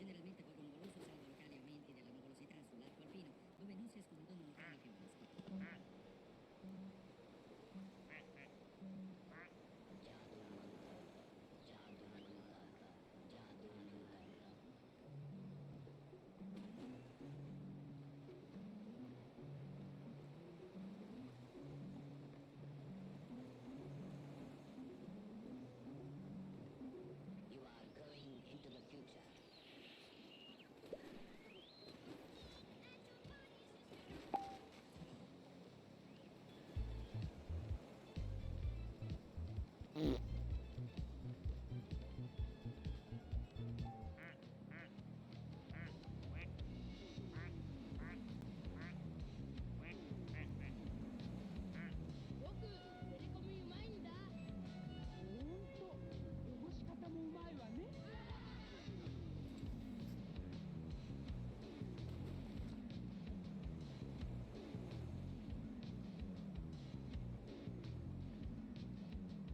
generalmente poco nuvoloso salvo locali aumenti della nuvolosità sull'arco alpino, dove non si escludono notevoli piovaschi.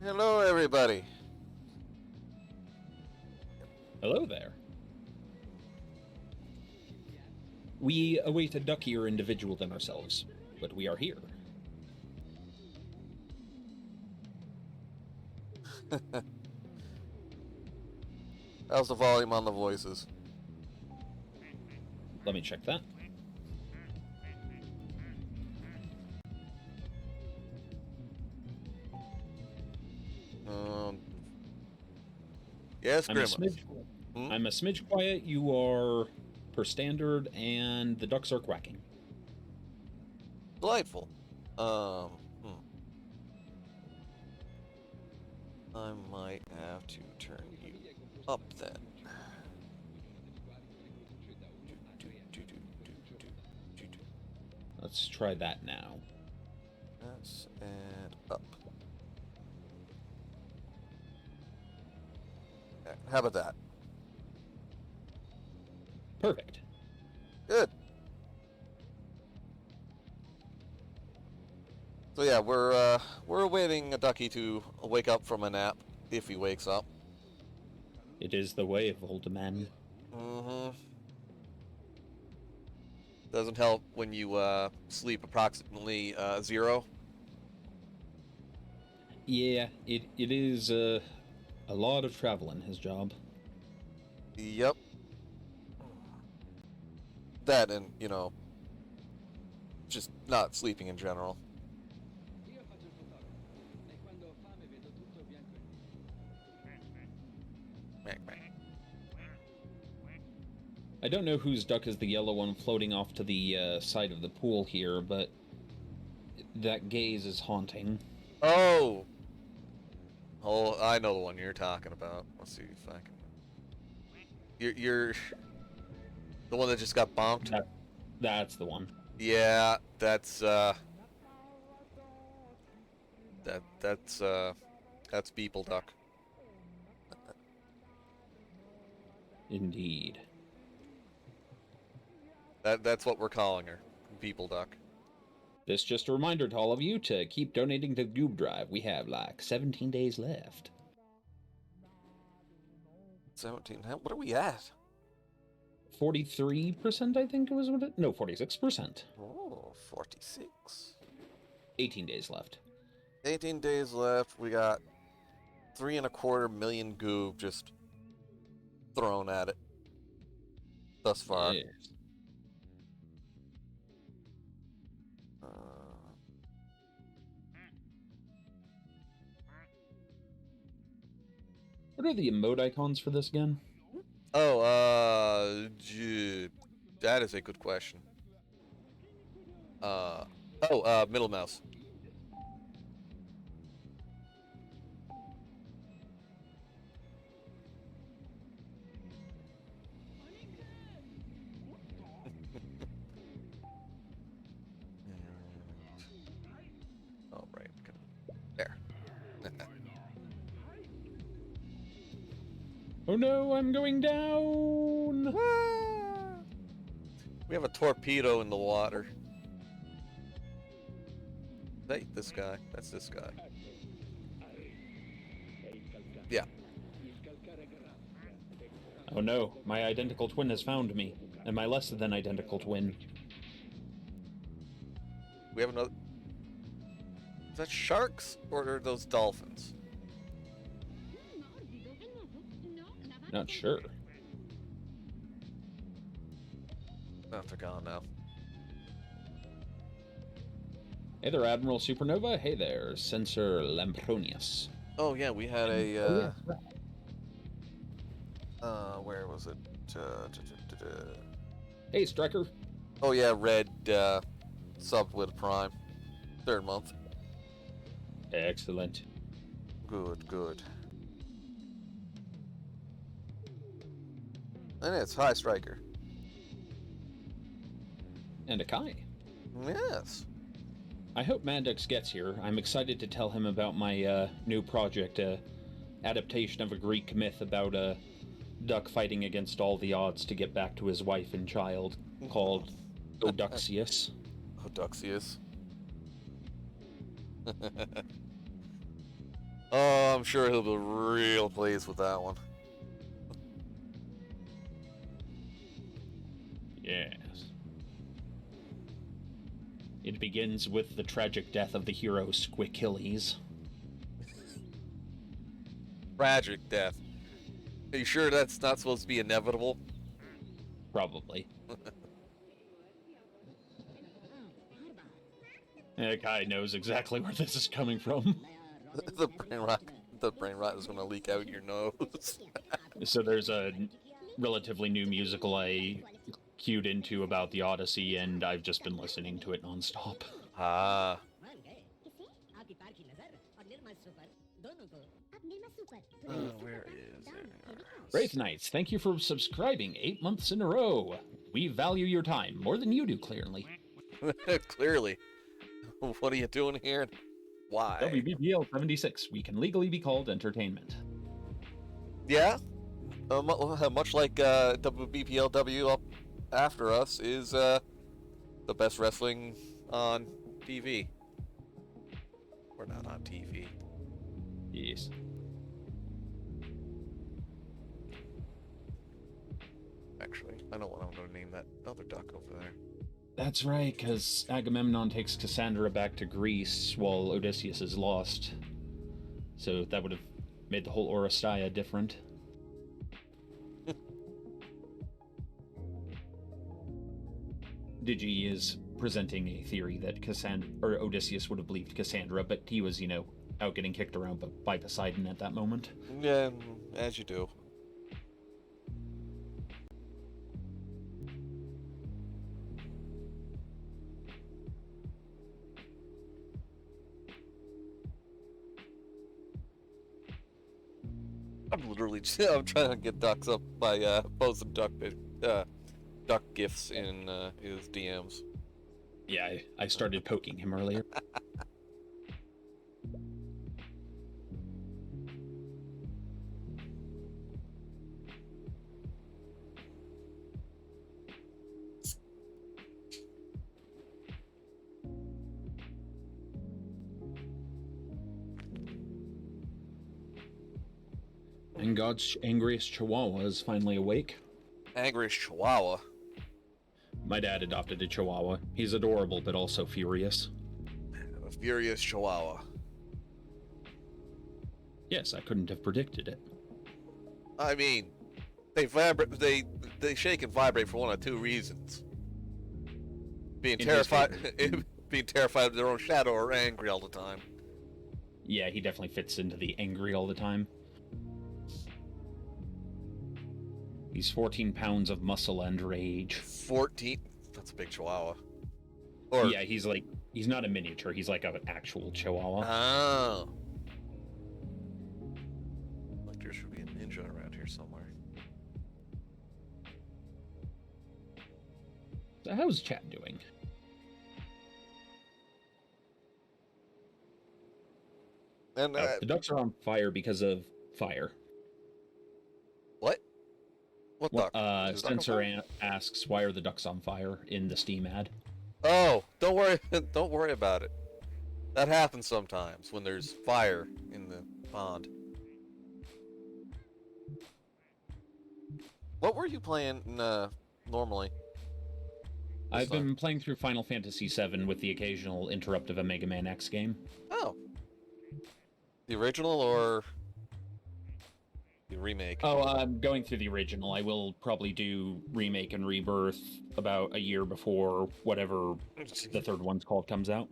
Hello, everybody. Hello there. We await a duckier individual than ourselves, but we are here. How's the volume on the voices? Let me check that. Yes, I'm a Grimace. smidge quiet. You are per standard, and the ducks are quacking. Delightful. I might have to turn you up then. Let's try that now. Yes, and up. How about that? Perfect. Good. So yeah, we're awaiting a ducky to wake up from a nap, if he wakes up. It is the way of old men. Doesn't help when you sleep approximately 0. Yeah, it is a lot of traveling, his job. Yep. That and, just not sleeping in general. I don't know whose duck is the yellow one floating off to the side of the pool here, but that gaze is haunting. Oh, I know the one you're talking about. Let's see if I can. You're the one that just got bonked. That's the one. Yeah, that's Beeple Duck. Indeed. That's what we're calling her, Beeple Duck. This just a reminder to all of you to keep donating to the Goob Drive. We have like 17 days left. 17. What are we at? 43%, I think it was. What it? No, 46%. Oh, 46. 18 days left. 18 days left. We got 3.25 million goob just thrown at it thus far. Yes. What are the emote icons for this again? Oh, that is a good question. Middle mouse. Oh, right. There. Oh no, I'm going down! We have a torpedo in the water. Hey, this guy. That's this guy. Yeah. Oh no, my identical twin has found me, and my less than identical twin. We have another... Is that sharks, or are those dolphins? Not sure. Oh, they're gone now. Hey there, Admiral Supernova. Hey there, Sensor Lampronius. Oh yeah, we had a, Oh, yeah. where was it? Hey, Striker. Oh yeah, Red, subbed with Prime. 3rd month. Excellent. Good, good. And it's High Striker. And Akai. Yes. I hope MadDucks gets here. I'm excited to tell him about my new project, adaptation of a Greek myth about a duck fighting against all the odds to get back to his wife and child, called Oduxius. Oduxius. Oh, I'm sure he'll be real pleased with that one. Yes. It begins with the tragic death of the hero Squickiles. Tragic death. Are you sure that's not supposed to be inevitable? Probably. That guy knows exactly where this is coming from. the brain rot is going to leak out your nose. So there's a relatively new musical I queued into about the Odyssey, and I've just been listening to it nonstop. Ah. Where is it? Wraith Knights, thank you for subscribing 8 months in a row. We value your time, more than you do, clearly. Clearly. What are you doing here? Why? WBPL 76, we can legally be called entertainment. Yeah. Much like WBPLW up after us is the best wrestling on TV. Or not on TV. Yes. Actually, I know what I'm going to name that other duck over there. That's right, because Agamemnon takes Cassandra back to Greece while Odysseus is lost. So that would have made the whole Oresteia different. Digi is presenting a theory that Odysseus would have believed Cassandra, but he was, out getting kicked around by Poseidon at that moment. Yeah, as you do. I'm trying to get ducks up by posting duck gifs in his DMs. Yeah, I started poking him earlier. And God's angriest chihuahua is finally awake. Angriest chihuahua? My dad adopted a chihuahua. He's adorable, but also furious. A furious chihuahua. Yes, I couldn't have predicted it. I mean, they vibrate. They shake and vibrate for one of two reasons: being terrified of their own shadow, or angry all the time. Yeah, he definitely fits into the angry all the time. He's 14 pounds of muscle and rage. 14? That's a big chihuahua. Or yeah, he's not a miniature. He's like an actual chihuahua. Oh. Like there should be a ninja around here somewhere. So how's chat doing? And The ducks are on fire because of fire. What? What duck? Sensor asks, why are the ducks on fire in the Steam ad? Oh, don't worry. Don't worry about it. That happens sometimes when there's fire in the pond. What were you playing normally? I've been playing through Final Fantasy VII with the occasional interrupt of a Mega Man X game. Oh. The original or the remake? Oh, I'm going through the original. I will probably do Remake and Rebirth about a year before whatever the third one's called comes out.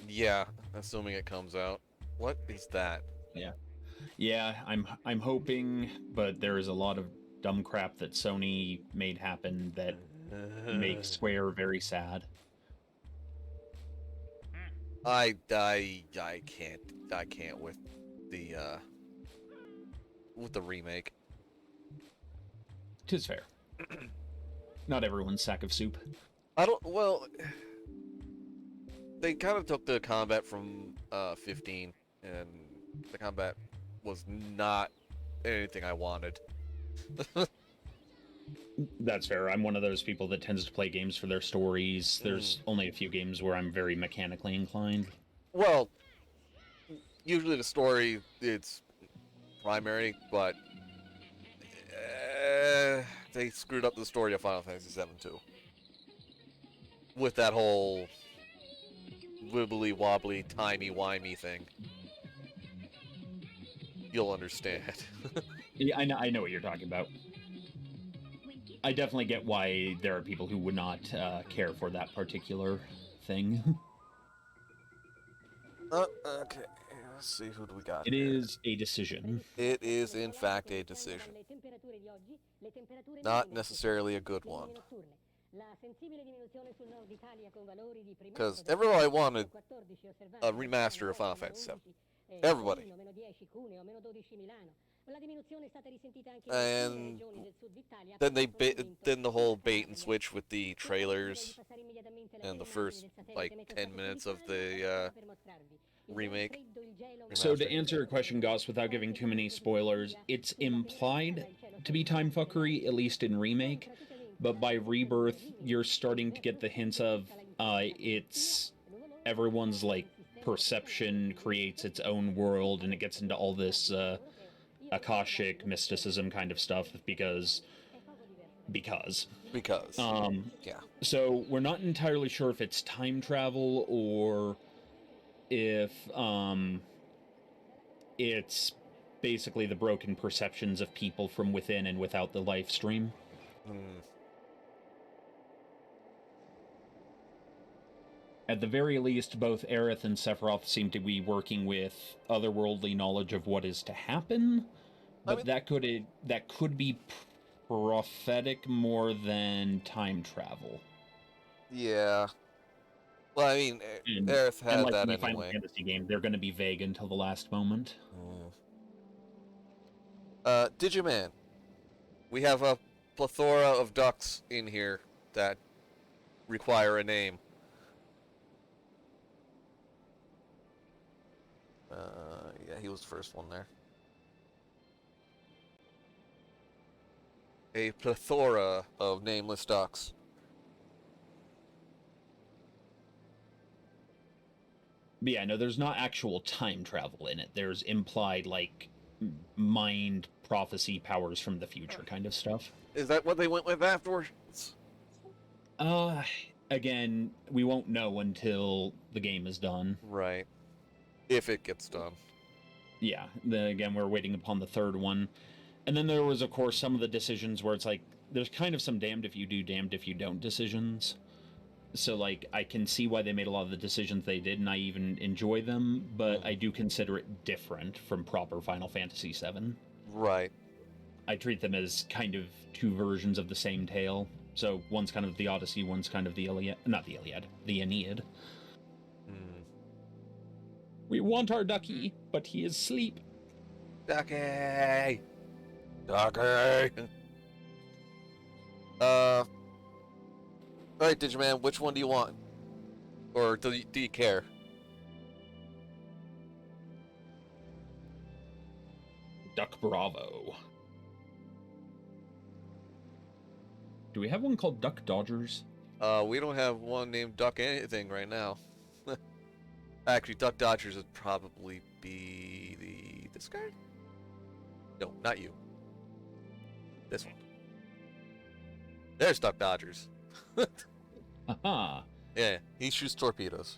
Yeah, assuming it comes out. What is that? Yeah. Yeah, I'm hoping, but there is a lot of dumb crap that Sony made happen that makes Square very sad. I can't with the remake. 'Tis fair. Not everyone's sack of soup. Well, they kind of took the combat from 15, and the combat was not anything I wanted. That's fair. I'm one of those people that tends to play games for their stories. There's only a few games where I'm very mechanically inclined. Well, usually the story, it's primary, but they screwed up the story of Final Fantasy VII too. With that whole wibbly wobbly, timey wimey thing. You'll understand. Yeah, I know what you're talking about. I definitely get why there are people who would not care for that particular thing. Okay. Let's see, who do we got It here? is a decision. It is, in fact, a decision. Not necessarily a good one. Because everybody wanted a remaster of Final Fantasy VII. Everybody. And then then the whole bait and switch with the trailers and the first, like, 10 minutes of the remake. So to answer your question, Goss, without giving too many spoilers, it's implied to be time fuckery, at least in Remake, but by Rebirth, you're starting to get the hints of it's everyone's, like, perception creates its own world, and it gets into all this Akashic mysticism kind of stuff because. Yeah. So we're not entirely sure if it's time travel or if it's basically the broken perceptions of people from within and without the live stream. At the very least, both Aerith and Sephiroth seem to be working with otherworldly knowledge of what is to happen, but that could be prophetic more than time travel. Yeah. Well, I mean, And Aerith had like that any Final anyway. Fantasy game, they're going to be vague until the last moment. Digiman. We have a plethora of ducks in here that require a name. Yeah, he was the first one there. A plethora of nameless ducks. But yeah, no, there's not actual time travel in it. There's implied, like, mind prophecy powers from the future kind of stuff. Is that what they went with afterwards? Again, we won't know until the game is done. Right. If it gets done. Yeah, again, we're waiting upon the third one. And then there was, of course, some of the decisions where it's like, there's kind of some damned if you do, damned if you don't decisions. So, like, I can see why they made a lot of the decisions they did, and I even enjoy them, but I do consider it different from proper Final Fantasy VII. Right. I treat them as kind of two versions of the same tale. So one's kind of the Odyssey, one's kind of the Iliad. Not the Iliad, the Aeneid. We want our ducky, but he is asleep. Ducky! Ducky! Alright, Digiman, which one do you want? Or do you care? Duck Bravo. Do we have one called Duck Dodgers? We don't have one named Duck anything right now. Actually, Duck Dodgers would probably be this guy? No, not you. This one. There's Duck Dodgers. Aha! Yeah, he shoots torpedoes.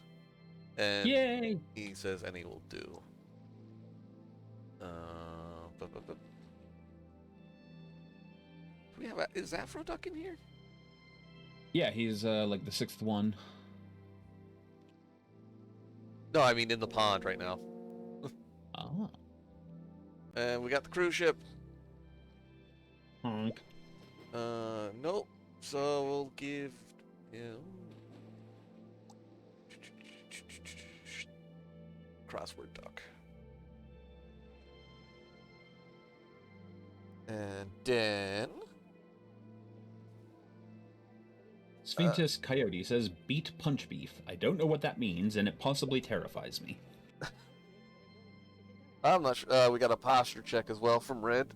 And Yay! he says any will do. Do we have is Afro Duck in here? Yeah, he's like the 6th one. No, I mean in the pond right now. Ah. And we got the cruise ship. Honk. Nope. So we'll give him crossword duck. And then Sphinx Coyote says, beat punch beef. I don't know what that means, and it possibly terrifies me. I'm not sure. We got a posture check as well from Red.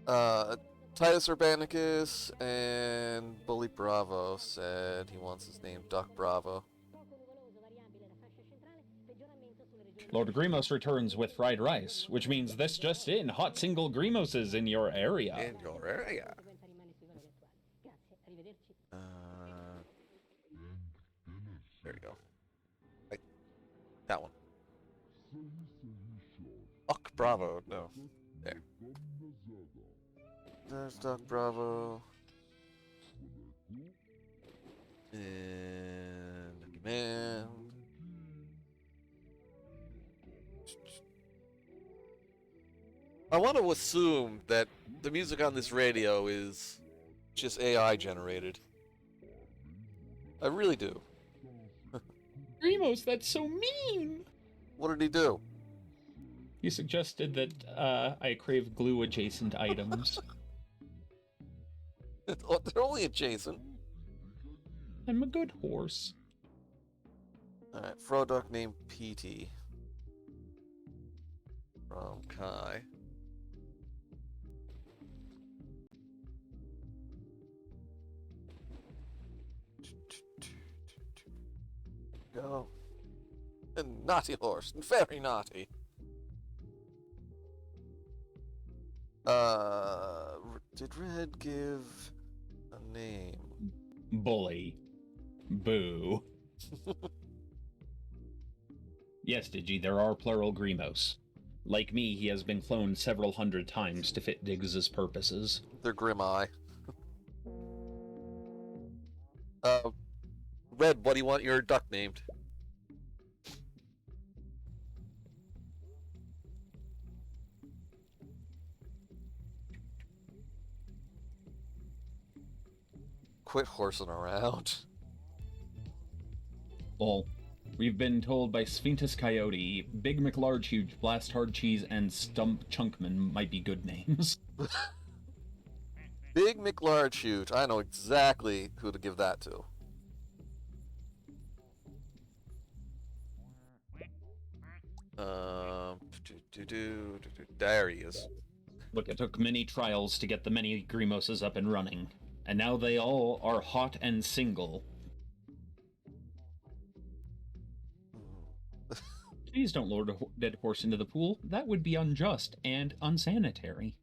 Titus Urbanicus and Bully Bravo said he wants his name Duck Bravo. Lord Grimos returns with fried rice, which means this just in, hot single Grimoses in your area. In your area. There you go. Right. That one. Duck Bravo. No. There. There's Duck Bravo. And man. I want to assume that the music on this radio is just AI generated. I really do. Grimos, that's so mean! What did he do? He suggested that I crave glue-adjacent items. They're only adjacent. I'm a good horse. Alright, Froduck named PT. From Kai. Go. A naughty horse, very naughty. Did Red give a name? Bully. Boo. Yes, Digi, there are plural Grimos. Like me, he has been cloned several hundred times to fit Diggs's purposes. They're Grim Eye. Red, what do you want your duck named? Quit horsing around. Well, we've been told by Sphinx Coyote, Big McLarge Huge, Blast Hard Cheese, and Stump Chunkman might be good names. Big McLarge Huge. I know exactly who to give that to. There he is. Look, it took many trials to get the many Grimoses up and running, and now they all are hot and single. Please don't load a dead horse into the pool. That would be unjust and unsanitary.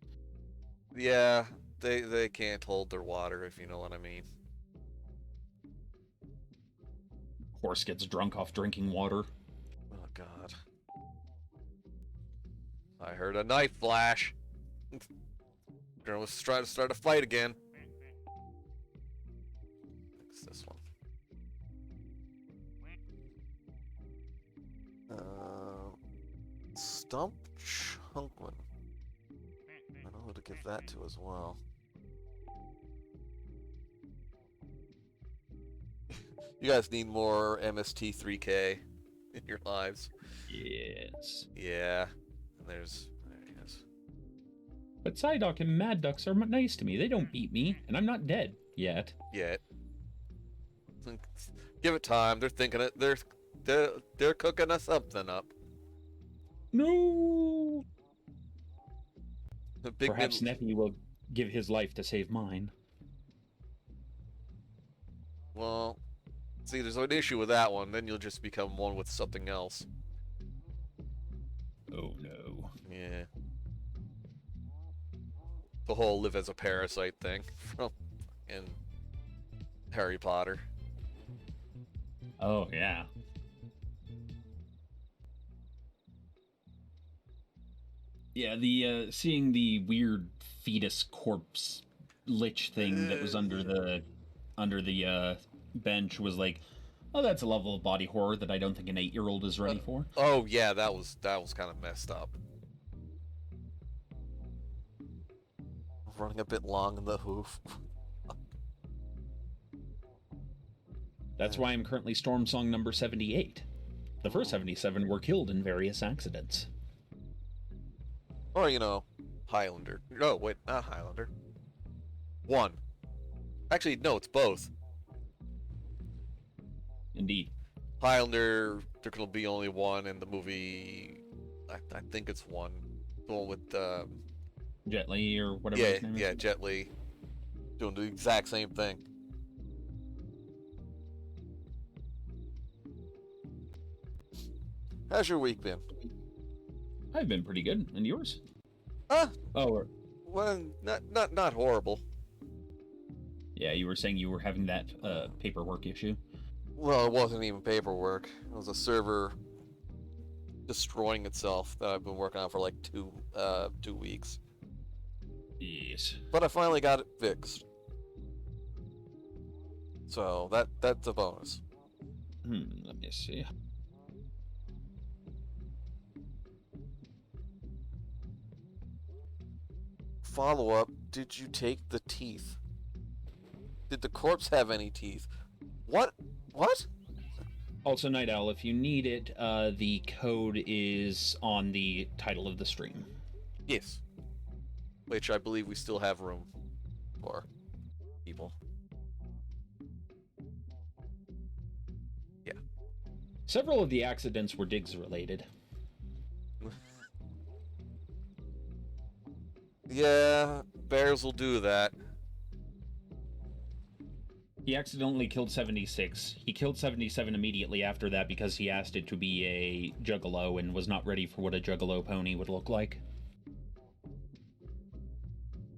Yeah, they can't hold their water, if you know what I mean. Horse gets drunk off drinking water. Oh, God. I heard a knife flash. Girl was trying to start a fight again. It's this one. Stump Chunkman. I don't know who to give that to as well. You guys need more MST3K in your lives. Yes. Yeah. And there he is. But Psyduck and MadDucks are nice to me. They don't beat me, and I'm not dead yet. Yet. Give it time. They're thinking it. They're cooking us something up. No. The big Perhaps Neppy will give his life to save mine. Well, see, there's an issue with that one. Then you'll just become one with something else. Oh no. Yeah. the whole live as a parasite thing from in Harry Potter. Oh, yeah. Yeah, the seeing the weird fetus corpse lich thing that was under the bench was like, oh, that's a level of body horror that I don't think an 8-year-old is ready for. Oh yeah, that was kind of messed up. Running a bit long in the hoof. That's why I'm currently Stormsong number 78. The first 77 were killed in various accidents. Or, Highlander. No, wait, not Highlander. One. Actually, no, it's both. Indeed. Highlander, there can be only one in the movie. I think it's one. The one with Jet Li or whatever yeah, his name is. yeah, Jet Li. Doing the exact same thing. How's your week been? I've been pretty good. And yours? Well, not horrible. Yeah, you were saying you were having that paperwork issue. Well, it wasn't even paperwork. It was a server destroying itself that I've been working on for like 2 weeks. Yes. But I finally got it fixed. So that's a bonus. Let me see. Follow-up, did you take the teeth? Did the corpse have any teeth? What? Also, Night Owl, if you need it, the code is on the title of the stream. Yes. Which I believe we still have room for people. Yeah. Several of the accidents were Diggs related. Yeah, bears will do that. He accidentally killed 76. He killed 77 immediately after that because he asked it to be a juggalo and was not ready for what a juggalo pony would look like.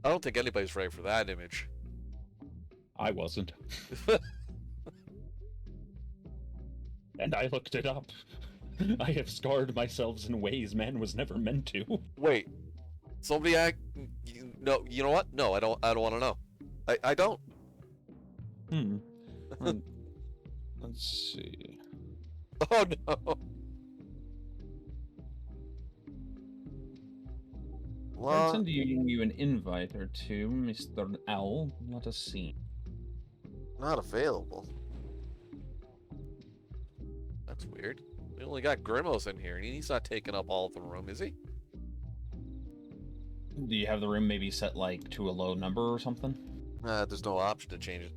I don't think anybody's ready for that image. I wasn't. And I looked it up. I have scarred myself in ways man was never meant to. Wait. Somebody no, you know what? No, I don't want to know. I don't. Let's see. Oh no. I'm sending you an invite or two, Mr. Owl. Let us see. Not available. That's weird. We only got Grimos in here, and he's not taking up all of the room, is he? Do you have the room maybe set like to a low number or something? There's no option to change it.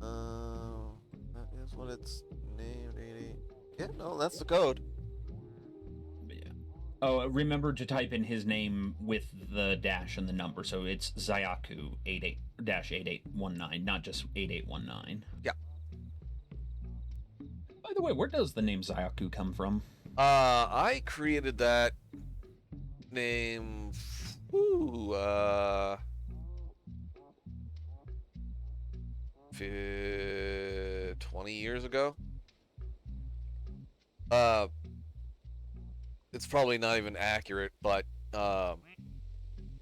That is what it's named. 88. Yeah, no, that's the code. Yeah. Oh, remember to type in his name with the dash and the number, so it's Zaiaku 88-8819, not just 8819. Yeah. By the way, where does the name Zaiaku come from? I created that name. 20 years ago. It's probably not even accurate, but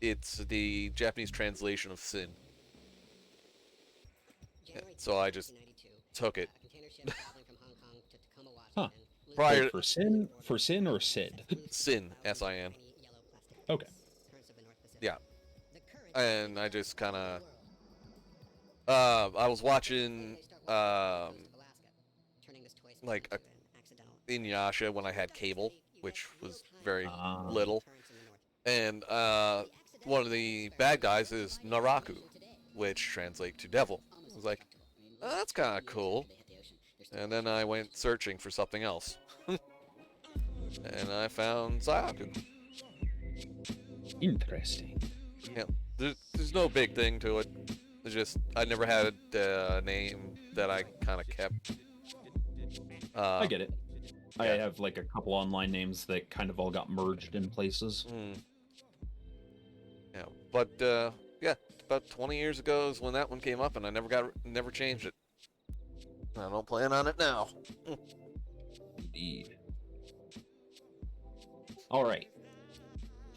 it's the Japanese translation of sin. Yeah, so I just took it. Huh. Prior Wait, for sin or Sid? Sin, S-I-N. Okay. Yeah. And I just kind of I was watching like Inuyasha when I had cable, which was very little, and one of the bad guys is Naraku, which translates to devil. I was like, oh, that's kind of cool, and then I went searching for something else, and I found Zaiaku. Interesting. Yeah, there's no big thing to it. It's just I never had a name that I kind of kept. I get it. Yeah. I have like a couple online names that kind of all got merged in places. But yeah, about 20 years ago is when that one came up, and I never changed it. I don't plan on it now. Indeed. All right,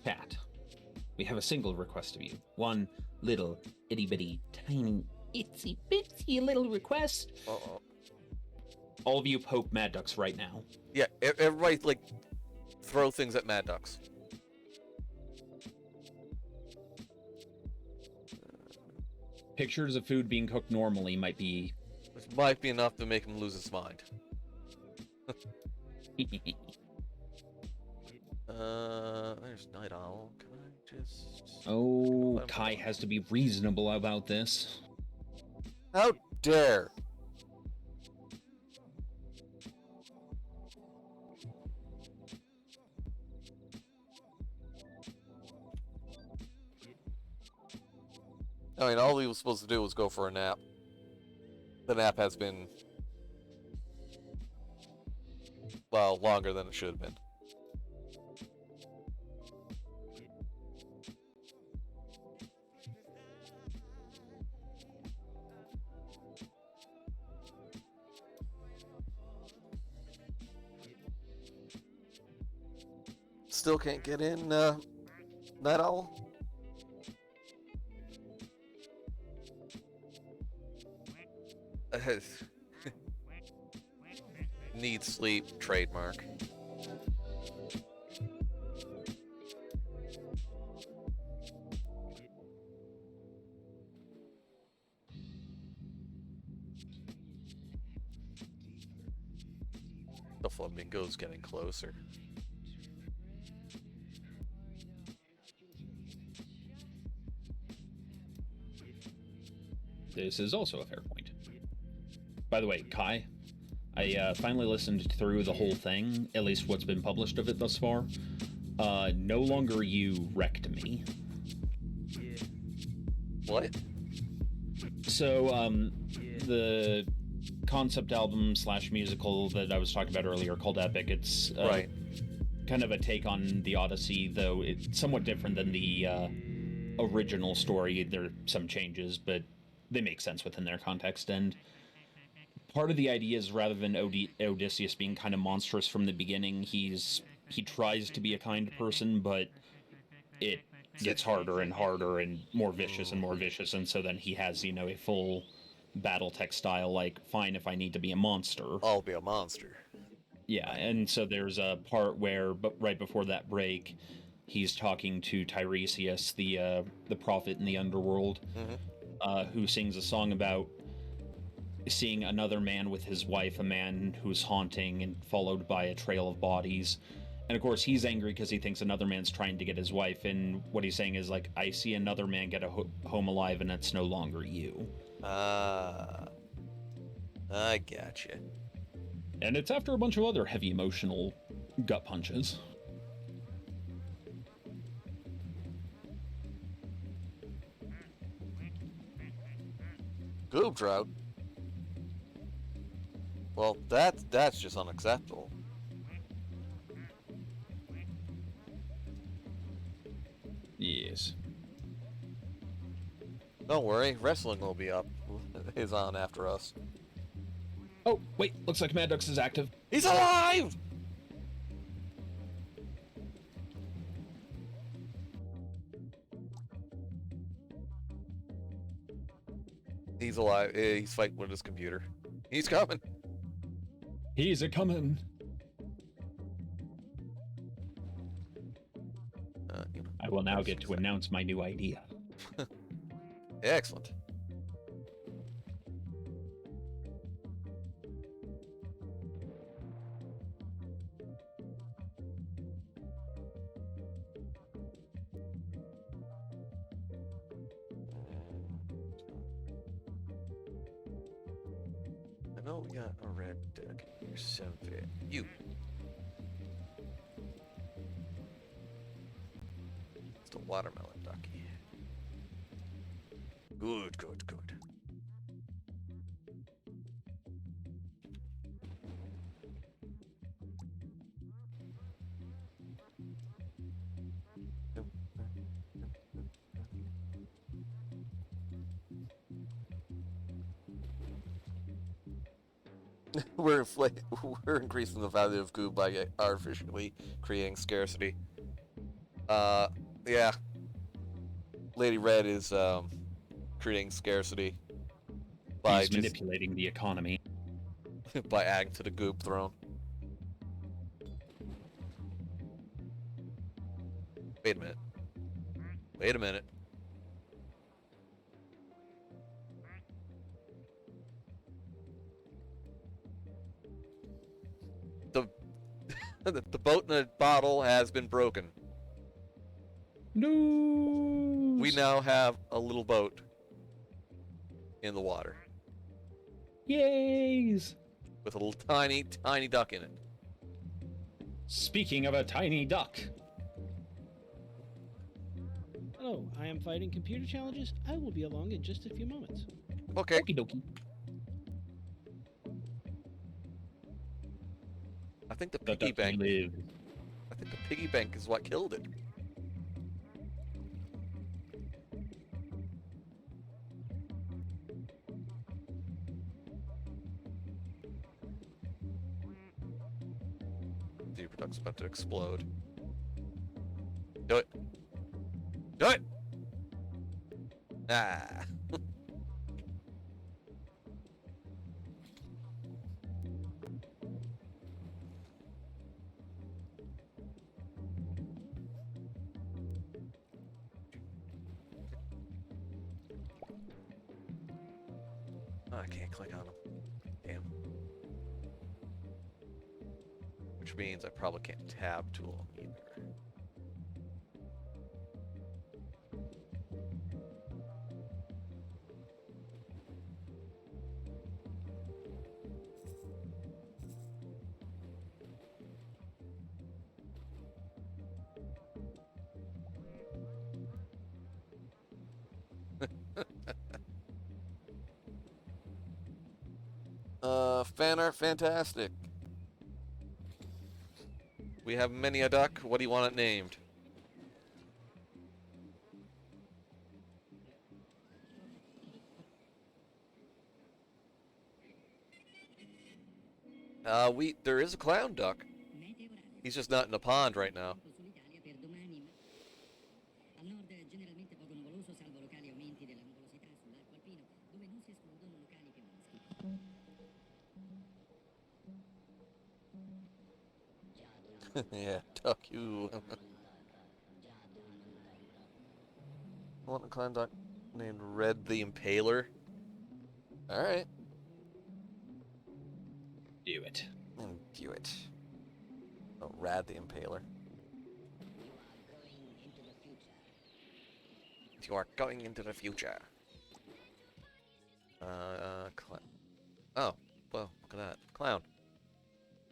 Cat. We have a single request of you. One little itty bitty tiny itsy bitsy little request. Uh-oh. All of you poke MadDucks right now. Yeah, everybody like throw things at MadDucks. Pictures of food being cooked normally might be... This might be enough to make him lose his mind. There's Night Owl. Can I just... Oh, Kai has to be reasonable about this. How dare! I mean, all he was supposed to do was go for a nap. The nap has been, well, longer than it should have been. Still can't get in, Night Owl? Need sleep, trademark. The flamingo's getting closer. This is also a fair point. By the way, Kai, I finally listened through the whole thing, at least what's been published of it thus far. No longer you wrecked me. What? So, the concept album / musical that I was talking about earlier called Epic, it's right. Kind of a take on the Odyssey, though it's somewhat different than the original story. There are some changes, but they make sense within their context, and part of the idea is rather than Odysseus being kind of monstrous from the beginning, he tries to be a kind person, but it gets harder and harder and more vicious, and so then he has, a full Battletech style, like, fine, if I need to be a monster, I'll be a monster. Yeah, and so there's a part where, but right before that break, he's talking to Tiresias, the prophet in the underworld, who sings a song about seeing another man with his wife, a man who's haunting, and followed by a trail of bodies. And of course, he's angry because he thinks another man's trying to get his wife, and what he's saying is, like, I see another man get home alive, and it's no longer you. I gotcha. And it's after a bunch of other heavy emotional gut punches. Goob Trout? Well, that's just unacceptable. Yes. Don't worry, wrestling will be up. Is on after us. Oh, wait, looks like MadDucks is active. He's alive! He's alive. He's fighting with his computer. He's coming. He's a-comin'. I will now get to announce my new idea. Excellent. I know we got a red duck. You're so fit. You. It's the watermelon ducky. Good, good, good. we're increasing the value of goo by artificially creating scarcity. Yeah. Lady Red is creating scarcity by He's manipulating the economy. by adding to the goop throne. Wait a minute. Wait a minute. The the boat in a bottle has been broken. No. We now have a little boat in the water Yays! with a little tiny, tiny duck in it. Speaking of a tiny duck. Hello, I am fighting computer challenges. I will be along in just a few moments. Okay. Okie dokie. I think the The piggy ducky bank. lives. I think the piggy bank is what killed it. Super duck's about to explode. Do it. Do it. Ah. Oh, I can't click on them. Damn. Which means I probably can't tab tool either. Fan art fantastic. We have many a duck. What do you want it named? There is a clown duck. He's just not in a pond right now. Sull'Italia per domani. Al nord generalmente poco nuvoloso, salvo locali aumenti della nuvolosità sull'arco alpino, dove non si escludono locali piovaschi. Yeah, duck you. I want a clown duck named Red the Impaler. Alright. Do it. Do it. Oh, Rad the Impaler. You are going into the future. Oh, well, look at that. Clown.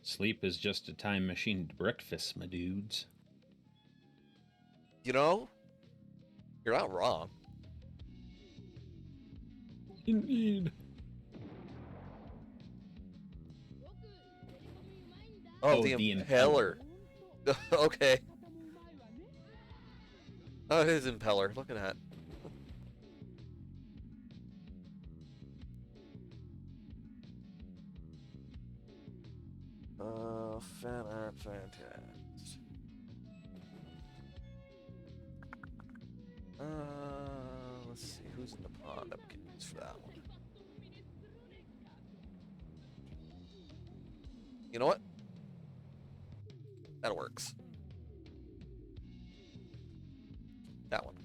Sleep is just a time machine to breakfast, my dudes. You know, you're not wrong. Indeed. Oh, Oh, the the Impeller. Okay. Oh, it is Impeller. Look at that. Fan art fantastic. Let's see, who's in the pond? I'm getting used for that one. You know what? That works. That one.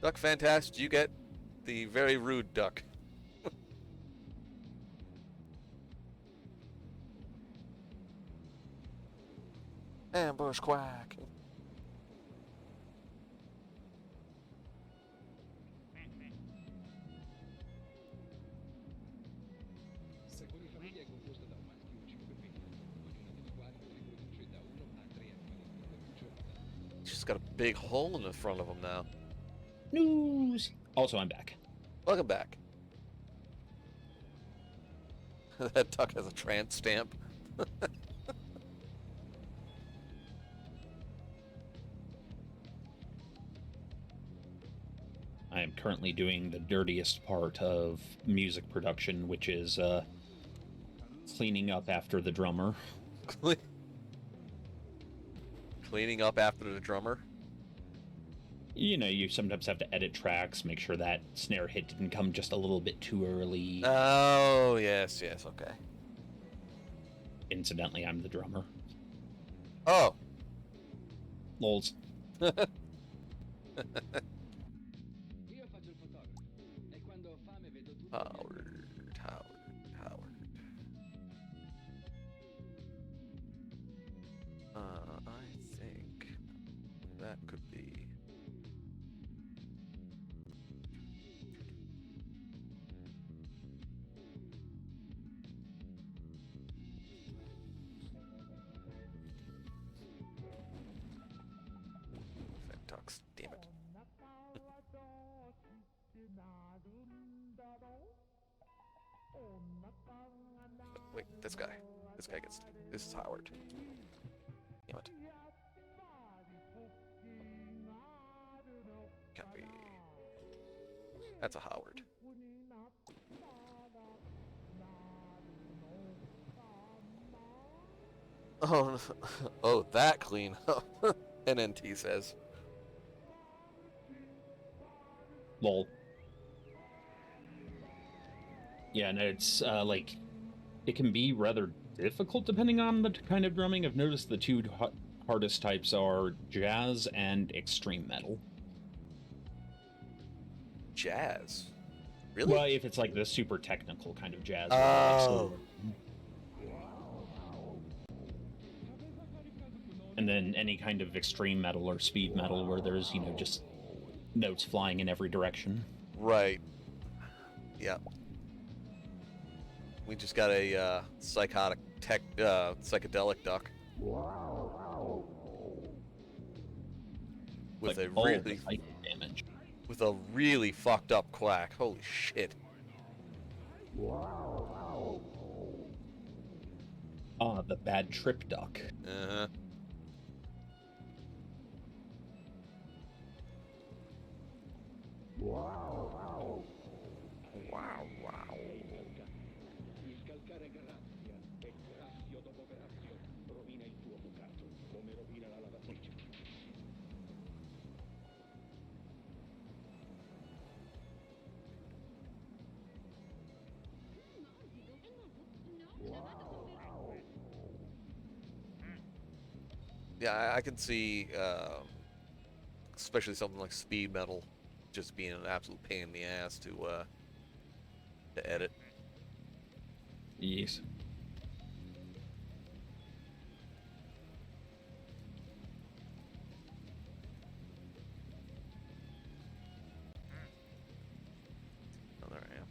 Duck Fantastic, you get the very rude duck. Ambush quack. Questa famiglia è composta da un maschio e 5 femmine, ognuna delle quali riproduce da 1 a 3 animaletti per giornata. He's just got a big hole in the front of him now. News. Also, I'm back. Welcome back. That duck has a trance stamp. I am currently doing the dirtiest part of music production, which is cleaning up after the drummer. Cleaning up after the drummer? You know, you sometimes have to edit tracks, make sure that snare hit didn't come just a little bit too early. Oh, yes, okay. Incidentally, I'm the drummer. Oh. Lols. Io faccio il fotografo e quando ho fame vedo tutto. Howard. I think that could be. MadDucks, damn it. Wait, this guy. This guy gets. This is Howard. Damn it. Can't be. That's a Howard. Oh, oh, that clean. NNT says. Lol. Yeah, and it's like it can be rather difficult depending on the kind of drumming. I've noticed the two hardest types are jazz and extreme metal. Jazz? Really? Well, if it's like the super technical kind of jazz. Oh. And then any kind of extreme metal or speed metal where there's, you know, just notes flying in every direction. Right. Yeah. We just got a psychedelic duck. With like a all really the damage. with a really fucked up quack. Holy shit. Ah, the bad trip duck. Uh-huh. Wow. Il calcare grazia e grazio dopo grazio rovina il tuo bucato come rovina la lavatrice. Yeah, I can see, especially something like speed metal, just being an absolute pain in the ass to edit. Yes. Oh, there I am.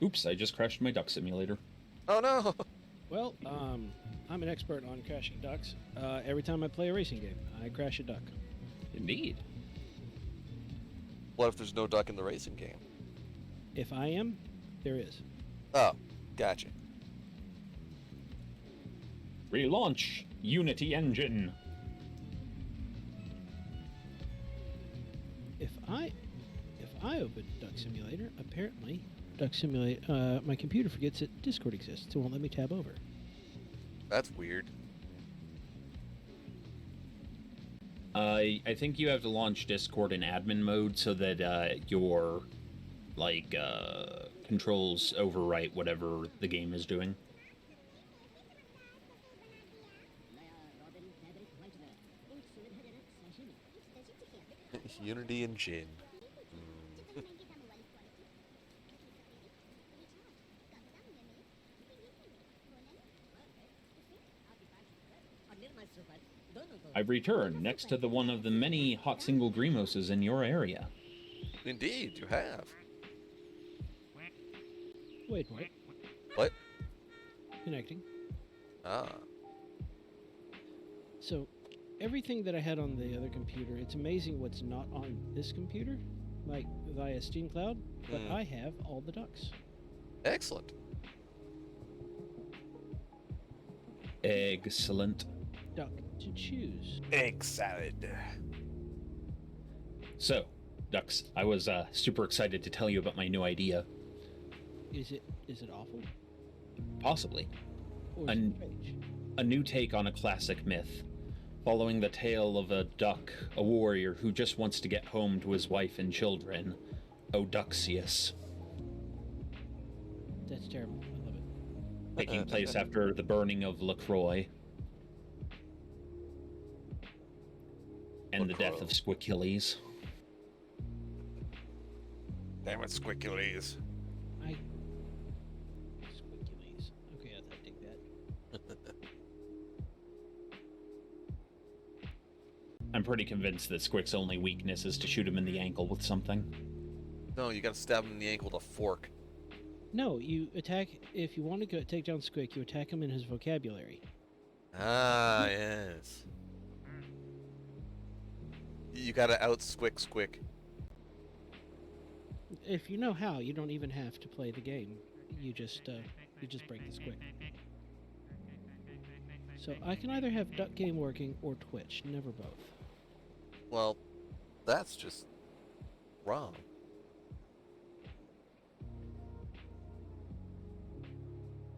Oops, I just crashed my duck simulator. Oh no! Well, I'm an expert on crashing ducks. Every time I play a racing game, I crash a duck. Indeed. What if there's no duck in the racing game? If I am, there is. Oh, gotcha. Relaunch Unity Engine. If I open Duck Simulator, apparently Duck Simulator, my computer forgets that Discord exists. It won't let me tab over. That's weird. I think you have to launch Discord in admin mode so that your controls overwrite whatever the game is doing. Unity and Jin. I've returned next to one of the many hot single Grimoses in your area. Indeed, you have. Wait, what? What? Connecting. Ah. So, everything that I had on the other computer, it's amazing what's not on this computer, like via Steam Cloud, but I have all the ducks. Excellent. Excellent. duck to choose. Egg salad. So, Ducks, I was super excited to tell you about my new idea. Is it awful? Possibly. Or is it strange? A new take on a classic myth, following the tale of a duck, a warrior who just wants to get home to his wife and children, Oduxius. That's terrible. I love it. Taking place after the burning of LaCroix and the death of Squickiles. Damn it, Squickiles. Squickiles. Okay, I take that. I'm pretty convinced that Squick's only weakness is to shoot him in the ankle with something. No, you gotta stab him in the ankle with a fork. No, you attack. If you want to go take down Squick, you attack him in his vocabulary. Ah, yes. You gotta out-squick. If you know how, you don't even have to play the game. You just break the Squick. So I can either have Duck Game working or Twitch, never both. Well, that's just wrong.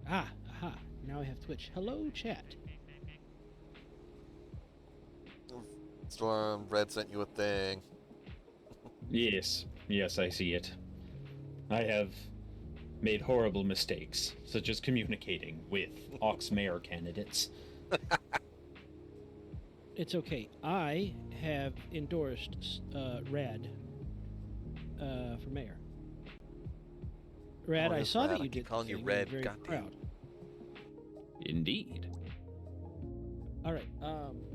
Ah, aha. Now I have Twitch. Hello, chat. Storm, Red sent you a thing. Yes, I see it. I have made horrible mistakes, such as communicating with Ox Mayor candidates. It's okay. I have endorsed Rad for mayor. Rad, Oh, I that's saw Rad. that I you keep did. calling the you thing. Red. I'm very Goddamn. proud. Indeed. All right.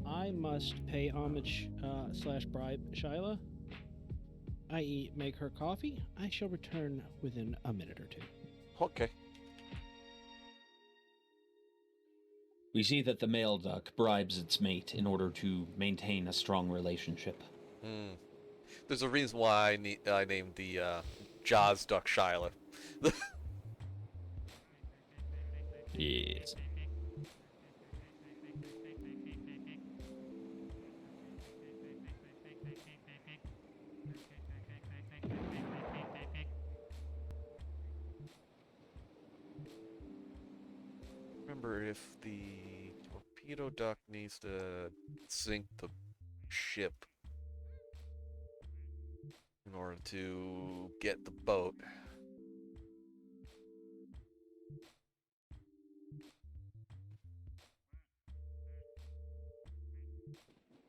I must pay homage / bribe Shyla, i.e., make her coffee. I shall return within a minute or two. Okay. We see that the male duck bribes its mate in order to maintain a strong relationship. There's a reason why I named the Jaws duck Shyla. Yes. Remember, if the torpedo duck needs to sink the ship in order to get the boat.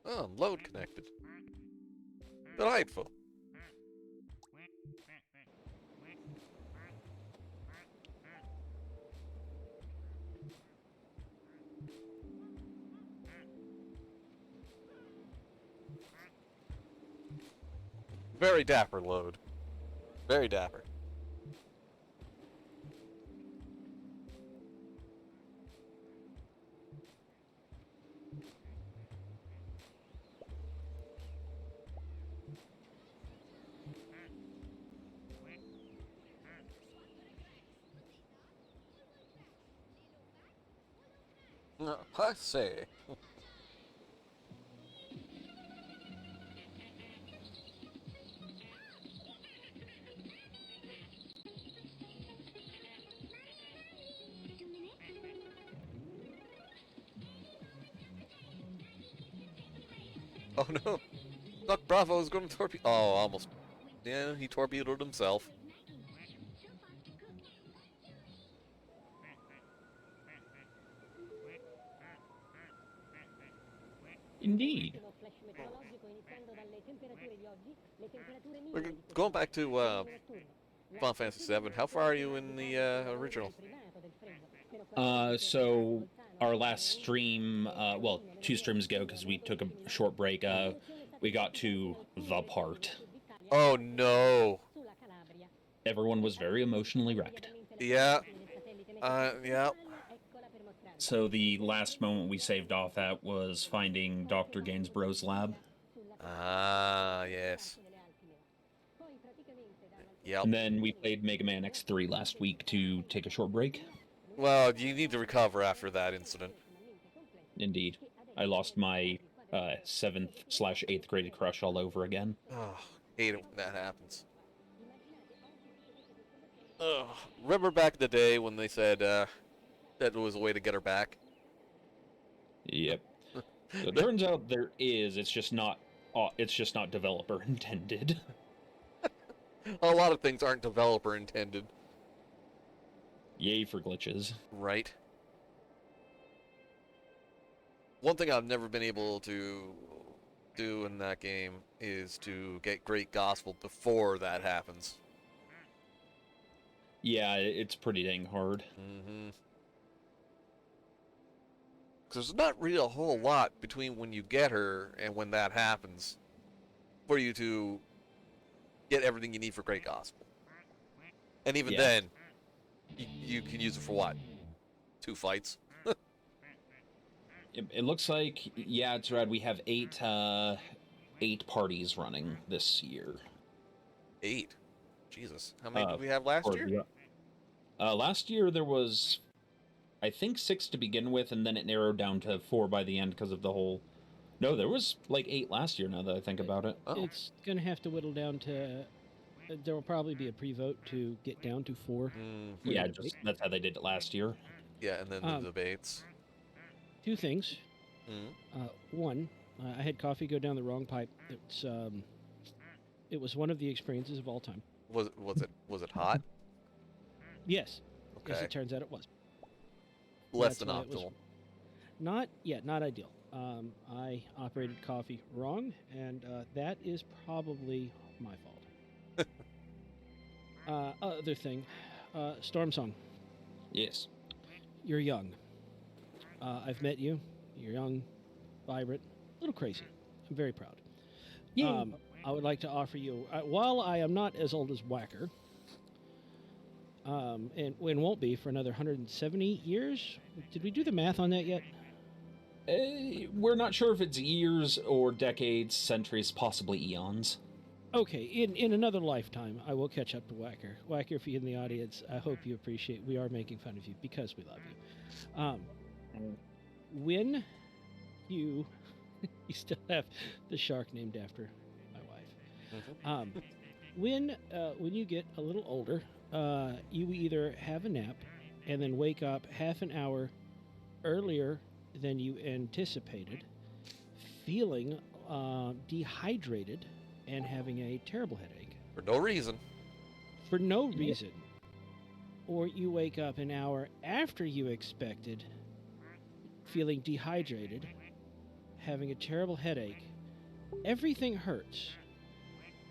Oh, load connected. Delightful. Very dapper load. Very dapper. I say. Oh no! Duck Bravo is going to torpedo. Oh, almost. Yeah, he torpedoed himself. Indeed. We're going back to Final Fantasy VII. How far are you in the original? So our last stream, well, 2 streams ago, because we took a short break, we got to the part. Oh no! Everyone was very emotionally wrecked. Yeah. Yeah. So the last moment we saved off at was finding Dr. Gainsborough's lab. Ah, yes. Yep. And then we played Mega Man X3 last week to take a short break. Well, you need to recover after that incident. Indeed. I lost my 7th/8th grade crush all over again. Oh, hate it when that happens. Oh, remember back in the day when they said that was a way to get her back? Yep. So it turns out there is. It's just not. It's just not developer intended. A lot of things aren't developer intended. Yay for glitches. Right. One thing I've never been able to do in that game is to get great gospel before that happens. Yeah, it's pretty dang hard. Mm-hmm. Because there's not really a whole lot between when you get her and when that happens for you to get everything you need for great gospel. And even then, you can use it for what? 2 fights? It looks like, yeah, it's rad. We have 8 parties running this year. 8? Jesus. How many did we have last year? Last year there was, I think, 6 to begin with, and then it narrowed down to 4 by the end because of the whole... No, there was like 8 last year, now that I think about it. Oh. It's going to have to whittle down to... there will probably be a pre-vote to get down to 4. Yeah, just that's how they did it last year. Yeah, and then the debates. 2 things. One, I had coffee go down the wrong pipe. It was one of the experiences of all time. Was it hot? Yes. Okay. As it turns out, it was. Less That's than why it was optimal. not ideal. I operated coffee wrong, and that is probably my fault. Other thing, Stormsong. Yes. You're young. I've met you. You're young, vibrant, a little crazy. I'm very proud. Yeah. I would like to offer you, while I am not as old as Whacker, and won't be for another 170 years. Did we do the math on that yet? We're not sure if it's years or decades, centuries, possibly eons. Okay, in another lifetime, I will catch up to Whacker. Whacker, if you're in the audience, I hope you appreciate we are making fun of you because we love you. When you still have the shark named after my wife. When you get a little older, you either have a nap and then wake up half an hour earlier than you anticipated, feeling dehydrated and having a terrible headache. For no reason. For no reason. Or you wake up an hour after you expected, feeling dehydrated, having a terrible headache. Everything hurts.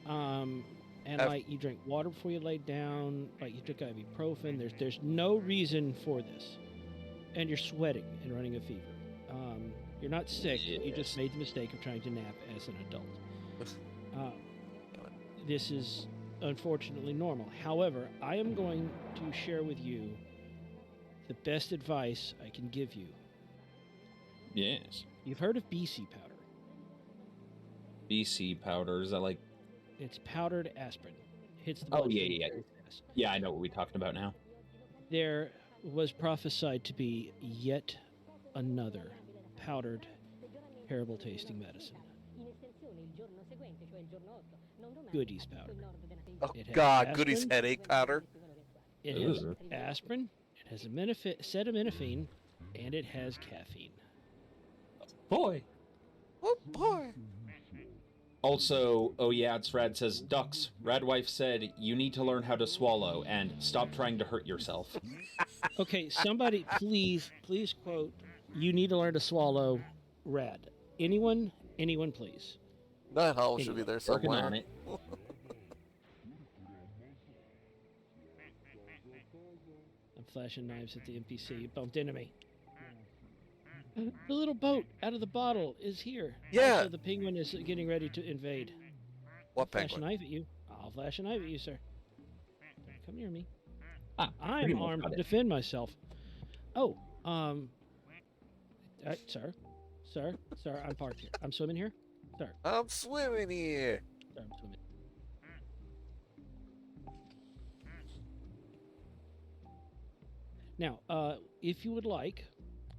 Like you drink water before you lay down, like you took ibuprofen. There's no reason for this. And you're sweating and running a fever. You're not sick. Yes. You just made the mistake of trying to nap as an adult. This is unfortunately normal. However, I am going to share with you the best advice I can give you. Yes. You've heard of BC powder. BC powder, is that like... It's powdered aspirin. Hits the blood. Oh, yeah. Yeah, I know what we're talking about now. There was prophesied to be yet another powdered, terrible tasting medicine. Goodies powder. Oh God, aspirin, Goodies headache powder. It has aspirin, it has acetaminophen, and it has caffeine. Boy. Oh boy. Also, oh yeah, it's Rad says, Ducks, Radwife said you need to learn how to swallow and stop trying to hurt yourself. Okay, somebody please quote, you need to learn to swallow, Rad. Anyone, please. That hole should be there somewhere. Working on it. I'm flashing knives at the NPC. You bumped into me. The little boat out of the bottle is here. Yeah. Also, the penguin is getting ready to invade. What penguin? penguin? Flash a knife at you. I'll flash a knife at you, sir. Don't come near me. I'm armed to defend myself. Oh, sir, I'm parked here. I'm swimming here, sir. I'm swimming here. Sir, I'm swimming. Now, if you would like,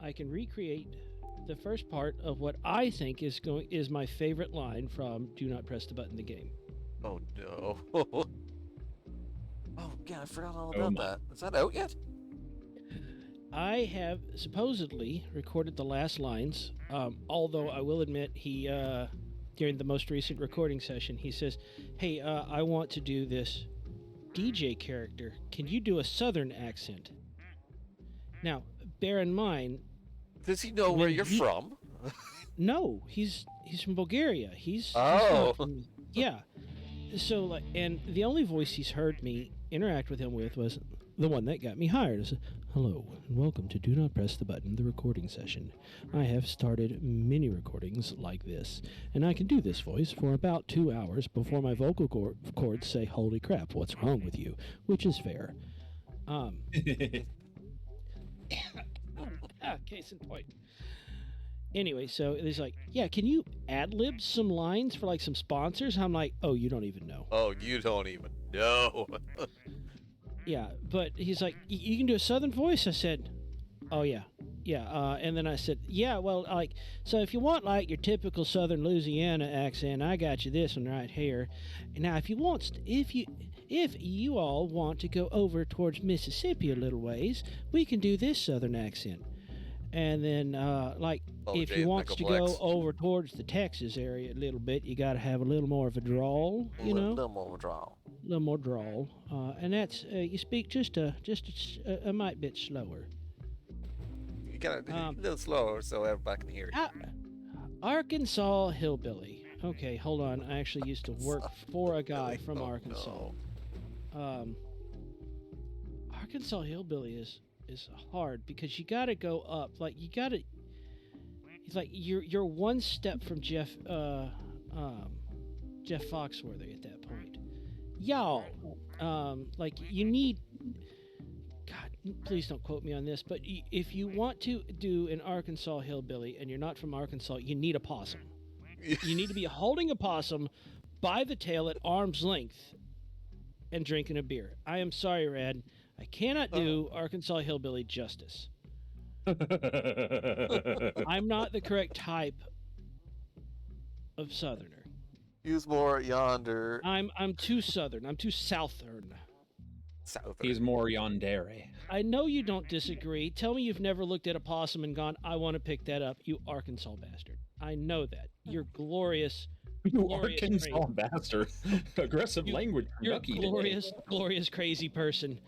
I can recreate the first part of what I think is my favorite line from Do Not Press the Button, the game. Oh no. Oh yeah, I forgot all Oh, about my. that. Is that out yet? I have supposedly recorded the last lines, although I will admit he, during the most recent recording session, he says, hey, I want to do this DJ character. Can you do a southern accent? Now, bear in mind, Does he know where you're from? no, he's from Bulgaria. He's Oh. not from, yeah. So like, and the only voice he's heard me interact with him with was the one that got me hired. I said, hello and welcome to Do Not Press the Button, the recording session. I have started many recordings like this, and I can do this voice for about 2 hours before my vocal cords say, holy crap, what's wrong with you? Which is fair. Case in point. Anyway, so he's like, yeah, can you ad-lib some lines for like some sponsors? I'm like, oh, you don't even know. Oh, you don't even know. Yeah, but he's like, you can do a southern voice? I said, oh, yeah. Yeah, and then I said, yeah, well, like, so if you want, like, your typical southern Louisiana accent, I got you this one right here. Now, if you all want to go over towards Mississippi a little ways, we can do this southern accent. And then, if you want to go over towards the Texas area a little bit, you got to have a little more of a drawl, you know? A little more drawl. A little more drawl. And that's, you speak just a mite bit slower. You got to a little slower so everybody can hear you. Arkansas hillbilly. Okay, hold on. I actually used to work for a guy from Arkansas. No. Arkansas hillbilly is hard because you got to go up. Like you got to. It's like you're one step from Jeff Foxworthy at that point. Y'all, like you need. God, please don't quote me on this, but if you want to do an Arkansas hillbilly and you're not from Arkansas, you need a possum. You need to be holding a possum by the tail at arm's length and drinking a beer. I am sorry, Rad. I cannot do Arkansas hillbilly justice. I'm not the correct type of southerner. Use more yonder. I'm too southern. I'm too southern. He's more yandere. I know you don't disagree. Tell me you've never looked at a possum and gone, I want to pick that up, you Arkansas bastard. I know that. You're glorious. You Arkansas bastard. Aggressive language. You're a glorious, crazy person.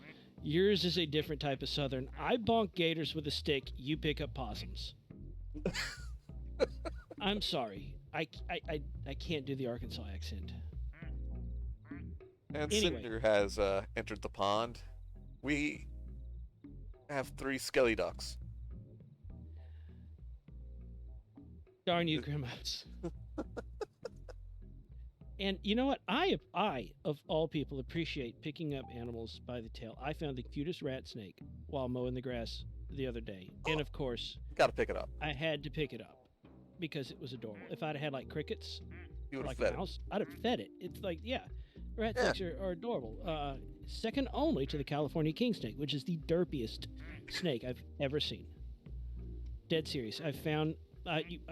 Yours is a different type of southern. I bonk gators with a stick. You pick up possums. I'm sorry. I can't do the Arkansas accent. And Anyway. Cinder has entered the pond. We have 3 skelly ducks. Darn you, Grimace. And you know what? I, of all people, appreciate picking up animals by the tail. I found the cutest rat snake while mowing the grass the other day. And of course, Got to pick it up. I had to pick it up because it was adorable. If I'd had like crickets, You would have like fed a mouse, I'd have fed it. It's like, yeah, rat snakes are adorable. Second only to the California king snake, which is the derpiest snake I've ever seen. Dead serious. I've found...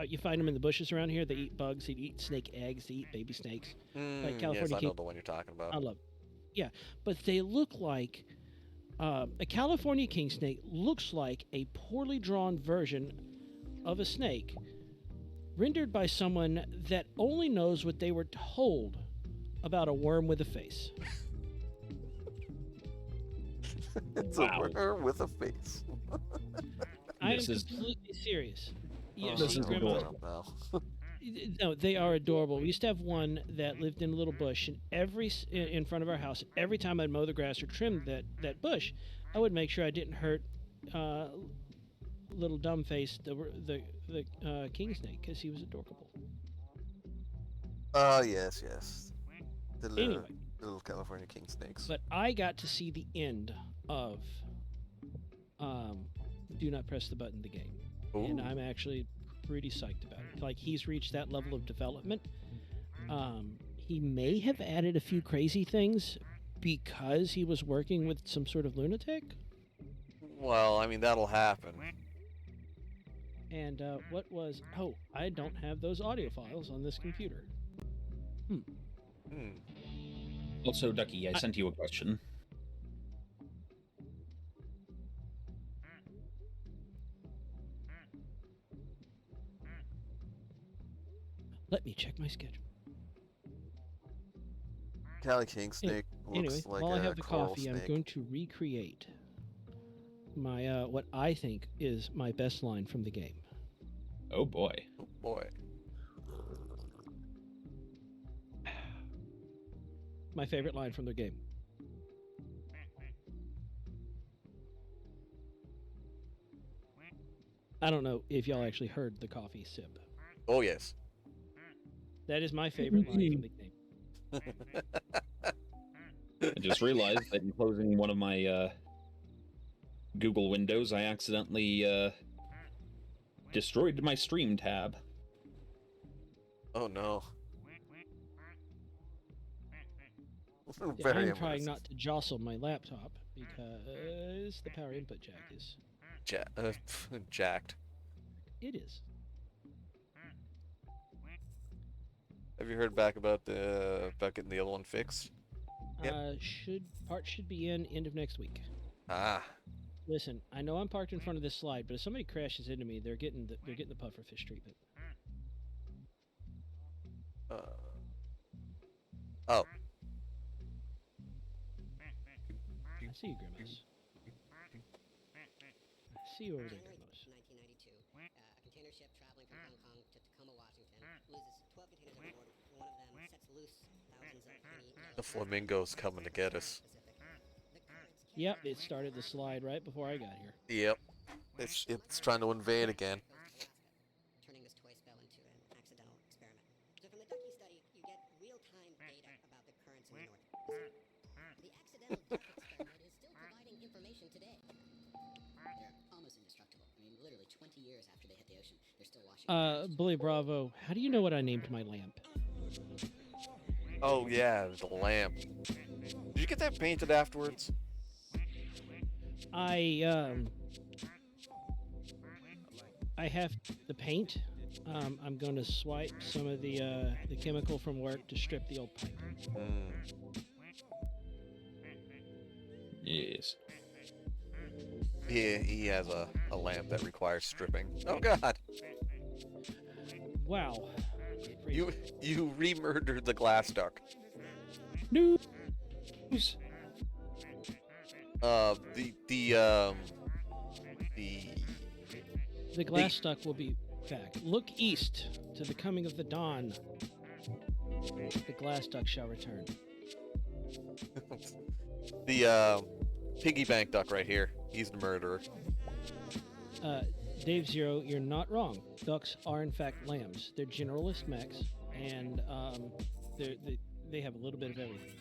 you find them in the bushes around here. They eat bugs. They eat snake eggs. They eat baby snakes. Like California yes, I king. know the one you're talking about. I love. Yeah, but they look like a California king snake looks like a poorly drawn version of a snake, rendered by someone that only knows what they were told about a worm with a face. It's Wow. a worm with a face. I am This is- completely serious. Yeah, This see, is Grandma, adorable. no, they are adorable. We used to have one that lived in a little bush, and in front of our house, every time I'd mow the grass or trim that bush, I would make sure I didn't hurt little dumb face the king snake because he was adorable. Oh, yes. The Anyway. little California king snakes. But I got to see the end of Do Not Press the Button, the game. And Ooh. I'm actually pretty psyched about it. Like, he's reached that level of development. He may have added a few crazy things because he was working with some sort of lunatic. Well, I mean, that'll happen. And what was... Oh, I don't have those audio files on this computer. Also, Ducky, I sent you a question. Let me check my schedule. Cali King Snake Anyway, looks like while a I have the coral coffee, snake. I'm going to recreate my what I think is my best line from the game. Oh boy. Oh, boy. My favorite line from the game. I don't know if y'all actually heard the coffee sip. Oh, yes. That is my favorite line from the game. I just realized that in closing one of my Google windows, I accidentally destroyed my stream tab. Oh, no. Yeah, Very I'm trying immersive. not to jostle my laptop because the power input jack is... Jacked. It is. Have you heard back about getting the other one fixed? Yep. Parts should be in end of next week. Ah. Listen, I know I'm parked in front of this slide, but if somebody crashes into me, they're getting the pufferfish treatment. Oh. I see you, Grimace. I see you over there, Grimace. 1992, a container ship traveling from Hong Kong to Tacoma, Washington, loses 12 containers on board. One of them sets loose thousands of tiny The flamingo's coming to get us. Yep, it started the slide right before I got here. Yep. It's trying to invade again. Turning this toy spell into an accidental experiment. So from the Ducky study, you get real-time data about the currents in the North Pacific. The accidental duck experiment is still providing information today. They're almost indestructible. I mean, literally 20 years after they hit the ocean, they're still washing. Bully Bravo, how do you know what I named my lamp? Oh, yeah, the lamp. Did you get that painted afterwards? I have the paint. I'm going to swipe some of the chemical from work to strip the old pipe. Yes. He has a lamp that requires stripping. Oh, God. Wow. You re-murdered the glass duck. News. The glass duck will be back. Look east to the coming of the dawn. The glass duck shall return. The piggy bank duck right here. He's the murderer. Dave Zero, you're not wrong. Ducks are in fact lambs. They're generalist mechs, and they have a little bit of everything.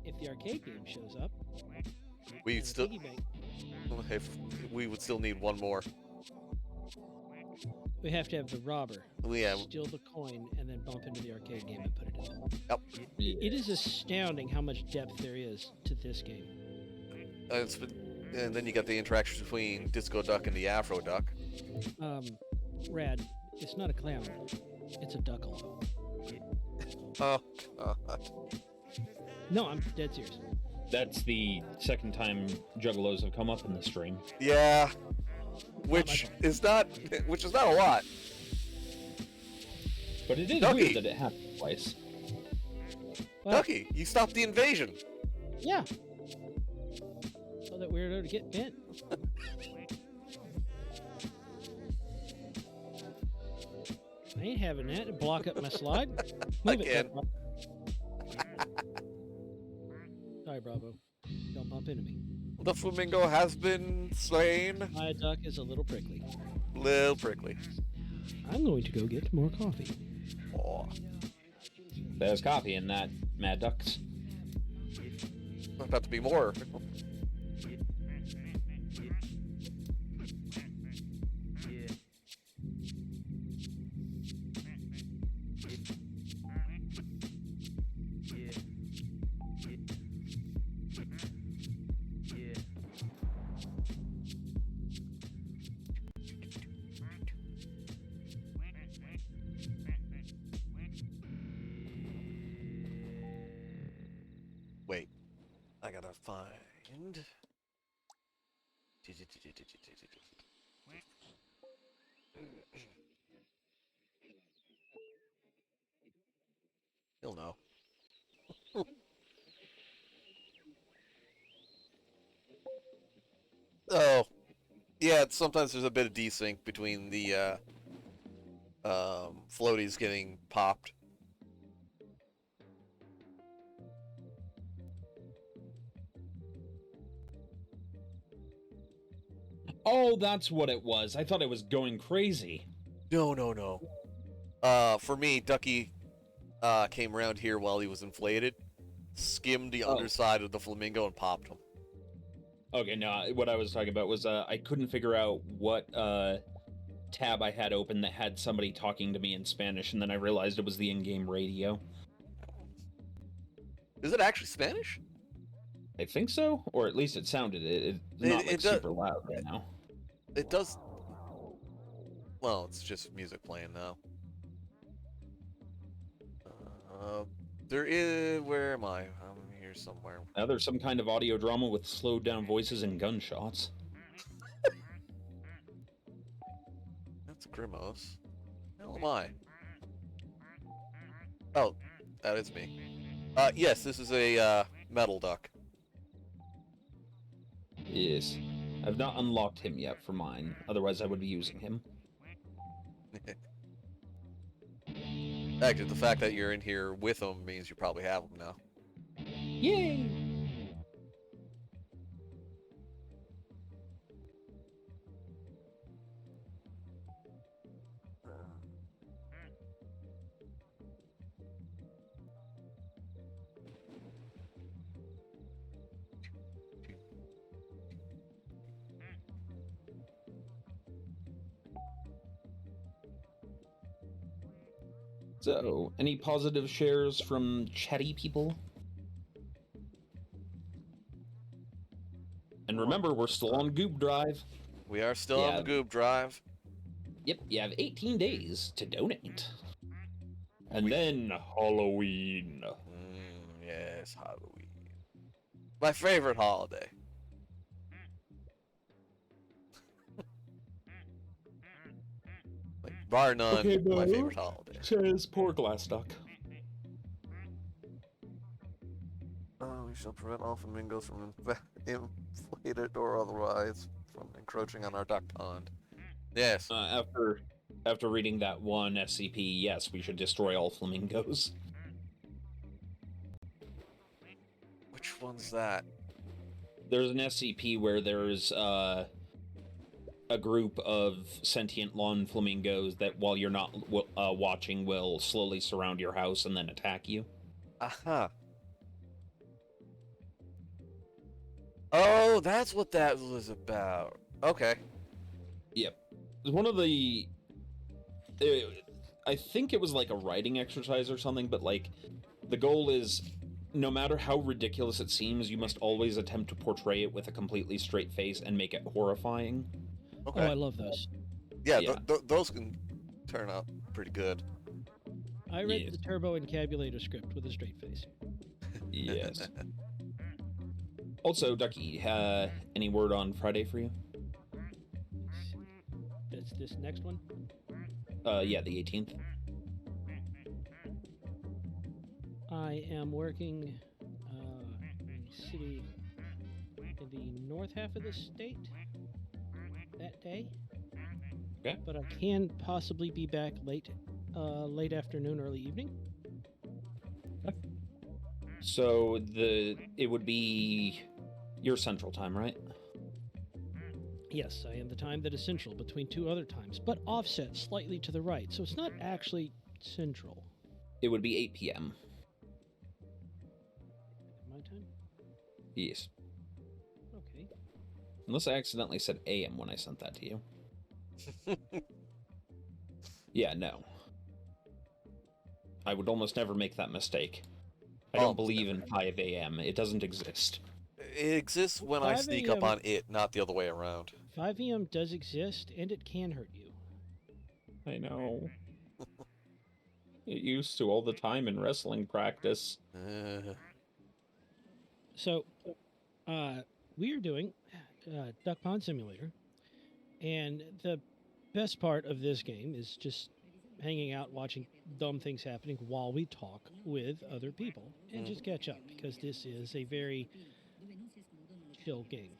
If the arcade game shows up, We and the still, piggy bank, if we would still need one more. we have to have the robber Yeah. steal the coin and then bump into the arcade game and put it in. Yep. It is astounding how much depth there is to this game. And then you got the interaction between Disco Duck and the Afro Duck. Rad, it's not a clown. It's a duckle. Oh, God. No, I'm dead serious. That's the second time Juggalos have come up in the stream. Yeah. Which is not a lot. But it is Ducky. weird that it happened twice. Well, Ducky, you stopped the invasion. yeah. Tell that weirdo to get bent. I ain't having that. Block up my slide. Move it, Again. Bravo. Sorry, Bravo. Don't bump into me. The flamingo has been slain. My duck is a little prickly. Little prickly. I'm going to go get more coffee. Oh, There's coffee in that MadDucks. about to be more. find. He'll know. Oh, yeah. Sometimes there's a bit of desync between the floaties getting popped. Oh, that's what it was. I thought I was going crazy. No. For me, Ducky came around here while he was inflated, skimmed the underside of the flamingo, and popped him. Okay, no, what I was talking about was I couldn't figure out what tab I had open that had somebody talking to me in Spanish, and then I realized it was the in-game radio. Is it actually Spanish? I think so, or at least it sounded it's not like super loud right now. It does. Well, it's just music playing now. There is. Where am I? I'm here somewhere. Now there's some kind of audio drama with slowed down voices and gunshots. That's Grimos. How am I? Oh, that is me. Yes, this is a metal duck. Yes. I've not unlocked him yet for mine, otherwise I would be using him. Actually, the fact that you're in here with him means you probably have him now. Yay! So, any positive shares from chatty people? And remember, we're still on Goob Drive. We are still on the Goob Drive. Yep, you have 18 days to donate. And then Halloween. Yes, Halloween. My favorite holiday. Like, bar none, Okay, my favorite holiday. Says poor glass duck. We shall prevent all flamingos from inflated or otherwise from encroaching on our duck pond. Yes. After reading that one SCP, yes, we should destroy all flamingos. Which one's that? There's an SCP where there's a group of sentient lawn flamingos that, while you're not watching, will slowly surround your house and then attack you. Aha. Oh, that's what that was about. Okay. Yep. One of the... I think it was like a writing exercise or something, but like, the goal is, no matter how ridiculous it seems, you must always attempt to portray it with a completely straight face and make it horrifying. Okay. Oh, I love those. Yeah, those can turn out pretty good. I read the Turbo Encabulator script with a straight face. Yes. Also, Ducky, any word on Friday for you? That's this next one? Yeah, the 18th. I am working in a city in the north half of the state that day. Okay. But I can possibly be back late afternoon, early evening. Okay. So it would be your central time, right? Yes, I am the time that is central between two other times, but offset slightly to the right, so it's not actually central. It would be 8 p.m. My time? Yes. Okay. Unless I accidentally said AM when I sent that to you. Yeah, no. I would almost never make that mistake. I don't believe in 5 a.m. It doesn't exist. It exists when I sneak up on it, not the other way around. 5 a.m. does exist, and it can hurt you. I know. It used to all the time in wrestling practice. So, We are doing Duck Pond Simulator, and the best part of this game is just hanging out, watching dumb things happening while we talk with other people and just catch up because this is a very chill game.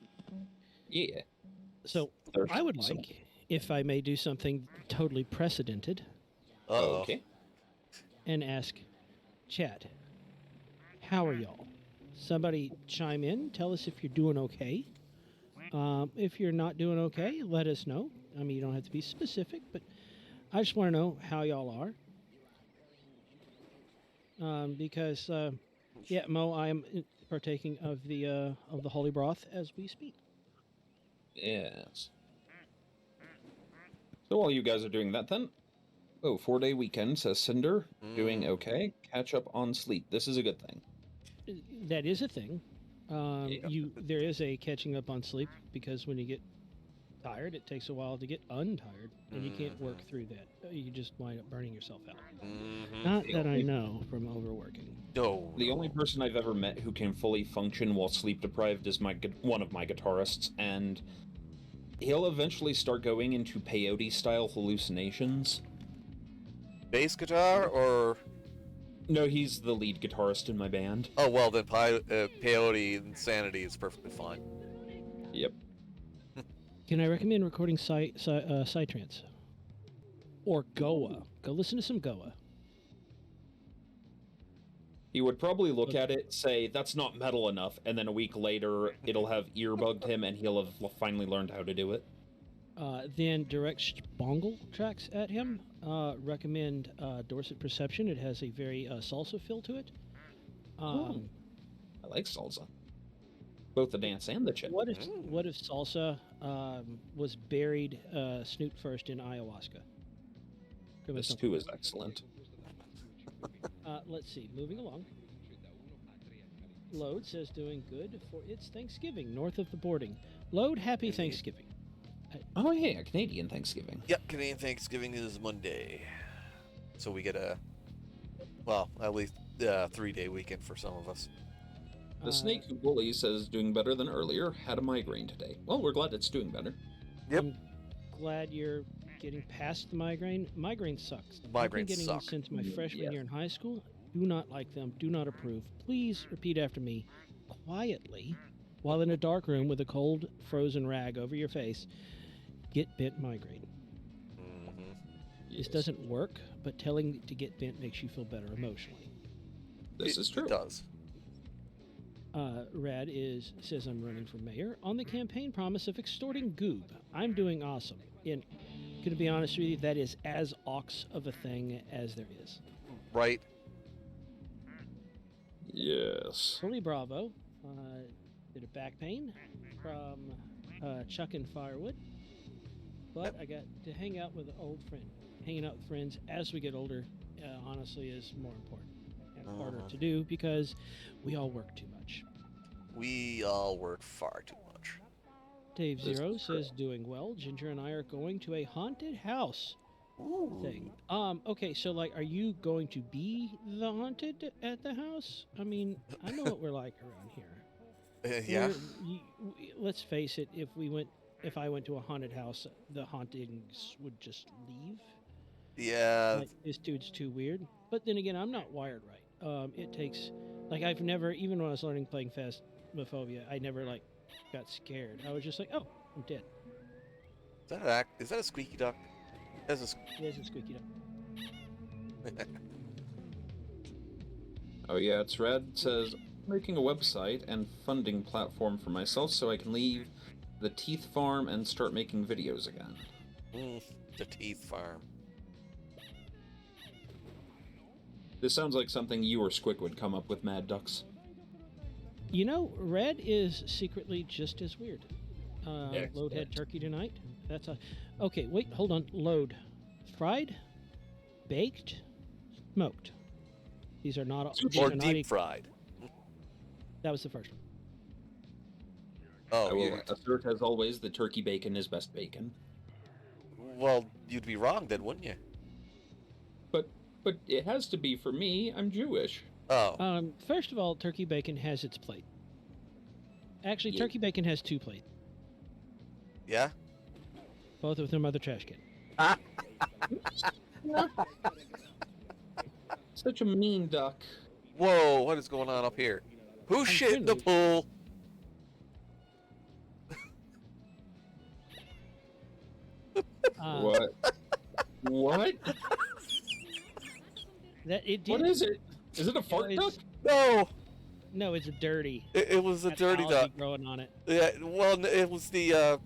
Yeah. So There's I would some- like, if I may do something totally precedented, Uh-oh. Okay. and ask chat, how are y'all? Somebody chime in, tell us if you're doing okay. If you're not doing okay, let us know. I mean, you don't have to be specific, but I just want to know how y'all are. Because, yeah, Mo, I am partaking of the holy broth as we speak. Yes. So while you guys are doing that then, 4-day weekend, says Cinder. Doing okay. Catch up on sleep. This is a good thing. That is a thing. Yeah. There is a catching up on sleep because when you get tired, it takes a while to get untired, and you can't work through that. You just wind up burning yourself out. Not The that I only- know from overworking. No. The only person I've ever met who can fully function while sleep deprived is one of my guitarists, and he'll eventually start going into peyote style hallucinations. Bass guitar or... No, he's the lead guitarist in my band. Oh, well, then peyote insanity is perfectly fine. Yep. Can I recommend recording Psytrance? Or Goa? Go listen to some Goa. He would probably look at it, say, that's not metal enough, and then a week later, it'll have earbugged him, and he'll have finally learned how to do it. Then direct bongle tracks at him. Recommend Dorset Perception. It has a very salsa feel to it. I like salsa. Both the dance and the chip. What if salsa was buried snoot first in ayahuasca? This too is excellent. Let's see. Moving along. Load says doing good for its Thanksgiving north of the boarding. Load, happy Thanksgiving. Oh yeah, Canadian Thanksgiving. Yep, Canadian Thanksgiving is Monday. So we get at least 3-day weekend for some of us. The Snake Who Bullies says doing better than earlier, had a migraine today. Well, we're glad it's doing better. Yep. I'm glad you're getting past the migraine. Migraine sucks. I've been Migraines getting suck. them since my freshman Yeah. year in high school. Do not like them. Do not approve. Please repeat after me quietly while in a dark room with a cold, frozen rag over your face. Get bent migraine. This doesn't work, but telling to get bent makes you feel better emotionally. This is true. It does. Rad says I'm running for mayor on the campaign promise of extorting goob. I'm doing awesome. And to be honest with you, that is as ox of a thing as there is. Right? Yes. Fully Bravo did a back pain from chucking firewood, but I got to hang out with an old friend. Hanging out with friends as we get older, honestly, is more important and harder to do because we all work too much. We all work far too much. Dave This Zero is true. says doing well. Ginger and I are going to a haunted house thing. Okay, so like, are you going to be the haunted at the house? I mean, I know what we're like around here. Yeah. Let's face it. If I went to a haunted house, the hauntings would just leave. Yeah. Like, this dude's too weird. But then again, I'm not wired right. It takes, like, I've never, even when I was learning playing Phasmophobia, I never like got scared. I was just like, oh, I'm dead. Is that a squeaky duck? That's a There's a squeaky duck. Oh yeah, it's Red says making a website and funding platform for myself so I can leave the teeth farm and start making videos again. the teeth farm. This sounds like something you or Squick would come up with, MadDucks. You know, Red is secretly just as weird. Excellent. Load had turkey tonight. That's a. Okay, wait, hold on. Load, fried, baked, smoked. These are not. These Or are not deep fried. That was the first one. Oh, I will you, assert as always that turkey bacon is best bacon. well, you'd be wrong then, wouldn't you? But it has to be for me. I'm Jewish. Oh. First of all, turkey bacon has its plate. Actually, Yeah. turkey bacon has 2 plates, Yeah? both with their mother trash can. Such a mean duck. Whoa, what is going on up here? Who shit in the friendly. pool? What? What? That it did. What is it? Is it a fart duck? it's- No! No, it's a dirty. It was a Got dirty algae duck. growing on it. Yeah, well, it was the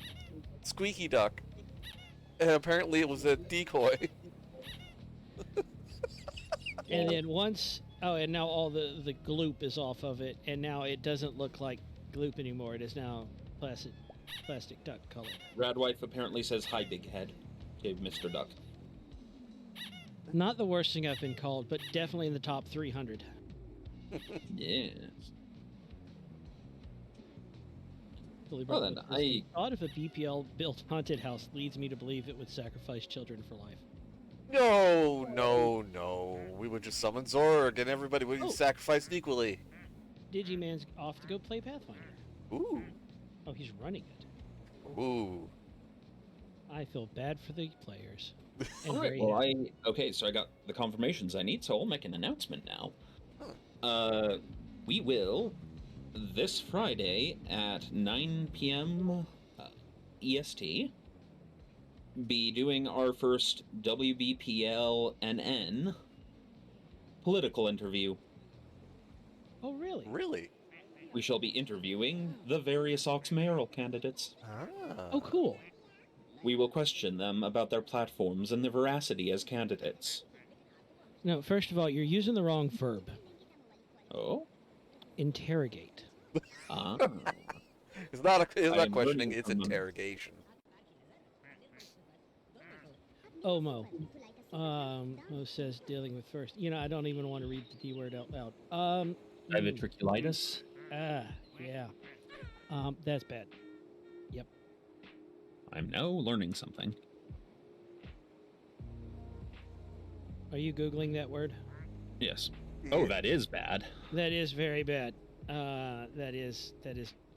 squeaky duck. And apparently it was a decoy. And then once, and now all the gloop is off of it, and now it doesn't look like gloop anymore. It is now plastic duck color. Radwife apparently says hi, big head. Okay, Mr. Duck. Not the worst thing I've been called, but definitely in the top 300. Yes. Billy Well, Burke then, says, "The thought of a BPL built haunted house leads me to believe it would sacrifice children for life." No, no, no. We would just summon Zorg and everybody would be Oh. sacrificed equally. Digiman's off to go play Pathfinder. Ooh. Oh, he's running it. Ooh. I feel bad for the players. And All right. very Well, happy. okay. So I got the confirmations I need, so I'll make an announcement now. Huh. We will this Friday at 9 p.m. EST be doing our first WBPL-NN political interview. Oh, really? Really? We shall be interviewing the various Ox mayoral candidates. Ah. Oh, cool. We will question them about their platforms and their veracity as candidates. No, first of all, you're using the wrong verb. Oh? Interrogate. Ah. It's not I not am questioning, learning it's from them. interrogation. Oh, Mo. Mo says dealing with first. You know, I don't even want to read the D word out loud. Diverticulitis? Yeah. That's bad. Yep. I'm now learning something. Are you Googling that word? Yes. Oh, that is bad. That is very bad. That is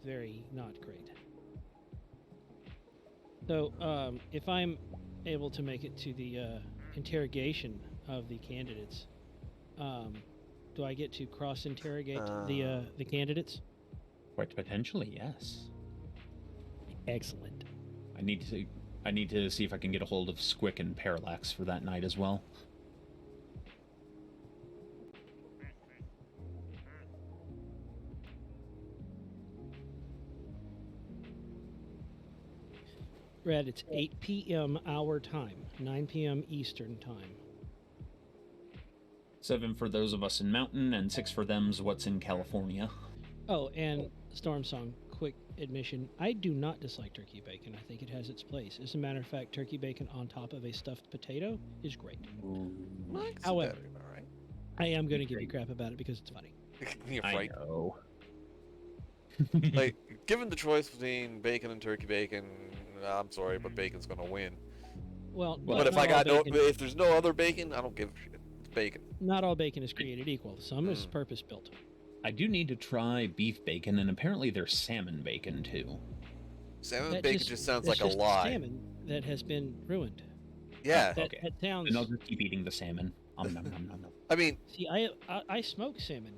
very not great. So, if I'm able to make it to the interrogation of the candidates, do I get to cross-interrogate the candidates? Quite potentially, yes. Excellent. I need to see if I can get a hold of Squick and Parallax for that night as well. Red, it's 8 p.m. our time, 9 p.m. Eastern time. 7 for those of us in Mountain, and 6 for them's what's in California. Oh, and Stormsong, quick admission, I do not dislike turkey bacon. I think it has its place. As a matter of fact, turkey bacon on top of a stuffed potato is great. However, Alright. I am going to give you crap about it because it's funny. You're I right. know. Like, given the choice between bacon and turkey bacon, I'm sorry, but bacon's gonna win. Well, But if not I got all no, bacon, if there's no other bacon, I don't give a shit. It's bacon. not all bacon is created equal. Some is purpose built. I do need to try beef bacon, and apparently there's salmon bacon too. Salmon That bacon just sounds like that's a just lie. Salmon that has been ruined. Yeah. That, Okay. that sounds. And I'll just keep eating the salmon. Nom, nom, nom, nom, nom. I mean, See, I smoke salmon,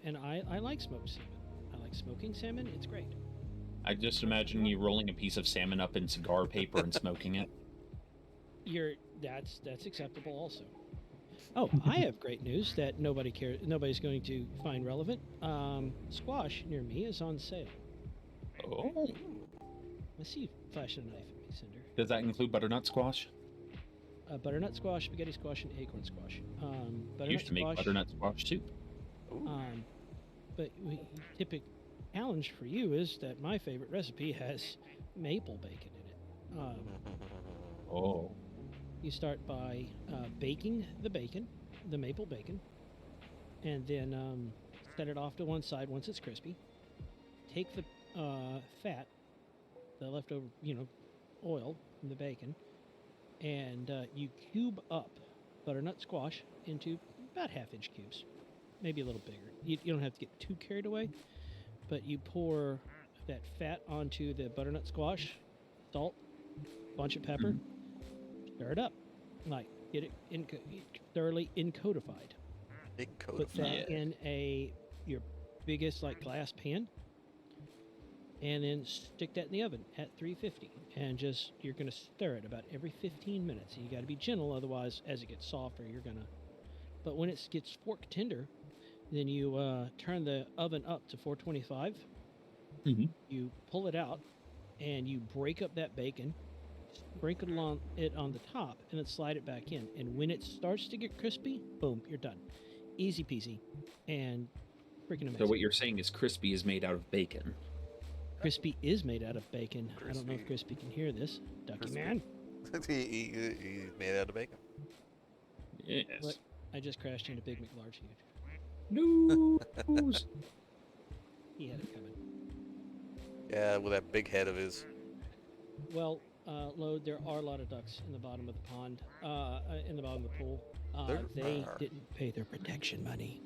and I like smoked salmon. I like smoking salmon. It's great. I just imagine you rolling a piece of salmon up in cigar paper and smoking it. That's acceptable also. Oh, I have great news that nobody's going to find relevant. Squash near me is on sale. Oh. I see you flashing a knife at me, Cinder. Does that include butternut squash? Butternut squash, spaghetti squash, and acorn squash. Butternut Used to make squash, butternut squash soup. but typical challenge for you is that my favorite recipe has maple bacon in it. Oh. You start by baking the maple bacon, and then set it off to one side once it's crispy. Take the fat, the leftover, oil from the bacon, and you cube up butternut squash into about half-inch cubes, maybe a little bigger. You don't have to get too carried away, but you pour that fat onto the butternut squash, salt, bunch of pepper, stir it up, like get it thoroughly encodified. Big Put codified. that in your biggest like glass pan, and then stick that in the oven at 350, and just you're gonna stir it about every 15 minutes. You got to be gentle, otherwise, as it gets softer, you're gonna. But when it gets fork tender, then you turn the oven up to 425. You pull it out, and you break up that bacon, sprinkle it on the top, and then slide it back in. And when it starts to get crispy, boom, you're done. Easy peasy, and freaking amazing. So what you're saying is crispy is made out of bacon. Crispy is made out of bacon. I don't know if Crispy. Crispy can hear this. Ducky Crispy. man. He's made out of bacon. Yes. What? I just crashed into Big McLarge Huge. News. He had it coming. Yeah, with that big head of his. Well, Lode, there are a lot of ducks in the bottom of the pond, in the bottom of the pool. There They are. didn't pay their protection money.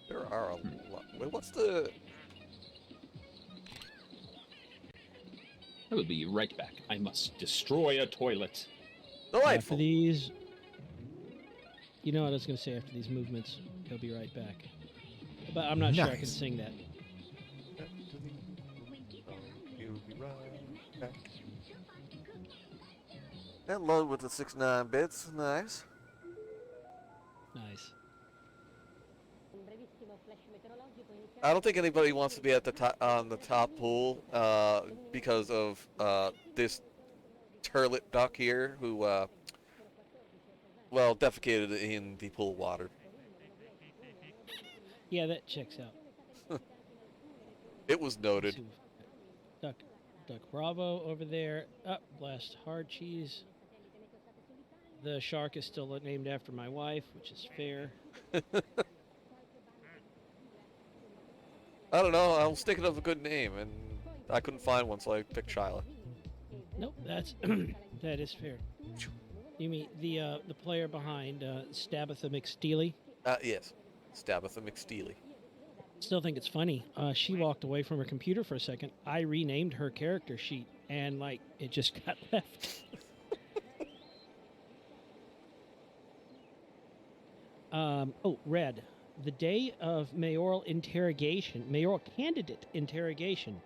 There are a lot. Wait, what's the? I will be right back. I must destroy a toilet. After Delightful. these, you know what I was going to say after these movements, he'll be right back. But I'm not sure I can Nice. sing that. You'll be right back. That load with the 69 bits, nice. Nice. I don't think anybody wants to be at the top on the top pool because of this turlet duck here who well defecated in the pool water. Yeah, that checks out. It was Let's noted. see. Duck Bravo over there. Up, blast hard cheese. The shark is still named after my wife, which is fair. I don't know. I was thinking of a good name, and I couldn't find one, so I picked Shyla. Nope, that's that is fair. You mean the player behind Stabitha McSteely? Yes, Stabitha McSteely. Still think it's funny. She walked away from her computer for a second. I renamed her character sheet, and like it just got left. Red. The day of mayoral candidate interrogation.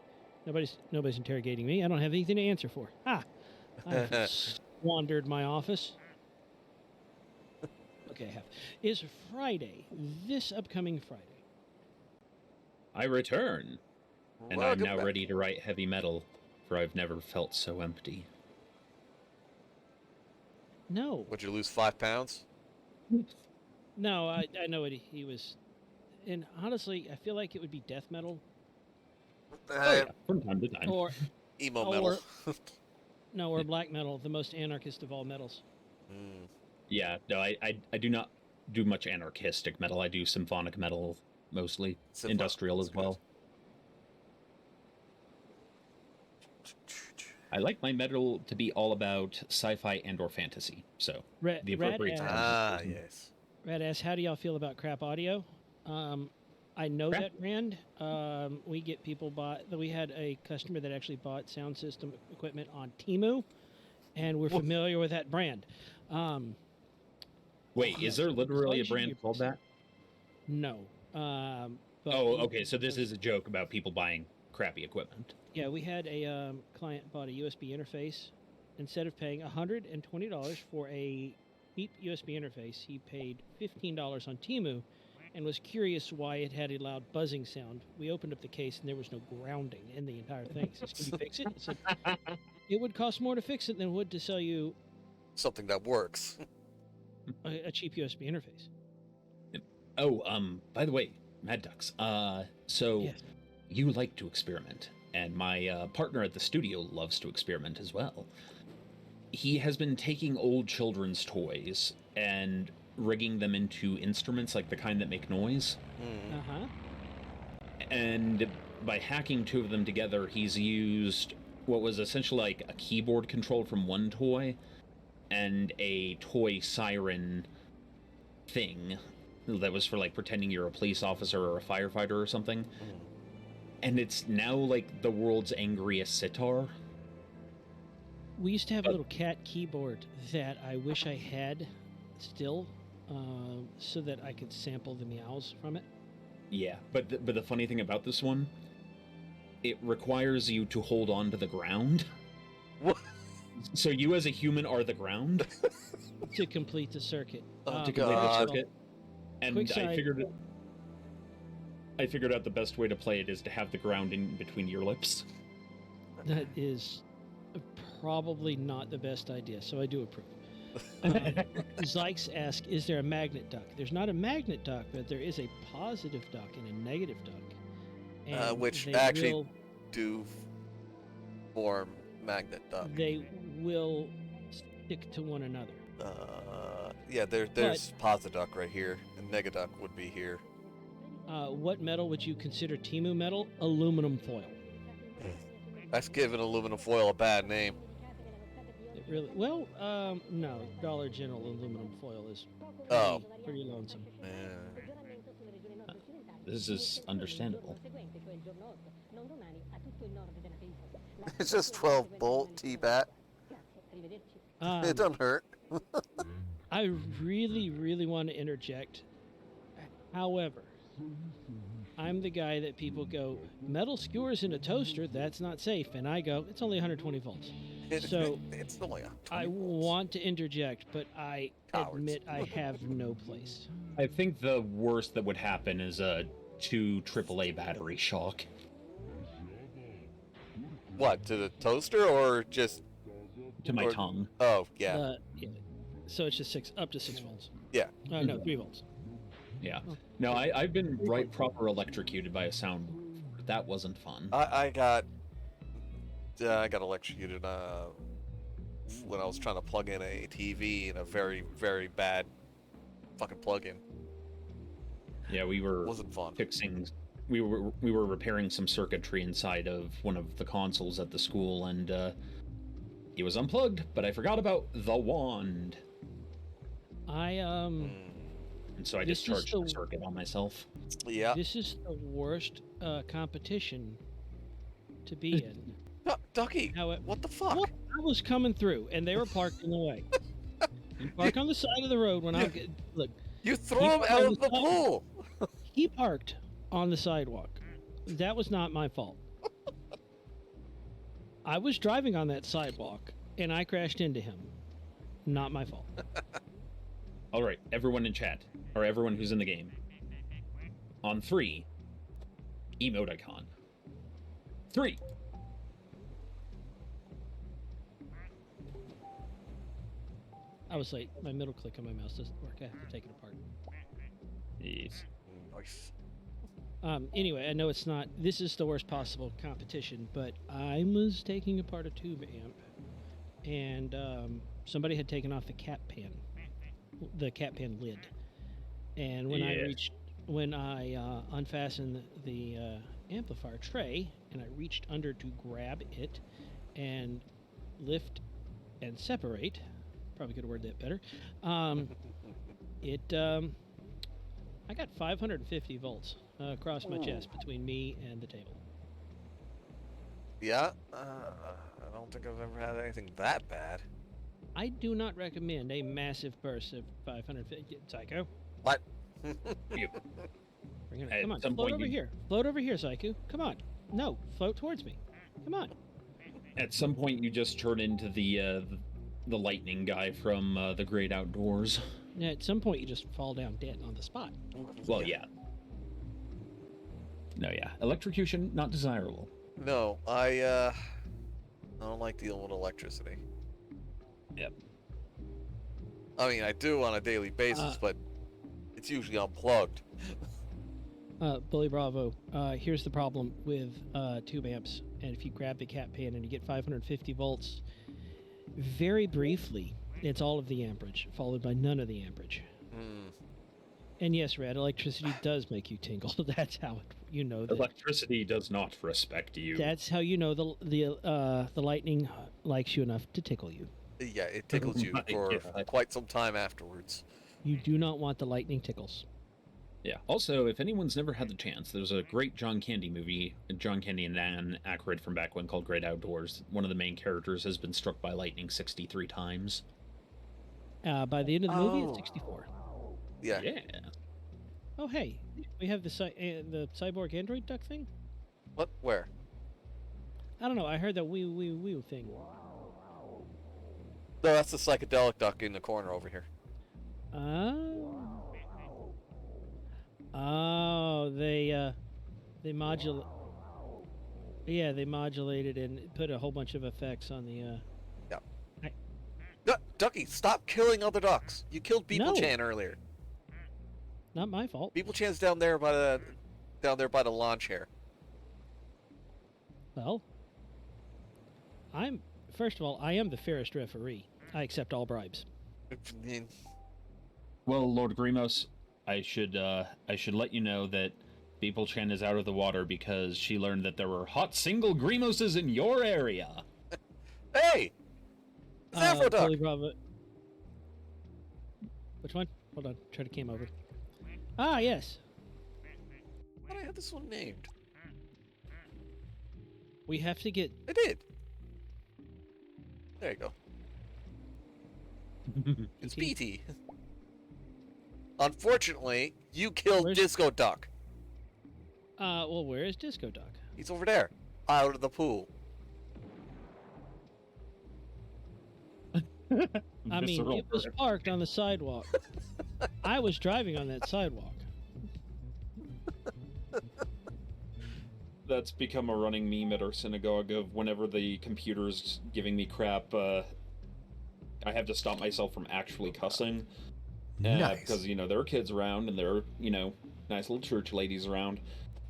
Nobody's interrogating me. I don't have anything to answer for. I've squandered my office. Okay, I have. Is Friday, this upcoming Friday. I return, and I'm Welcome now back. ready to write heavy metal, for I've never felt so empty. No. Would you lose 5 pounds? No, I know what he was. And honestly, I feel like it would be death metal Oh yeah, from time to time. or Emo Or- metal. or black metal, the most anarchist of all metals. Mm. Yeah, no, I do not do much anarchistic metal. I do symphonic metal mostly, Symphonic, industrial as that's well. I like my metal to be all about sci-fi and/or fantasy. So Red, the appropriate Red time. Ah, yes. Ass, how do y'all feel about crap audio? I know Crap? that brand. We get people we had a customer that actually bought sound system equipment on Temu, and we're familiar with that brand. Wait, is there literally a As long as brand you- called that? No. But Oh, we- okay. So this is a joke about people buying crappy equipment. Yeah, we had a client bought a USB interface. Instead of paying $120 for a cheap USB interface, he paid $15 on Temu and was curious why it had a loud buzzing sound. We opened up the case and there was no grounding in the entire thing. He says, "Can you fix it?" I said, "It would cost more to fix it than it would to sell you Something that works. a cheap USB interface." Oh, by the way, MadDucks. So Yes. you like to experiment, and my partner at the studio loves to experiment as well. He has been taking old children's toys and rigging them into instruments like the kind that make noise. Mm. Uh-huh. And by hacking 2 of them together, he's used what was essentially like a keyboard control from one toy and a toy siren thing that was for like pretending you're a police officer or a firefighter or something. And it's now like the world's angriest sitar. We used to have a little cat keyboard that I wish I had still, so that I could sample the meows from it. Yeah, but the funny thing about this one, it requires you to hold on to the ground. What? So you as a human are the ground To complete the circuit. Oh, to complete the God. circuit. And Quick side- I figured out the best way to play it is to have the ground in between your lips. That is probably not the best idea, so I do approve. Zykes asks, is there a magnet duck? There's not a magnet duck, but there is a positive duck and a negative duck. And Which they actually will- do form magnet duck. they will stick to one another. Yeah, there's Posiduck right here, and Negaduck would be here. What metal would you consider Timu metal? Aluminum foil. That's giving aluminum foil a bad name. It really well. No, Dollar General aluminum foil is Oh. pretty lonesome. This is understandable. It's just 12-bolt T-bat. It doesn't hurt. I really, really want to interject. However, I'm the guy that people go, metal skewers in a toaster, that's not safe. And I go, it's only 120 volts. So it's only a 20 I volts. want to interject, but I Cowards. admit I have no place. I think the worst that would happen is a 2 AAA battery shock. What, to the toaster or just... To my Or- tongue. Oh, yeah. Yeah. So it's just up to 6 volts. Yeah. No, 3 volts. Yeah. No, I've been proper electrocuted by a sound. That wasn't fun. I got electrocuted when I was trying to plug in a TV in a very, very bad fucking plug-in. Yeah, we were Wasn't fun. we were repairing some circuitry inside of one of the consoles at the school, and it was unplugged, but I forgot about the wand, and so I This is discharged the the- circuit on myself. Yeah. This is the worst competition to be in. Ducky, How it- what the fuck? What? I was coming through, and they were parked in the way. You park on the side of the road when I'm look. You throw Keep him it out on of the the side. pool! He parked on the sidewalk. That was not my fault. I was driving on that sidewalk, and I crashed into him. Not my fault. All right, everyone in chat, or everyone who's in the game. On 3, emote icon. 3. I was late. My middle click on my mouse doesn't work. I have to take it apart. Yes. Nice. Anyway, I know it's not. This is the worst possible competition, but I was taking apart a tube amp, and somebody had taken off the cat pan lid. And when I unfastened the amplifier tray, and I reached under to grab it and lift and separate, probably could have worded that better. I got 550 volts across my chest between me and the table. Yeah, I don't think I've ever had anything that bad. I do not recommend a massive burst of 550. Psycho, What? You. bring it. At Come on, some float point over you- here. Float over here, Zaiaku. Come on. No, float towards me. Come on. At some point, you just turn into the lightning guy from the Great Outdoors. Yeah, at some point, you just fall down dead on the spot. Well, yeah. No, yeah. Electrocution, not desirable. No, I don't like dealing with electricity. Yep. I mean, I do on a daily basis, but it's usually unplugged. Bully Bravo, here's the problem with tube amps. And if you grab the cat pan and you get 550 volts, very briefly, it's all of the amperage, followed by none of the amperage. And yes, Red, electricity does make you tingle. That's how you know that. Electricity does not respect you. That's how you know the lightning likes you enough to tickle you. Yeah, it tickles you My for God. quite some time afterwards. You do not want the lightning tickles. Yeah. Also, if anyone's never had the chance, there's a great John Candy movie, John Candy and Dan Aykroyd from back when, called Great Outdoors. One of the main characters has been struck by lightning 63 times. By the end of the movie, Oh. it's 64. Yeah. Yeah. Oh, hey, we have the cyborg android duck thing. What? Where? I don't know. I heard that wee thing. No, that's the psychedelic duck in the corner over here. Oh, they modulate. Yeah, they modulated and put a whole bunch of effects on the. Ducky, stop killing other ducks. You killed Beeple No. Chan earlier. Not my fault. Beeple Chan's down there by the lawn chair. Well, first of all, I am the fairest referee. I accept all bribes. Well, Lord Grimos, I should let you know that Beeple Chan is out of the water because she learned that there were hot single Grimoses in your area. Hey! It's Afro Duck! Totally Bravo. Which one? Hold on. Try to cam over. Ah, yes. Why did I have this one named? We have to get. I did. There you go. It's BT. Unfortunately, you killed Where's- Disco Duck. Well, where is Disco Duck? He's over there, out of the pool. I mean, it was parked on the sidewalk. I was driving on that sidewalk. That's become a running meme at our synagogue of whenever the computer's giving me crap, I have to stop myself from actually cussing. Nice. Because, there are kids around and there are, nice little church ladies around.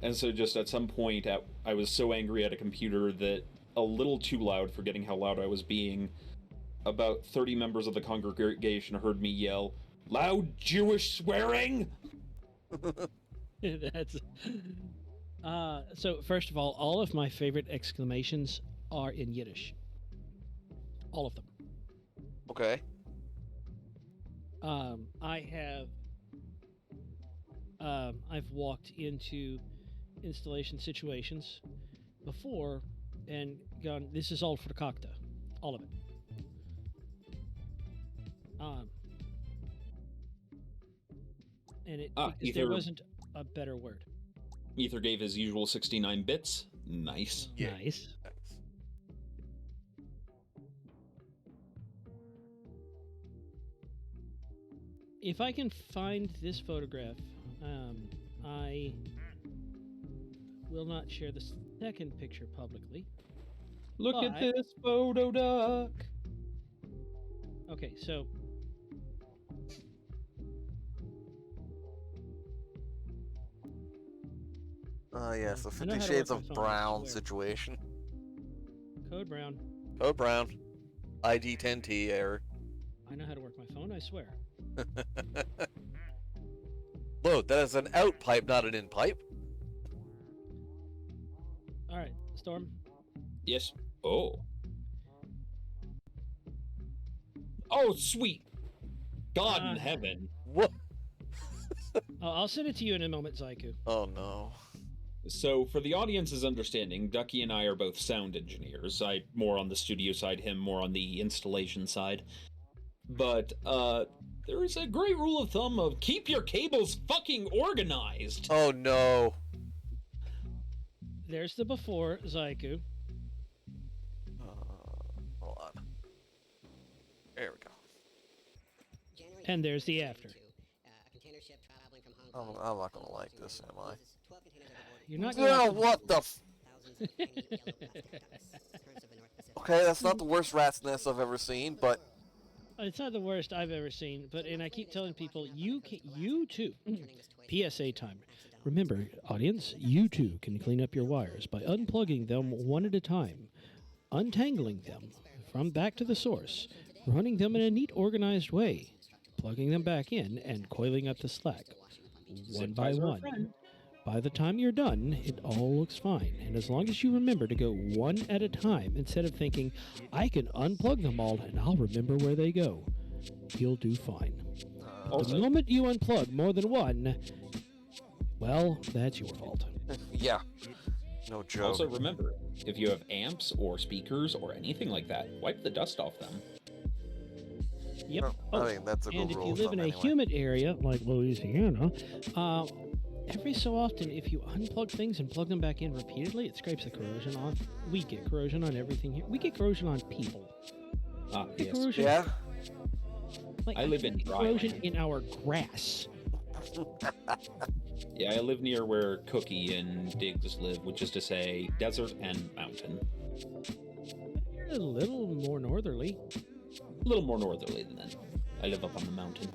And so just at some point, I was so angry at a computer that a little too loud, forgetting how loud I was being, about 30 members of the congregation heard me yell, "Loud Jewish swearing!" That's. So first of all of my favorite exclamations are in Yiddish. All of them. Okay. I've walked into installation situations before and gone, this is all for the cocktail. All of it. And because there either- wasn't a better word. Ether gave his usual 69 bits. Nice. Yeah. Nice. Nice. If I can find this photograph, I will not share the second picture publicly. Look at But- this photo duck. Okay, so Yes, the I know 50 how to Shades work of my phone, I Brown swear. situation. Code Brown. Code Brown. ID 10T error. I know how to work my phone, I swear. Load, that is an out pipe, not an in pipe. All right, Storm. Yes. Oh. Oh, sweet. God in heaven. What? I'll send it to you in a moment, Zaiaku. Oh no. So, for the audience's understanding, Ducky and I are both sound engineers. I more on the studio side, him more on the installation side. But, there is a great rule of thumb of keep your cables fucking organized. Oh no. There's the before, Zaiaku. Hold on. There we go. January And there's the after. 2022, a container ship traveling from Hong Kong I'm not gonna like this, am I? loses 12 containers overboard. You're not Yeah, gonna. what the f- Thousands of tiny yellow plastic ducks. Currents of the North Pacific. Okay, that's not the worst rat's nest I've ever seen, but It's not the worst I've ever seen, but and I keep telling people, you too. Turning this toy PSA time. accidental. Remember, audience, you too can clean up your wires by unplugging them one at a time, untangling them from back to the source, running them in a neat, organized way, plugging them back in, and coiling up the slack, one by Zip ties are a one. friend. By the time you're done, it all looks fine. And as long as you remember to go one at a time, instead of thinking, I can unplug them all and I'll remember where they go, you'll do fine. The moment you unplug more than one, well, that's your fault. Yeah. No joke. Also, remember, if you have amps or speakers or anything like that, wipe the dust off them. Yep. Well, I mean, that's a good And if rule you of live in thumb a anyway. humid area like Louisiana, every so often, if you unplug things and plug them back in repeatedly, it scrapes the corrosion off. We get corrosion on everything here. We get corrosion on people. We get corrosion. Yeah. Like, I live in get dry corrosion land. in our grass. Yeah, I live near where Cookie and Diggs live, which is to say, desert and mountain. You're a little more northerly. A little more northerly than that. I live up on the mountain.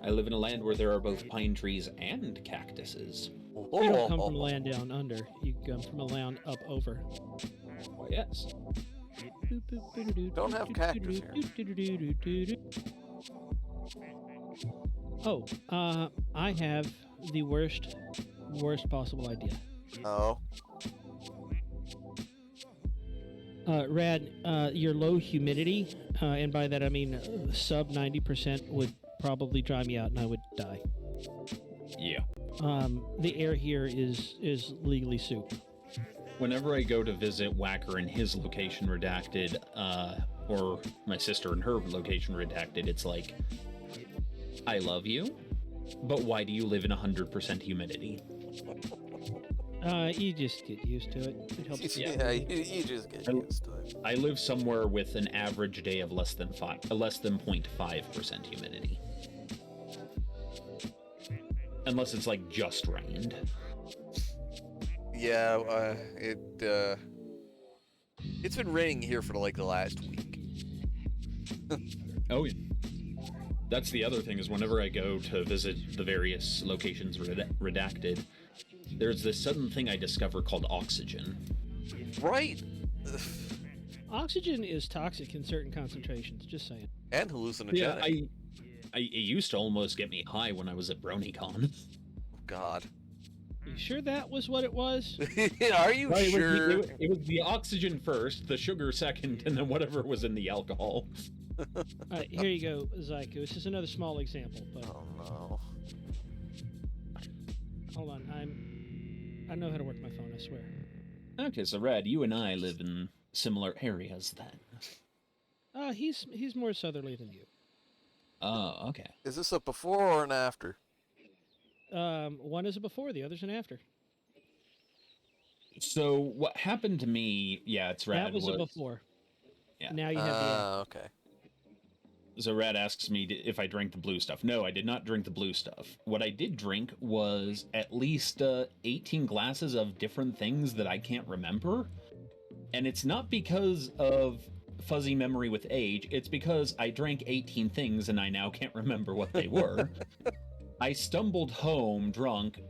I live in a land where there are both pine trees and cactuses. You don't come from land down under. You come from a land up over. Oh, yes. Don't have cactus here. Oh, I have the worst possible idea. Oh. Rad, your low humidity, and by that I mean sub 90% would probably dry me out and I would die. Yeah. The air here is legally soup. Whenever I go to visit Whacker in his location redacted, or my sister in her location redacted, it's like, I love you, but why do you live in 100% humidity? You just get used to it. It helps. Yeah, you just get used to it. I live somewhere with an average day of less than 0.5% humidity. Unless it's like just rained. Yeah, it's been raining here for like the last week. Oh, yeah. That's the other thing, is whenever I go to visit the various locations redacted, there's this sudden thing I discover called oxygen. Right. Oxygen is toxic in certain concentrations. Just saying. And hallucinogenic. Yeah, it used to almost get me high when I was at BronyCon. God. You sure that was what it was? Are you Right, sure? It was the oxygen first, the sugar second, and then whatever was in the alcohol. All right, here you go, Zaiaku. This is another small example, but Oh no. hold on. I know how to work my phone. I swear. Okay, so Rad, you and I live in similar areas then. He's more southerly than you. Oh, okay. Is this a before or an after? One is a before, the other's an after. So what happened to me? Yeah, it's Rad. That was a before. Yeah. Now you have the after. Okay. So Rad asks me if I drank the blue stuff. No, I did not drink the blue stuff. What I did drink was at least 18 glasses of different things that I can't remember. And it's not because of fuzzy memory with age. It's because I drank 18 things and I now can't remember what they were. I stumbled home drunk,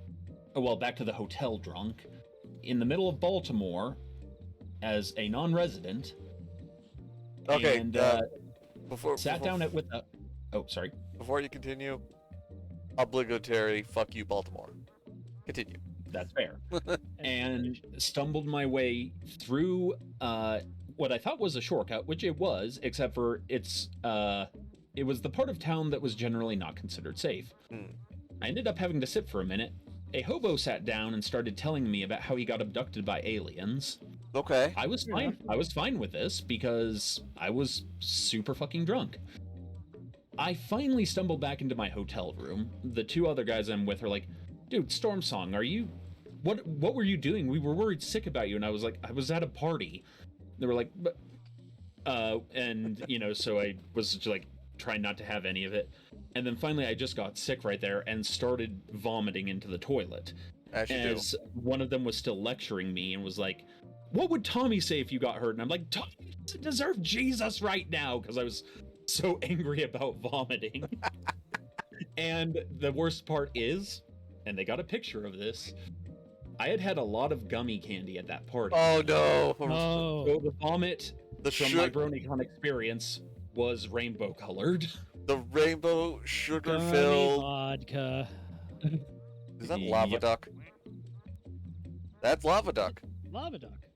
well, back to the hotel drunk, in the middle of Baltimore as a non-resident. Okay. And sat down with a... Oh, sorry. Before you continue, obligatory fuck you, Baltimore. Continue. That's fair. And stumbled my way through what I thought was a shortcut, which it was, except for it was the part of town that was generally not considered safe. I ended up having to sit for a minute. A hobo sat down and started telling me about how he got abducted by aliens. Okay. I was fine. I was fine with this because I was super fucking drunk. I finally stumbled back into my hotel room. The two other guys I'm with are like, dude, Stormsong, are you... What were you doing? We were worried sick about you. And I was like, I was at a party. They were like, but... and, you know, so I was just like, trying not to have any of it. And then finally I just got sick right there and started vomiting into the toilet. As one of them was still lecturing me and was like, what would Tommy say if you got hurt? And I'm like, Tommy doesn't deserve Jesus right now, because I was so angry about vomiting. And the worst part is, and they got a picture of this, I had a lot of gummy candy at that party. Oh no. Oh. So the vomit The from my BronyCon experience was rainbow colored. The rainbow sugar-filled. vodka. Is that lava Yep. duck? That's lava duck. Lava duck.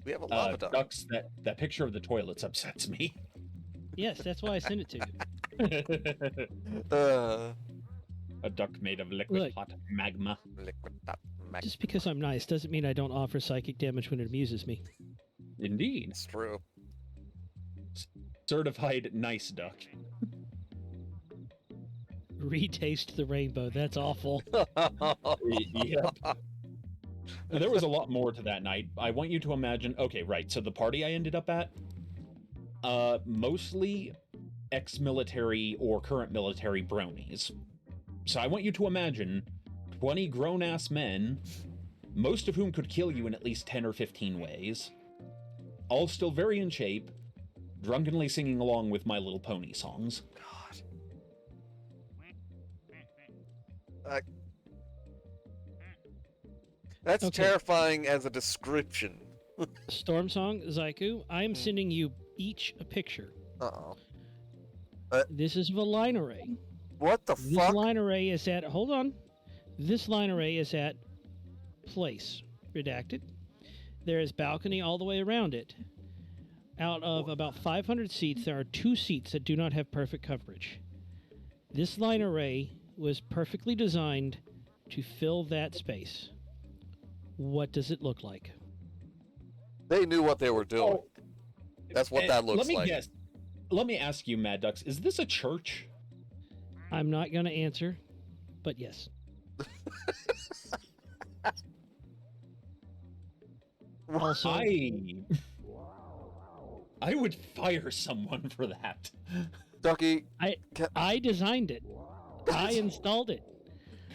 We have a lava duck. Ducks, that picture of the toilets upsets me. Yes, that's why I sent it to you. A duck made of liquid Look. hot magma. Liquid duck. Just because I'm nice doesn't mean I don't offer psychic damage when it amuses me. Indeed. It's true. Certified nice duck. Retaste the rainbow. That's awful. Yep. There was a lot more to that night. I want you to imagine. Okay, right. So the party I ended up at, mostly ex-military or current military bronies. So I want you to imagine 20 grown-ass men, most of whom could kill you in at least 10 or 15 ways, all still very in shape, drunkenly singing along with My Little Pony songs. God. That's Okay. terrifying as a description. Stormsong, Zaiaku, I am sending you each a picture. Uh-oh. This is of a line array. What the This fuck? line array is at, hold on. This line array is at place, redacted. There is balcony all the way around it. Out of about 500 seats, there are 2 seats that do not have perfect coverage. This line array was perfectly designed to fill that space. What does it look like? They knew what they were doing. That's what that looks Let me like. guess. Let me ask you, MadDucks, is this a church? I'm not going to answer, but yes. Also, I would fire someone for that. Ducky, I designed it. I installed it.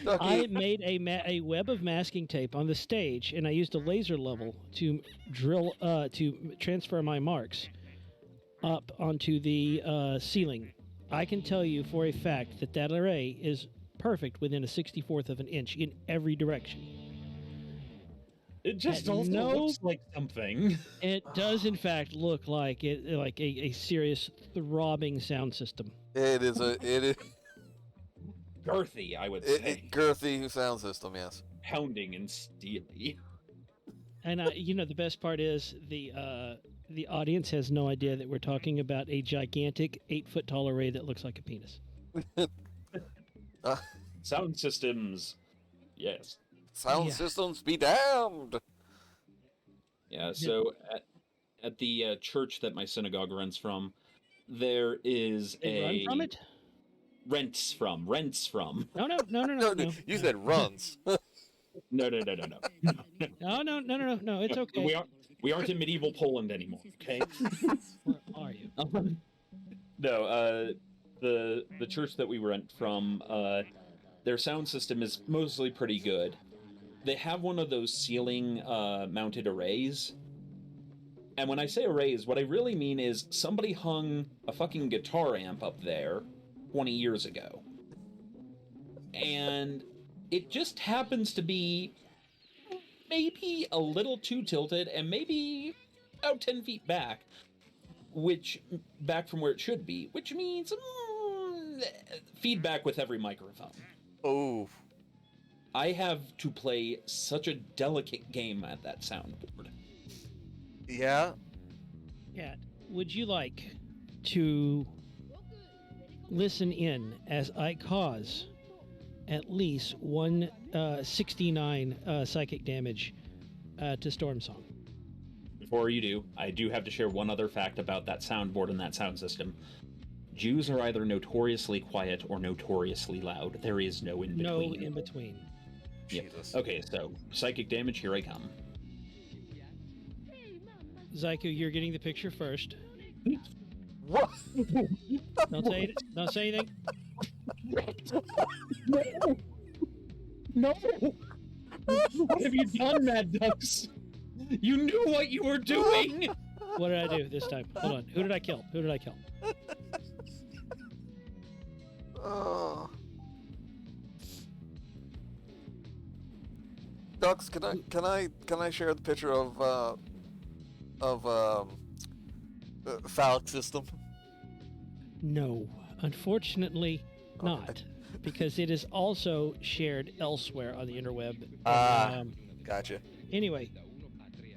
Ducky, I made a web of masking tape on the stage, and I used a laser level to drill to transfer my marks up onto the ceiling. I can tell you for a fact that that array is perfect within a 64th of an inch in every direction. It just Had also no- looks like something. It does, in fact, look like a serious throbbing sound system. it is Girthy, I would say. girthy sound system, yes. Pounding and steely. And the best part is the audience has no idea that we're talking about a gigantic 8-foot tall array that looks like a penis. Sound systems. Yes. Sound Yeah. systems be damned. Yeah, so at the church that my synagogue runs from, there is They run from it? Rents from. No. You said runs. No. No. It's okay. We aren't in medieval Poland anymore, okay? Where are you? No, the church that we rent from, their sound system is mostly pretty good. They have one of those ceiling mounted arrays. And when I say arrays, what I really mean is somebody hung a fucking guitar amp up there 20 years ago. And it just happens to be maybe a little too tilted and maybe about 10 feet back, back from where it should be, which means feedback with every microphone. Oh. I have to play such a delicate game at that soundboard. Yeah? Kat, would you like to listen in as I cause at least 169 psychic damage to Stormsong? Before you do, I do have to share one other fact about that soundboard and that sound system. Jews are either notoriously quiet or notoriously loud. There is no in between. No in between. Yep. Jesus. Okay, so psychic damage, here I come. Zaiaku, you're getting the picture first. What? Don't say anything. No! What have you done, MadDucks? You knew what you were doing! What did I do this time? Hold on. Who did I kill? Oh. Ducks, can I share the picture of phallic system? No. Unfortunately, not, because it is also shared elsewhere on the interweb. Gotcha. Anyway,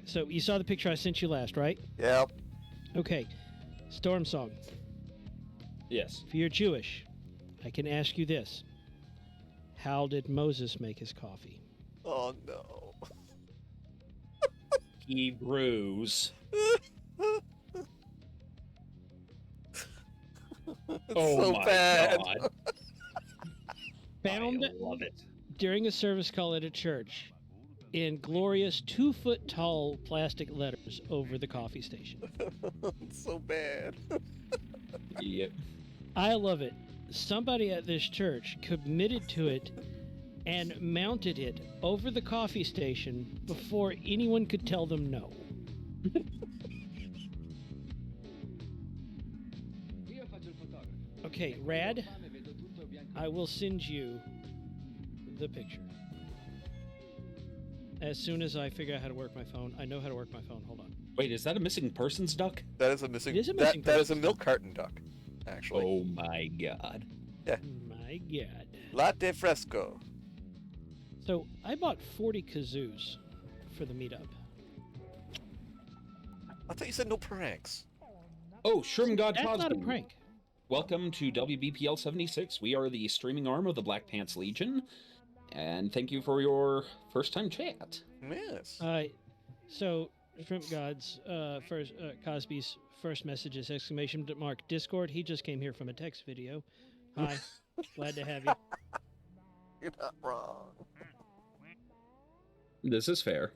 so you saw the picture I sent you last, right? Yep. Okay. Stormsong, Yes. if you're Jewish, I can ask you this. How did Moses make his coffee? Oh no. Hebrews. It's so bad. God. Found I love it. during a service call at a church in glorious 2-foot-tall plastic letters over the coffee station. It's so bad. Yep. I love it. Somebody at this church committed to it and mounted it over the coffee station before anyone could tell them no. Okay, Rad, I will send you the picture. As soon as I figure out how to work my phone. I know how to work my phone. Hold on. Wait, is that a missing persons duck? That is a missing. It is a missing that is a person. milk carton duck, actually. Oh my god. My God. Latte fresco. So I bought 40 kazoos for the meetup. I thought you said no pranks. Oh, Shroom God That's Cosby. not a prank. Welcome to WBPL 76. We are the streaming arm of the Black Pants Legion. And thank you for your first time chat. Yes. So Shrimp God's Cosby's first message is exclamation mark Discord. He just came here from a text video. Hi, glad to have you. You're not wrong. This is fair.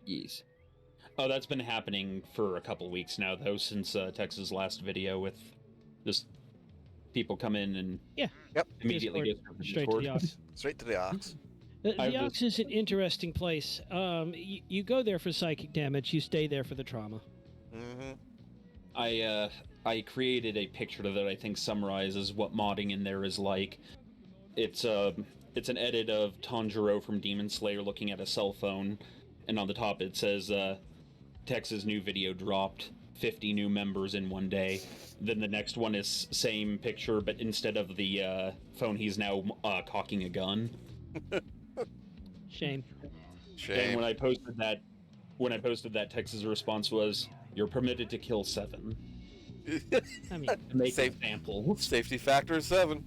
Yes. Oh, that's been happening for a couple weeks now, though, since Tex's last video with just people come in and Yeah. Yep. immediately Discord, go to straight Discord. to the Ox. Straight to the ox. The Ox is an interesting place. You go there for psychic damage. You stay there for the trauma. Mm-hmm. I created a picture that I think summarizes what modding in there is like. It's an edit of Tanjiro from Demon Slayer looking at a cell phone, and on the top it says, Tex's new video dropped, 50 new members in one day. Then the next one is same picture, but instead of the phone, he's now cocking a gun. Shame. And when I posted that, Tex's response was, "You're permitted to kill 7." I mean, To make Safe- examples. Safety factor is 7.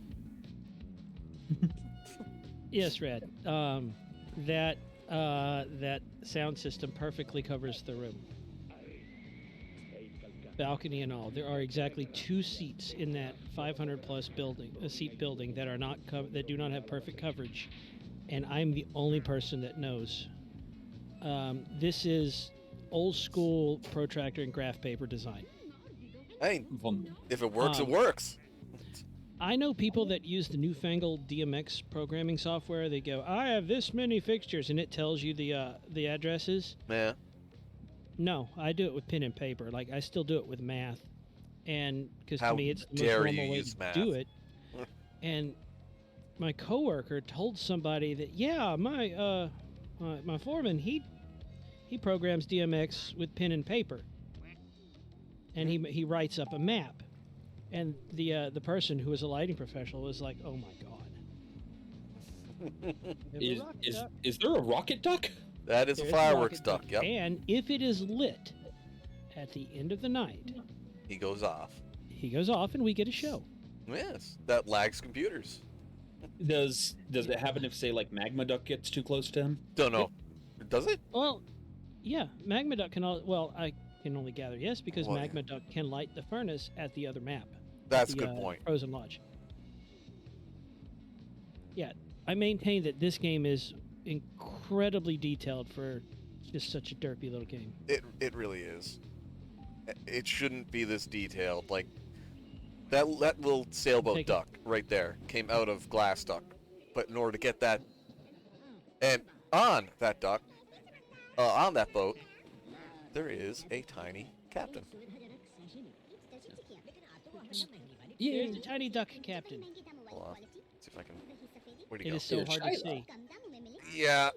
yes, Red. That sound system perfectly covers the room. Balcony and all. There are exactly 2 seats in that 500+ seat building that are not that do not have perfect coverage, and I'm the only person that knows. This is old school protractor and graph paper design. Hey, if it works, it works. I know people that use the newfangled DMX programming software. They go, I have this many fixtures, and it tells you the addresses. Yeah. No, I do it with pen and paper. Like, I still do it with math. And because to How me, it's the most dare normal you way use to math. do it. And my coworker told somebody that, yeah, my foreman, he programs DMX with pen and paper. And he writes up a map. And the person who was a lighting professional was like, "Oh my god!" Is there a rocket duck? That is a There's fireworks rocket duck. Yep. And if it is lit at the end of the night, He goes off. he goes off and we get a show. Yes. That lags computers. Does it happen if, say, like, Magma Duck gets too close to him? Don't know. Does it? Well, yeah, Magma Duck can. I can only gather yes because Well, yeah. Magma Duck can light the furnace at the other map. That's a the, good point. Frozen Lodge. Yeah, I maintain that this game is incredibly detailed for just such a derpy little game. It really is. It shouldn't be this detailed. Like that little sailboat Take it. duck right there came out of glass duck, but in order to get that and on that duck, on that boat, there is a tiny captain. Yeah, the tiny duck captain. Hold on. See if I can. Where'd he It go? is so hard to see. Yeah.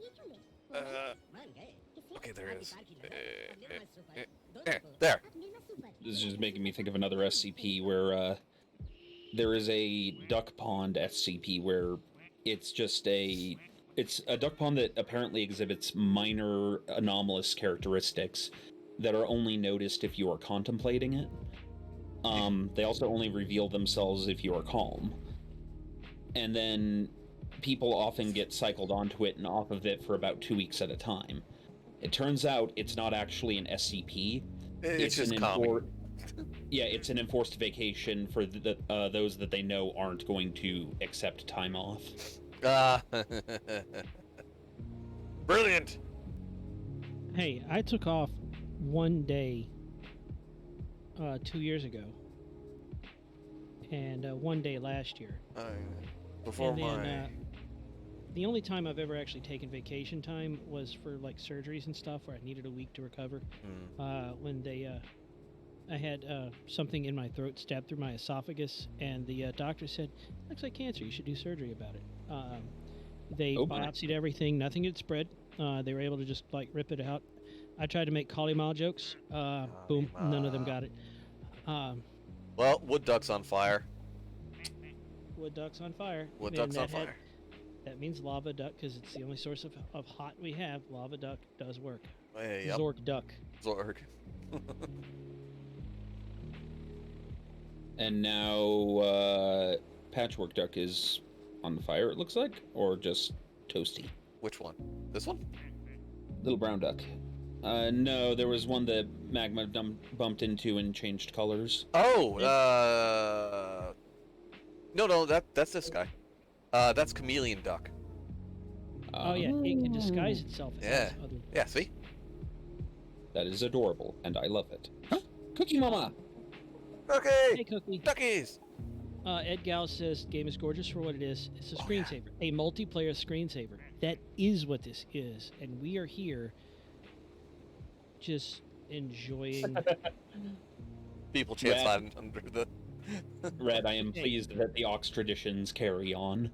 Okay, there is. There. This is just making me think of another SCP where there is a duck pond SCP where it's a duck pond that apparently exhibits minor anomalous characteristics that are only noticed if you are contemplating it. They also only reveal themselves if you are calm. And then people often get cycled onto it and off of it for about 2 weeks at a time. It turns out it's not actually an SCP. It's just calming. It's an enforced vacation for those that they know aren't going to accept time off. Brilliant. Hey, I took off one day 2 years ago, and one day last year. Before and my... then, the only time I've ever actually taken vacation time was for like surgeries and stuff where I needed a week to recover. When I had something in my throat stabbed through my esophagus, and the doctor said, "Looks like cancer. You should do surgery about it." They biopsied everything. Nothing had spread. They were able to just like rip it out. I tried to make Kalima jokes. Boom. None of them got it. Well, wood duck's on fire. Wood duck's on fire. Wood duck's on fire. That means lava duck, because it's the only source of hot we have. Lava duck does work. Hey, yep. Zork duck. Zork. And now Patchwork Duck is on fire, it looks like, or just toasty? Which one? This one? Little brown duck. No, there was one that magma bumped into and changed colors. Oh, no, that's this guy. That's chameleon duck. Oh yeah, it can disguise itself. Yeah. As other... Yeah, see? That is adorable, and I love it. Huh? Cookie Mama! Cookie! Hey, Cookie. Duckies! Ed Gal says, game is gorgeous for what it is. It's a screensaver. A multiplayer screensaver. That is what this is. And we are here just enjoying... People chant sliding under the... Red, I am pleased that the Ox traditions carry on.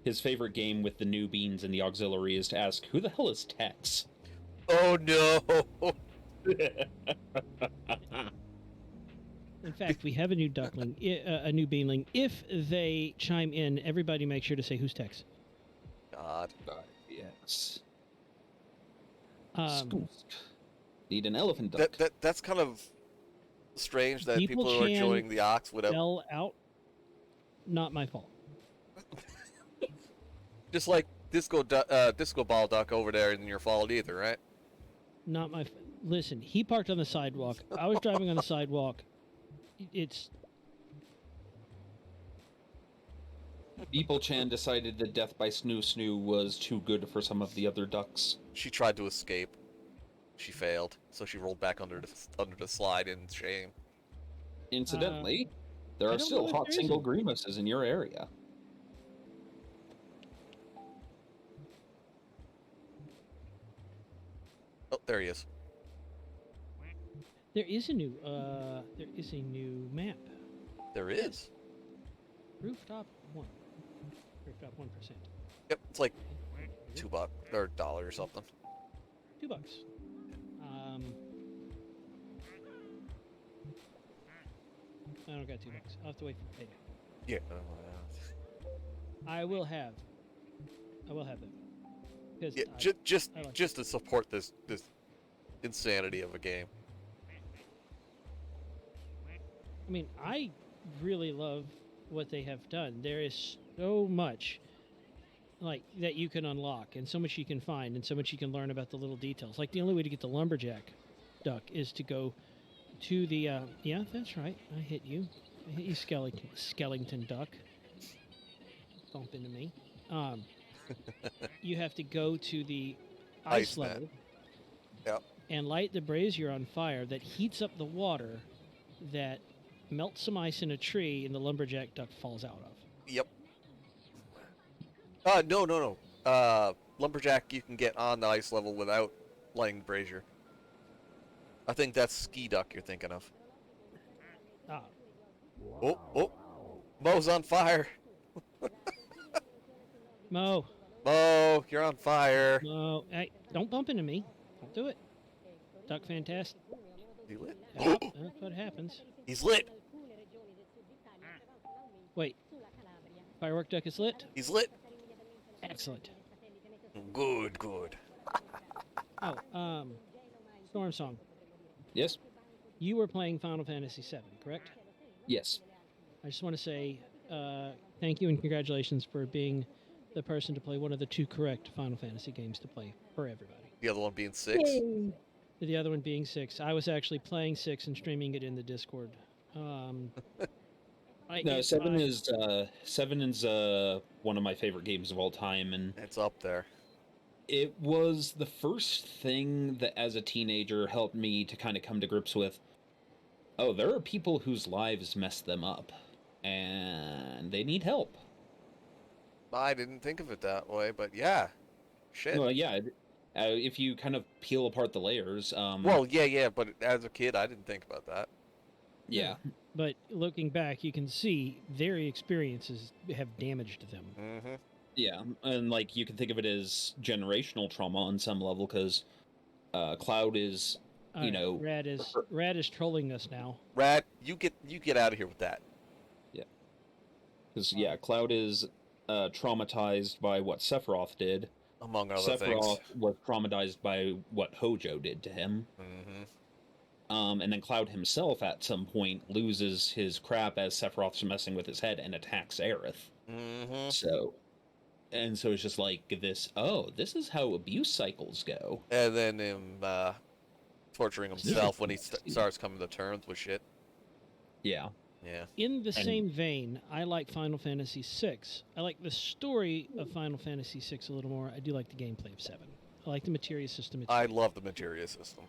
His favorite game with the new beans in the auxiliary is to ask, who the hell is Tex? Oh no! In fact, we have a new duckling, a new beanling. If they chime in, everybody make sure to say, who's Tex? God. Yes. Um, Need an elephant duck. That's kind of strange that people are can enjoying the Ox without... spell out. Not my fault. Just like Disco Ball Duck over there isn't your fault either, right? Not my... Listen, he parked on the sidewalk. I was driving on the sidewalk. It's... Beeple Chan decided that Death by Snoo Snoo was too good for some of the other ducks. She tried to escape. She failed, so she rolled back under the slide in shame. Incidentally, there I are don't still know if hot there single isn't. grimaces in your area. Oh, there he is. There is a new map. There is. Rooftop 1. Rooftop 1%. Yep, it's like $2 or $1 or something. $2. I don't got $2. I'll have to wait for payday. Yeah. I will have them. Yeah, just to support this insanity of a game. I mean, I really love what they have done. There is so much like that you can unlock, and so much you can find, and so much you can learn about the little details. Like the only way to get the lumberjack duck is to go to the yeah, that's right. I hit you, skeleton duck. Bump into me. You have to go to the ice level. Yep. And light the brazier on fire that heats up the water that melts some ice in a tree and the lumberjack duck falls out of. Yep. No. Lumberjack you can get on the ice level without lighting the brazier. I think that's ski duck you're thinking of. Ah. Oh. Mo's on fire. Mo, Mo, you're on fire. hey, don't bump into me. I'll do it. Duck fantastic. He lit. Yeah, that's what happens. He's lit. Wait. Firework duck is lit? He's lit. Excellent. Good, good. Oh, Stormsong. Yes? You were playing Final Fantasy VII, correct? Yes. I just want to say thank you and congratulations for being the person to play one of the 2 correct Final Fantasy games to play for everybody. The other one being 6. The other one being 6. I was actually playing 6 and streaming it in the Discord. No, seven is one of my favorite games of all time, and It's up there. it was the first thing that, as a teenager, helped me to kind of come to grips with. Oh, there are people whose lives mess them up, and they need help. I didn't think of it that way, but yeah. Shit. Well, yeah, if you kind of peel apart the layers. Well, yeah, but as a kid, I didn't think about that. Yeah. But looking back, you can see their experiences have damaged them. Mm-hmm. Yeah, and like you can think of it as generational trauma on some level, because Cloud is, All you right, know, Rad is trolling us now. Rat, you get out of here with that. because Cloud is traumatized by what Sephiroth did. Among other Sephiroth things. was traumatized by what Hojo did to him. Mm-hmm. And then Cloud himself, at some point, loses his crap as Sephiroth's messing with his head and attacks Aerith. Mm-hmm. So it's just like this. Oh, this is how abuse cycles go. And then him torturing himself when he starts coming to terms with shit. Yeah. Yeah. In the same vein, I like Final Fantasy VI. I like the story of Final Fantasy VI a little more. I do like the gameplay of 7. I like the materia system. I love the materia system.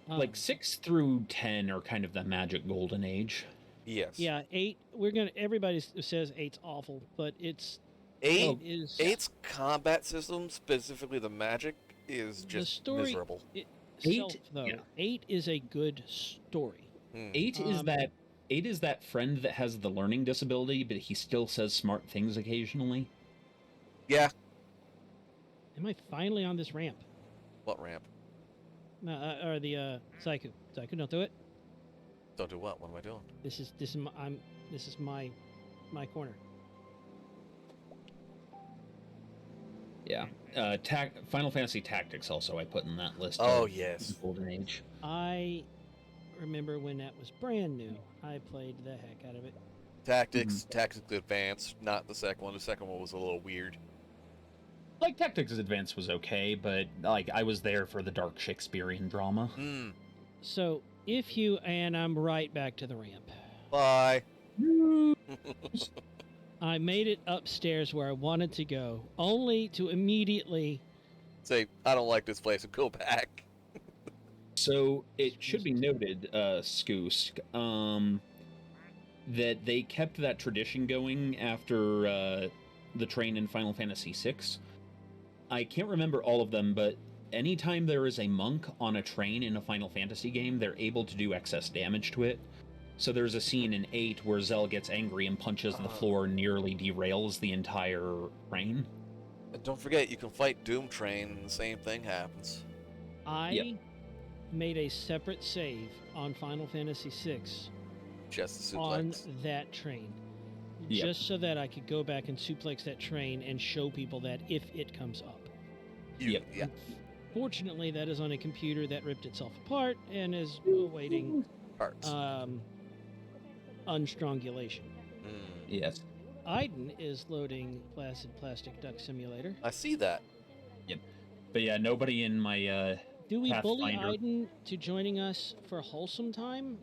Like 6 through 10 are kind of the magic golden age. Yes. Yeah, 8. Everybody says 8's awful, but it's 8 is 8's combat system, specifically the magic, is the just story miserable. itself, though. 8 is a good story. 8 is that friend that has the learning disability, but he still says smart things occasionally. Yeah. Am I finally on this ramp? What ramp? Or the Zaiaku. Zaiaku, don't do it. Don't do what? What am I doing? This is my corner. Yeah. Final Fantasy Tactics also I put in that list. Oh, of yes. Golden Age. I remember when that was brand new. I played the heck out of it. Tactics Advanced, not the second one. The second one was a little weird. Like, Tactics Advance was okay, but like I was there for the dark Shakespearean drama. So and I'm right back to the ramp. Bye. I made it upstairs where I wanted to go, only to immediately Say, I don't like this place, and go back. So it should be noted, Skoosk, that they kept that tradition going after the train in Final Fantasy VI. I can't remember all of them, but anytime there is a monk on a train in a Final Fantasy game, they're able to do excess damage to it. So there's a scene in 8 where Zell gets angry and punches the floor, nearly derails the entire train. And don't forget, you can fight Doom Train, and the same thing happens. I made a separate save on Final Fantasy VI Just the on suplex. that train. Yep. Just so that I could go back and suplex that train and show people that if it comes up. Yeah. Fortunately, that is on a computer that ripped itself apart and is awaiting Parts. unstrangulation. Yes. Aiden is loading Placid Plastic Duck Simulator. I see that. But yeah, nobody in my Do we bully Pathfinder. Aiden to joining us for wholesome time?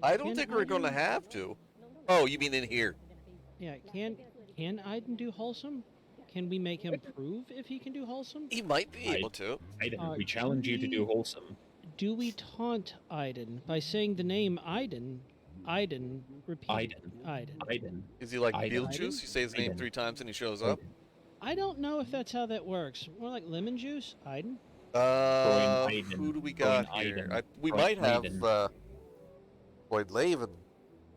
I don't Can think we're going to Aiden- have to. Oh, you mean in here? Yeah, can Aiden do wholesome? Can we make him prove if he can do wholesome? He might be able to. Aiden, we challenge you to do wholesome. Do we taunt Aiden by saying the name Aiden? Aiden, repeat. Aiden. Is he like Aiden. Beetlejuice? You say his name Aiden. 3 times and he shows up? I don't know if that's how that works. More like lemon juice? Aiden? Aiden. Who do we got Brian here? Aiden. We Brian might have Aiden. Floyd Laven.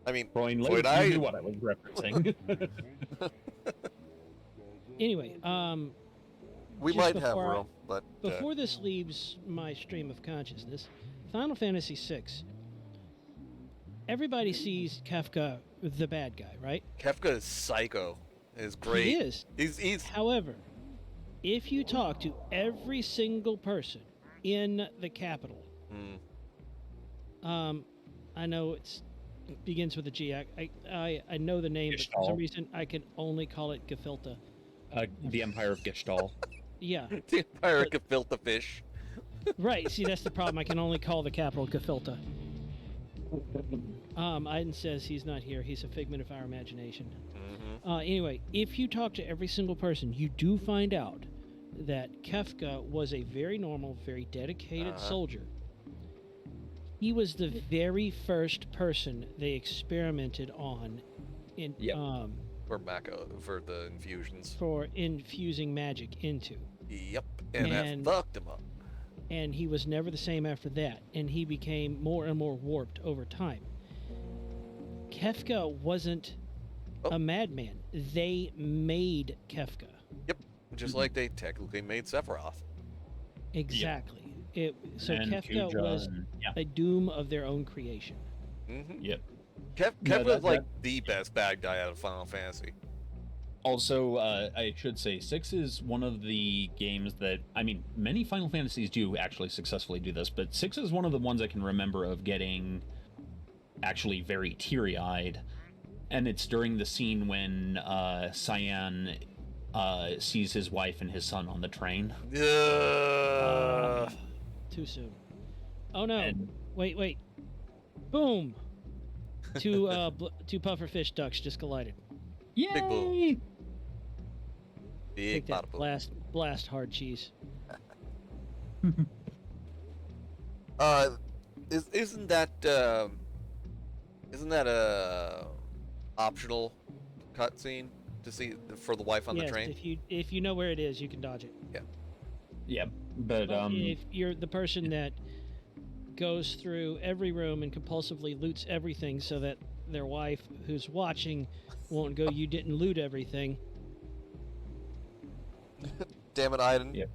I mean, Brian Floyd Lake, you knew Aiden. what I was referencing. Anyway, We Just might have before I- room, but Before this leaves my stream of consciousness, Final Fantasy VI. Everybody sees Kefka the bad guy, right? Kefka is psycho. Is great. He is. He's However, if you talk to every single person in the capital, I know it begins with a G. I know the name, but for some Gestalt. reason I can only call it Gefilta. The Empire of Gestalt. Yeah, the Empire of Gefilte fish. right. See, that's the problem. I can only call the capital Gefilta. Aiden says he's not here. He's a figment of our imagination. Anyway, if you talk to every single person, you do find out that Kefka was a very normal, very dedicated soldier. He was the very first person they experimented on in For the infusions. for infusing magic into. Yep, and that fucked him up. And he was never the same after that, and he became more and more warped over time. Kefka wasn't a madman. They made Kefka. Yep, just like they technically made Sephiroth. Exactly. So And Kefka Kuja was a doom of their own creation. Yep. Kefka was like the best bad guy out of Final Fantasy. Also, I should say, 6 is one of the games that, I mean, many Final Fantasies do actually successfully do this, but 6 is one of the ones I can remember of getting actually very teary-eyed. And it's during the scene when Cyan sees his wife and his son on the train. Too soon. Oh no! And- Wait! Boom! Two pufferfish ducks just collided. Yay! Big boom. Take Big that, bada boom. blast hard cheese. Isn't that a optional cutscene to see for the wife on Yes, the train? if you know where it is, you can dodge it. Yeah, but If you're the person that goes through every room and compulsively loots everything so that their wife who's watching won't go, you didn't loot everything. Damn it, Aiden. Yep.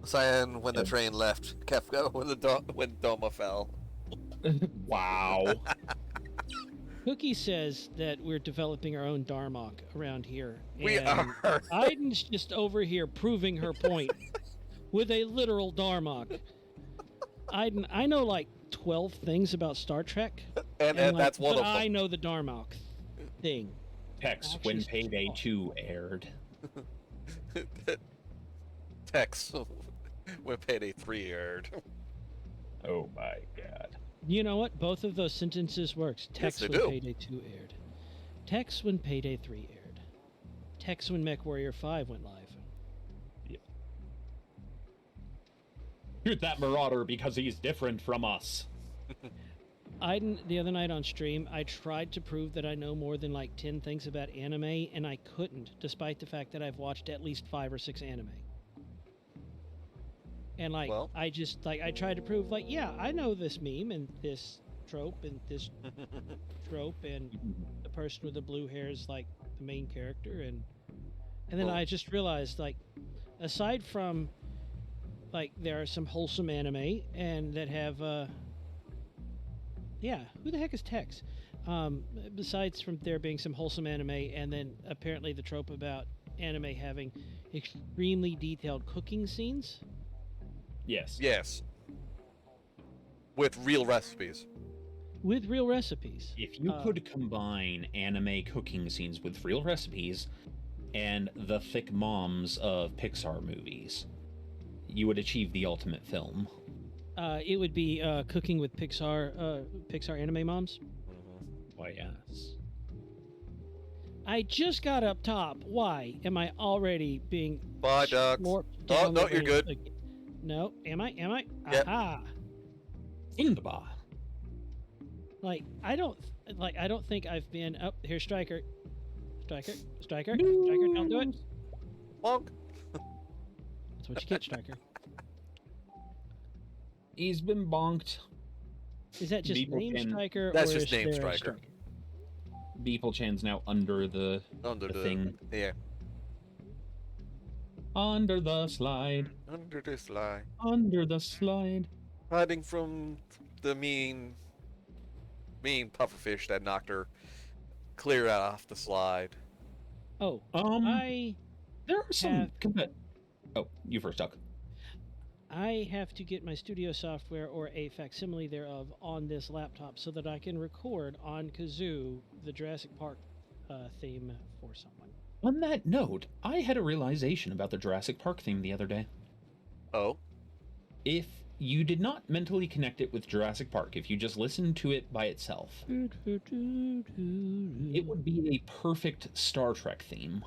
Cyan when the train left. Kefka when Doma fell. wow. Cookie says that we're developing our own Darmok around here. We and are. Aiden's just over here proving her point with a literal Darmok. Aiden, I know like 12 things about Star Trek. And that's one but of them. I know the Darmok thing. Tex, Actually, when Payday 2 aired. Tex when Payday 3 aired. Oh my god. You know what? Both of those sentences works. Text they when do. Payday 2 aired. Text when Payday 3 aired. Text when MechWarrior 5 went live. Shoot that Marauder because he's different from us. Aiden, the other night on stream, I tried to prove that I know more than like 10 things about anime, and I couldn't, despite the fact that I've watched at least 5 or 6 anime. And like, Well. I tried to prove, like, yeah, I know this meme and this trope and this trope, and the person with the blue hair is like the main character, and then Well. I just realized, like, aside from, like, there are some wholesome anime and that have, yeah, who the heck is Tex? Besides from there being some wholesome anime, and then apparently the trope about anime having extremely detailed cooking scenes. Yes. Yes. With real recipes. With real recipes. If you could combine anime cooking scenes with real recipes and the thick moms of Pixar movies, you would achieve the ultimate film. It would be cooking with Pixar anime moms. Why, yes. I just got up top. Why am I already being Bye, ducks. slorped Oh, down no, the you're drain? good. No, am I? Yep. Aha! Ingba. Like I don't think I've been up here. Striker, don't do it. Bonk. That's what you get, Striker. He's been bonked. Is that just People name can- Striker? That's or just is name there a Striker. Beeple Chan's now under the Under The the thing. Yeah. Under the slide. Under the slide. Under the slide. Hiding from the mean pufferfish that knocked her clear off the slide. Oh, There are some. have- Oh, you first, Doc. I have to get my studio software or a facsimile thereof on this laptop so that I can record on Kazoo the Jurassic Park theme for someone. On that note, I had a realization about the Jurassic Park theme the other day. Oh? If you did not mentally connect it with Jurassic Park, if you just listened to it by itself, it would be a perfect Star Trek theme.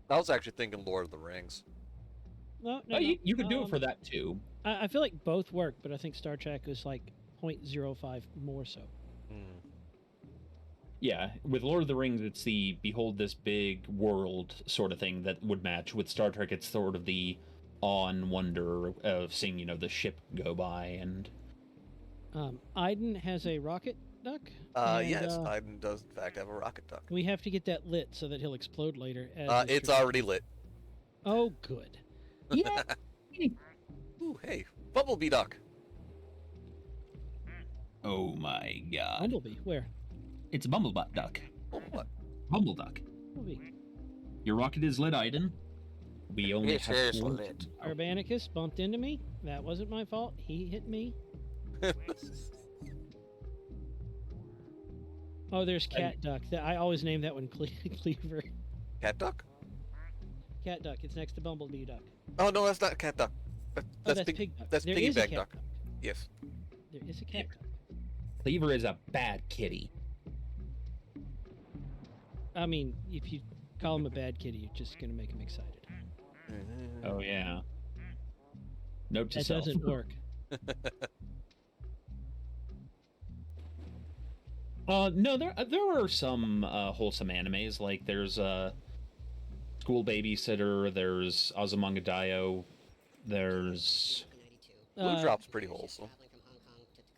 I was actually thinking Lord of the Rings. No, Oh, you could do it for that too. I feel like both work, but I think Star Trek is like 0.05 more so. Yeah, with Lord of the Rings, it's the behold this big world sort of thing that would match. With Star Trek, it's sort of the awe and wonder of seeing, the ship go by and... Iden has a rocket duck. Yes, Iden does in fact have a rocket duck. We have to get that lit so that he'll explode later. It's already lit. Oh, good. Yeah! Ooh, hey, Bumblebee duck. Oh my god. Bumblebee, where? It's a bumblebutt duck. What? Bumble duck. Bumblebee. Your rocket is lit, Iden. We only have is four- lit. Urbanicus bumped into me. That wasn't my fault. He hit me. Oh, there's cat duck. I always name that one Cleaver. Cat duck? Cat duck. It's next to Bumblebee duck. Oh no, that's not cat duck. That's pig duck. That's There is a piggyback cat duck. Yes. There is a cat duck. Cleaver is a bad kitty. I mean, if you call him a bad kitty, you're just gonna make him excited. Oh yeah. Note to That self. doesn't work. No, there are some wholesome animes. Like there's School Babysitter. There's Azumanga Daioh. There's Blue Drop's pretty wholesome.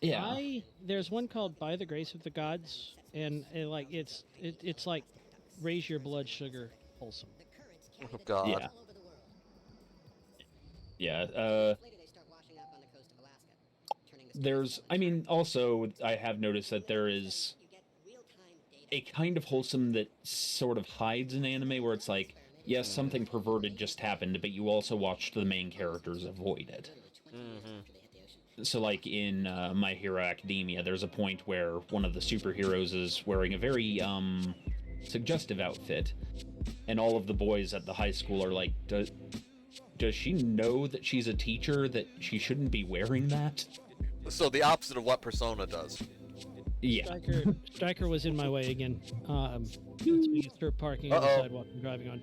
yeah. There's one called By the Grace of the Gods, and it's like raise your blood sugar wholesome. Oh god. Yeah. Yeah. There's, I mean, also I have noticed that there is a kind of wholesome that sort of hides an anime where it's like, yes, something perverted just happened, but you also watched the main characters avoid it. So, like in My Hero Academia, there's a point where one of the superheroes is wearing a very suggestive outfit, and all of the boys at the high school are like, does she know that she's a teacher, that she shouldn't be wearing that? So the opposite of what Persona does. Yeah. Stryker was in my way again. Let's me start parking on the sidewalk I'm driving on.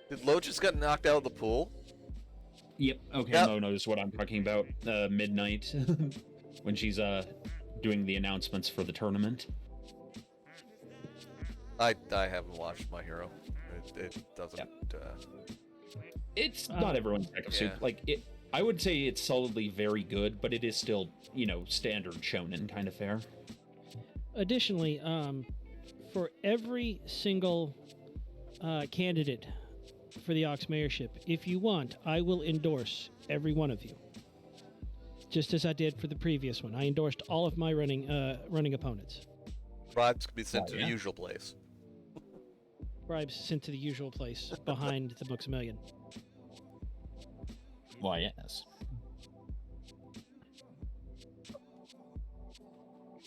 Did Lo just get knocked out of the pool? Yep. Okay. Yep. Mo knows what I'm talking about. Midnight, when she's doing the announcements for the tournament. I haven't watched My Hero. It doesn't. It's not everyone's bag of soup. yeah. Like it, I would say it's solidly very good, but it is still, standard shonen kind of fare. Additionally, for every single candidate for the Ox mayorship, if you want, I will endorse every one of you. Just as I did for the previous one, I endorsed all of my running opponents. Bribes can be sent Oh, to yeah? the usual place. Bribes sent to the usual place behind the Books a Million. Why, yes.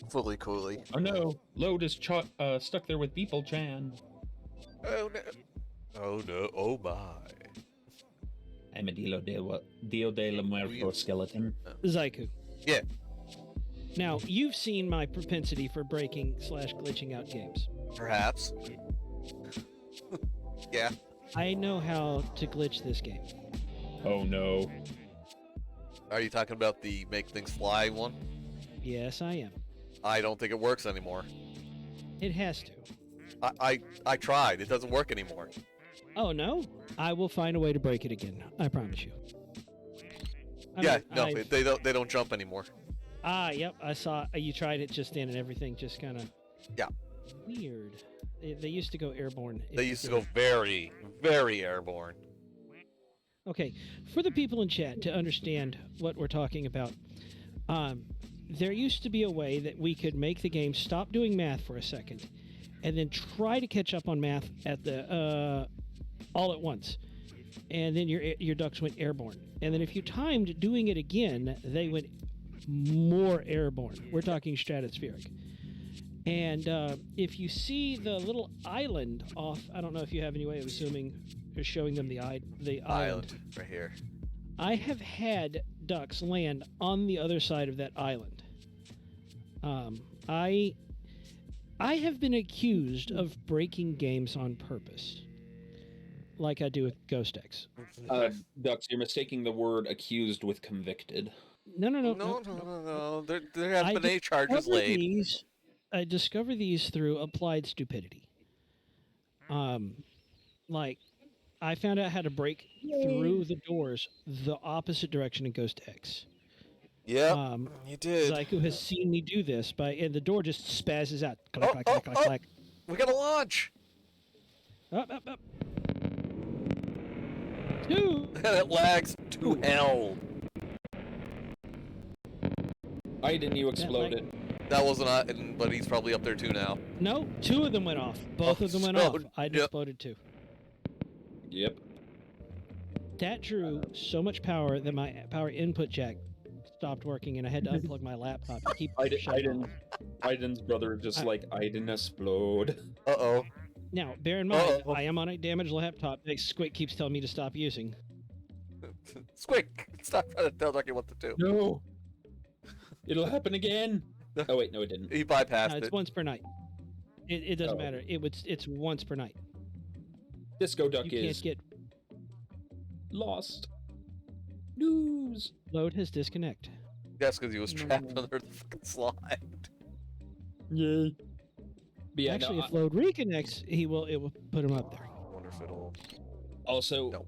Fully coolly. Oh no, Load is stuck there with Beeple-chan. Oh no. Oh no. Oh my. I'm a Dio de la Muerto skeleton. Zaiaku. Yeah. Now, you've seen my propensity for breaking/glitching out games. Perhaps. Yeah. I know how to glitch this game. Oh no. Are you talking about the make things fly one? Yes, I am. I don't think it works anymore. It has to. I tried. It doesn't work anymore. Oh, no? I will find a way to break it again. I promise you. They don't jump anymore. Yep. I saw you tried it just then and everything just kind of... Yeah. Weird. They used to go airborne. They used to go very, very airborne. Okay, for the people in chat to understand what we're talking about, there used to be a way that we could make the game stop doing math for a second, and then try to catch up on math at the all at once, and then your ducks went airborne. And then if you timed doing it again, they went more airborne. We're talking stratospheric. And if you see the little island off, I don't know if you have any way of assuming or showing them the island. Right here. I have had ducks land on the other side of that island. I have been accused of breaking games on purpose, like I do with Ghost X. Ducks, you're mistaking the word accused with convicted. No. There have been 8 charges laid. I discover these through applied stupidity. Like, I found out how to break through the doors the opposite direction in Ghost X. Yeah, you did. Zaiaku has seen me do this, and the door just spazzes out. Clack, clack, clack, clack. We got to launch. Up. 2. And it lags to hell. Aiden, you exploded. That wasn't Aiden, but he's probably up there too now. No, 2 of them went off. Both of them went off. I exploded too. Yep. That drew so much power that my power input jack stopped working, and I had to unplug my laptop to keep shutting off. Aiden's brother just like, Aiden explode. Uh-oh. Now, bear in mind, I am on a damaged laptop that Squick keeps telling me to stop using. Squick, stop trying to tell Ducky what to do. No. It'll happen again. Oh, wait, no, it didn't. He bypassed It's it. once per night. It doesn't matter. It's once per night. Disco Duck You is can't get... lost. News. Load has disconnect. That's because he was trapped under the fucking slide. Yay. But yeah, Actually, if load reconnects, it will put him up there. I wonder if it'll... Also,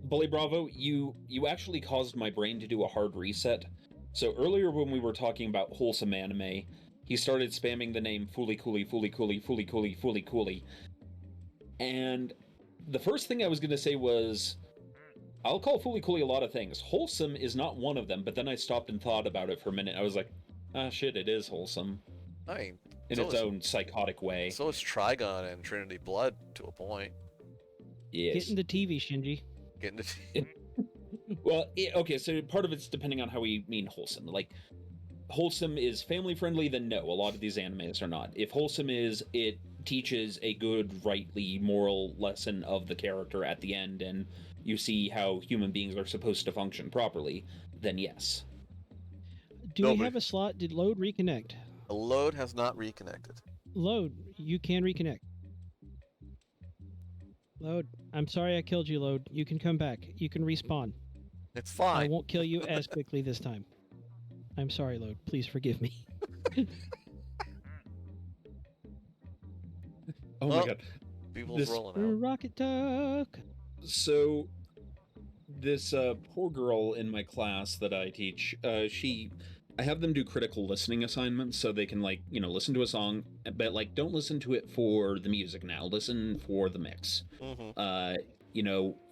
Bully Bravo, you actually caused my brain to do a hard reset. So earlier when we were talking about wholesome anime, he started spamming the name Fooly Cooly, Fooly Cooly, Fooly Cooly, Fooly Cooly. And the first thing I was going to say was, I'll call Fooly Cooly a lot of things. Wholesome is not one of them, but then I stopped and thought about it for a minute. I was like, shit, it is wholesome. I mean... In its own psychotic way. So is Trigon and Trinity Blood, to a point. Yes. Get into TV, Shinji. Get into TV. Well, okay, so part of it's depending on how we mean wholesome. Like, wholesome is family-friendly, then no, a lot of these animes are not. If wholesome is, it teaches a good, rightly moral lesson of the character at the end, and you see how human beings are supposed to function properly, then yes. Do we have a slot? Did load reconnect? The load has not reconnected. Load, you can reconnect. Load, I'm sorry I killed you, Load. You can come back. You can respawn. It's fine. I won't kill you as quickly this time. I'm sorry, Load. Please forgive me. Oh my god. People's rolling out. Rocket Duck! So, this poor girl in my class that I teach, I have them do critical listening assignments so they can, like, listen to a song, but, like, don't listen to it for the music now. Listen for the mix. Mm-hmm.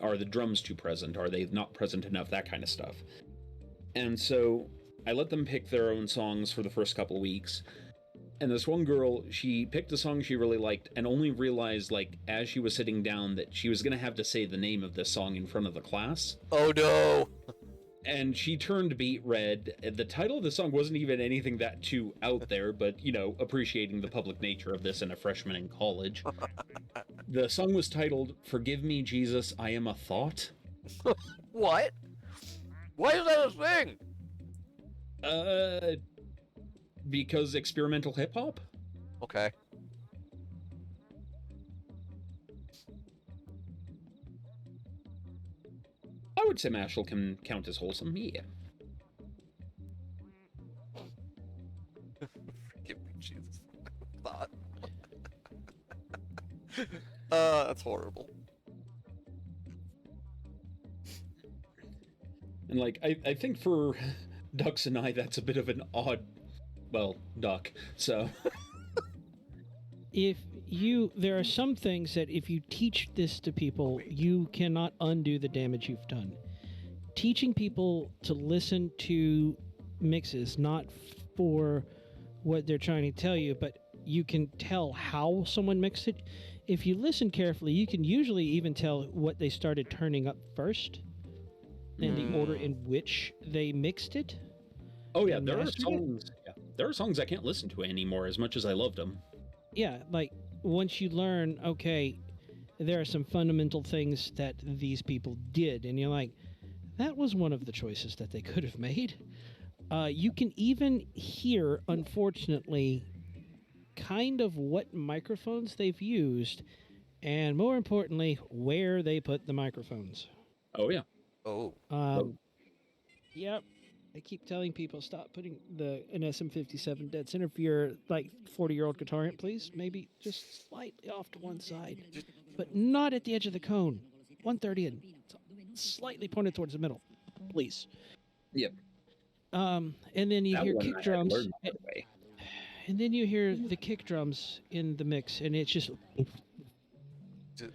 Are the drums too present? Are they not present enough? That kind of stuff. And so I let them pick their own songs for the first couple of weeks. And this one girl, she picked a song she really liked and only realized, like, as she was sitting down that she was going to have to say the name of this song in front of the class. Oh, no! And she turned beet red. The title of the song wasn't even anything that too out there, but, appreciating the public nature of this in a freshman in college. The song was titled, Forgive Me, Jesus, I Am a Thought. What? Why is that a thing? Because experimental hip-hop? Okay. I would say Mashal can count as wholesome, yeah. Forgive me, Jesus. Thought. That's horrible. And, like, I think for Ducks and I, that's a bit of an odd, duck, so... If there are some things that if you teach this to people, you cannot undo the damage you've done. Teaching people to listen to mixes, not for what they're trying to tell you, but you can tell how someone mixed it. If you listen carefully, you can usually even tell what they started turning up first and the order in which they mixed it. Oh yeah, and there are mastered it. songs. Yeah, there are songs I can't listen to anymore as much as I loved them. Yeah, like once you learn, okay, there are some fundamental things that these people did, and you're like, that was one of the choices that they could have made. You can even hear, unfortunately, kind of what microphones they've used, and more importantly, where they put the microphones. Oh yeah. Oh. Yep. I keep telling people stop putting an SM57 dead center. If you're like 40-year-old guitarist, please maybe just slightly off to one side, but not at the edge of the cone. 130 and slightly pointed towards the middle, please. Yep. And then you That hear one I kick had drums, learned right away. and then you hear the kick drums in the mix, and it's just,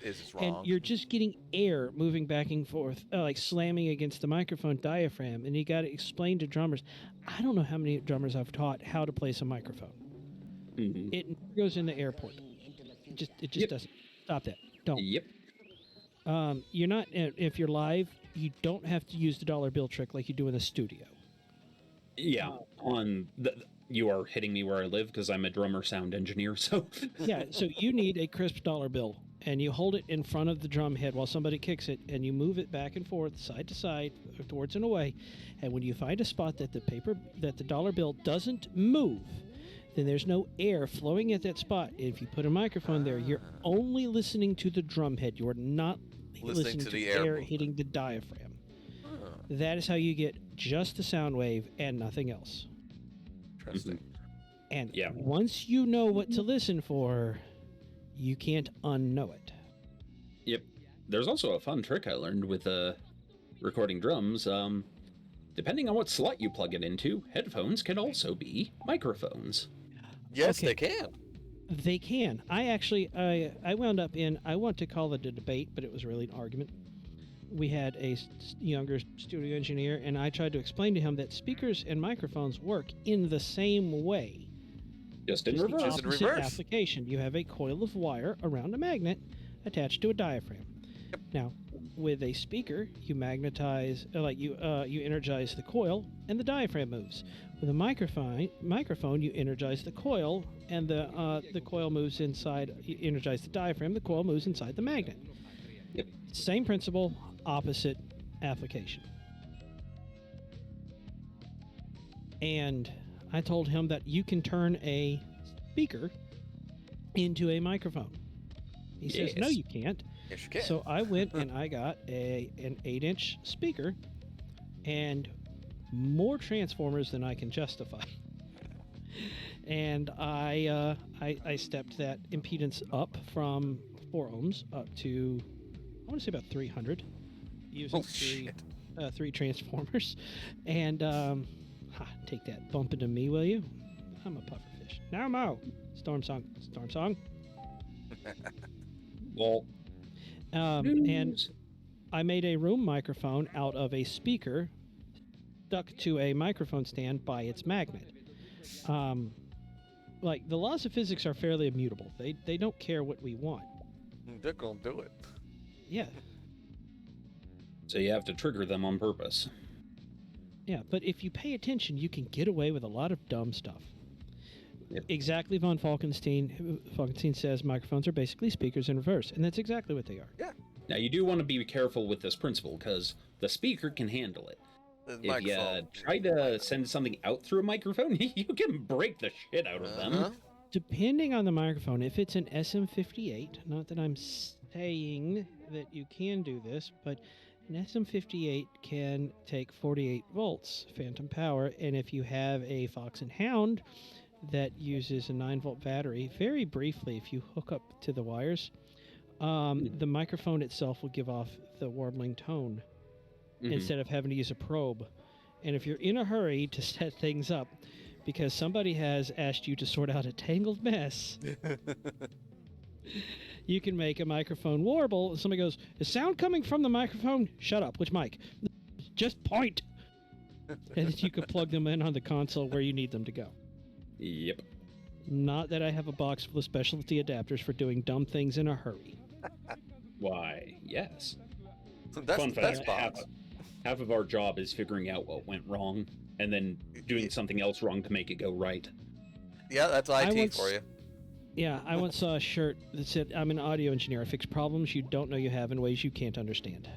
Is this and wrong? you're just getting air moving back and forth, like slamming against the microphone diaphragm, and you got to explain to drummers. I don't know how many drummers I've taught how to place a microphone. Mm-hmm. It goes in the airport. It just doesn't. Stop that. Don't. Yep. You're not. If you're live, you don't have to use the dollar bill trick like you do in the studio. Yeah. You are hitting me where I live because I'm a drummer sound engineer. So Yeah. So you need a crisp dollar bill, and you hold it in front of the drum head while somebody kicks it, and you move it back and forth, side to side, towards and away. And when you find a spot that the dollar bill doesn't move, then there's no air flowing at that spot. If you put a microphone there, you're only listening to the drum head. You're not listening to the the air air movement. hitting the diaphragm. That is how you get just the sound wave and nothing else. Interesting. And Yeah. once you know what to listen for, you can't unknow it. Yep. There's also a fun trick I learned with recording drums. Depending on what slot you plug it into, headphones can also be microphones. Yes, Okay. they can. They can. I wound up in, I want to call it a debate, but it was really an argument. We had a younger studio engineer, and I tried to explain to him that speakers and microphones work in the same way. Just in Just reverse. the Just in opposite reverse. application. You have a coil of wire around a magnet attached to a diaphragm. Now, with a speaker, you magnetize, you energize the coil, and the diaphragm moves. With a microphone, you energize the coil, and the coil moves inside. You energize the diaphragm, the coil moves inside the magnet. Yep. Same principle, opposite application. And I told him that you can turn a speaker into a microphone. He says, no, Yes. you can't. Yes, you can. So I went and I got an 8-inch speaker and more transformers than I can justify. And I stepped that impedance up from 4 ohms up to, I want to say about 300 using three transformers. And take that bump into me, will you? I'm a pufferfish. Now Mo. Stormsong. Well, And I made a room microphone out of a speaker stuck to a microphone stand by its magnet. Like, the laws of physics are fairly immutable. They don't care what we want. They're gonna do it. Yeah. so you have to trigger them on purpose. Yeah, but if you pay attention, you can get away with a lot of dumb stuff. Yep. Exactly, von Falkenstein. Falkenstein says microphones are basically speakers in reverse, and that's exactly what they are. Yeah. Now you do want to be careful with this principle because the speaker can handle it. The If you microphone. try to send something out through a microphone, you can break the shit out of Uh-huh. them. Depending on the microphone, if it's an SM58, not that I'm saying that you can do this, but an SM58 can take 48 volts phantom power, and if you have a Fox and Hound that uses a 9-volt battery, very briefly, if you hook up to the wires, the microphone itself will give off the warbling tone Mhm. instead of having to use a probe. And if you're in a hurry to set things up because somebody has asked you to sort out a tangled mess, You can make a microphone warble. Somebody goes, "Is sound coming from the microphone?" Shut up. Which mic? Just point. And then you can plug them in on the console where you need them to go. Yep. Not that I have a box full of specialty adapters for doing dumb things in a hurry. Why, yes. That's Fun the fact, best box. half of our job is figuring out what went wrong and then doing something else wrong to make it go right. Yeah, that's IT once- for you. Yeah, I once saw a shirt that said, "I'm an audio engineer. I fix problems you don't know you have in ways you can't understand."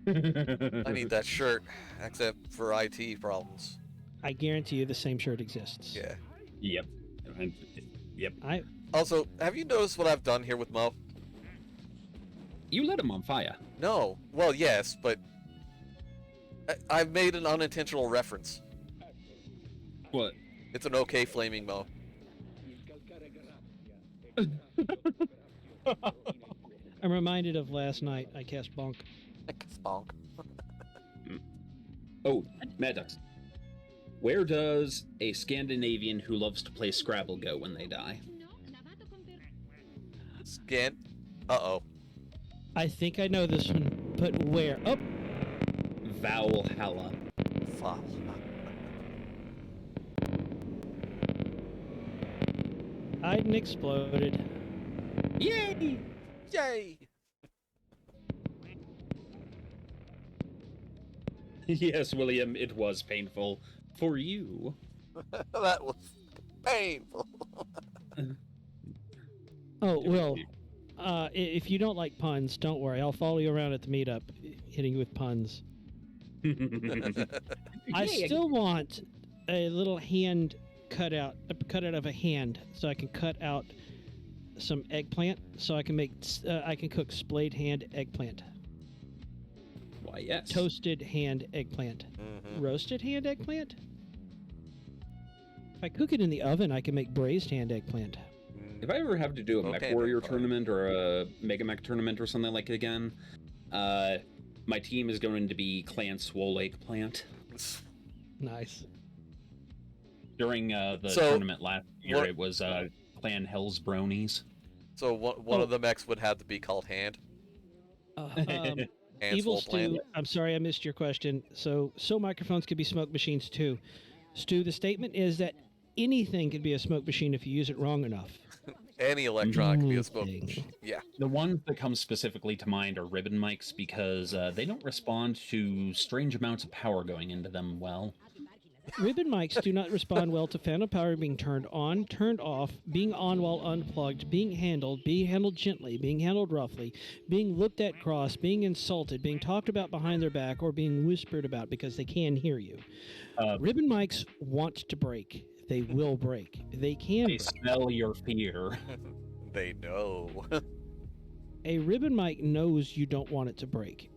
I need that shirt, except for IT problems. I guarantee you the same shirt exists. Yeah. Yep. Yep. Also, have you noticed what I've done here with Mo? You lit him on fire. No. Well, yes, but I've made an unintentional reference. What? It's an okay flaming Mo. I'm reminded of last night. I cast Bonk. Bonk. Oh, MadDucks. Where does a Scandinavian who loves to play Scrabble go when they die? Scan. Uh-oh. I think I know this one, but where? Oh, Valhalla. Fuck. Iden exploded. Yay! Yay! Yes, William, it was painful. For you. That was painful. Oh, well, if you don't like puns, don't worry. I'll follow you around at the meetup, hitting you with puns. I still want a little hand cutout of a hand, so I can cut out some eggplant, so I can make I can cook splayed hand eggplant, Why, yes. toasted hand eggplant, roasted hand eggplant. If I cook it in the oven, I can make braised hand eggplant. If I ever have to do a Okay, Mech Warrior fine. tournament or a Mega Mech tournament or something like it again, my team is going to be Clan Swole Eggplant. Nice. During the So, tournament last year, what- it was Clan Hell's Bronies. So one of the mechs would have to be called Hand. And Evil Swole Plant. Stu, I'm sorry I missed your question. So microphones could be smoke machines too. Stu, the statement is that anything can be a smoke machine if you use it wrong enough. Any electronic could be a smoke Anything. machine. Yeah. The ones that come specifically to mind are ribbon mics because they don't respond to strange amounts of power going into them well. Ribbon mics do not respond well to phantom power being turned on, turned off, being on while unplugged, being handled gently, being handled roughly, being looked at cross, being insulted, being talked about behind their back, or being whispered about because they can hear you. Ribbon mics want to break. They will break. They can They break. smell your fear. They know. A ribbon mic knows you don't want it to break,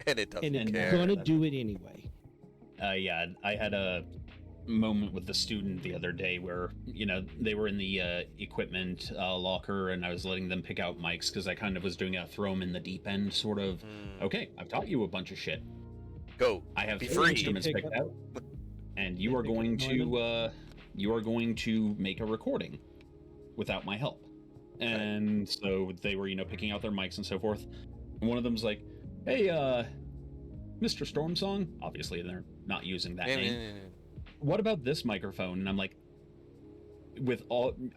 And it doesn't and it's care. going to do it anyway. Yeah, I had a moment with the student the other day where, they were in the equipment locker and I was letting them pick out mics because I kind of was doing a throw them in the deep end sort of, okay, I've taught you a bunch of shit. Go. I have Be 3 free. instruments Pick picked up- out, and you They are pick up going Norman. to make a recording without my help. And so they were, picking out their mics and so forth. And one of them's like, "Hey, Mr. Stormsong," obviously they're not using that name. "What about this microphone?" And I'm like,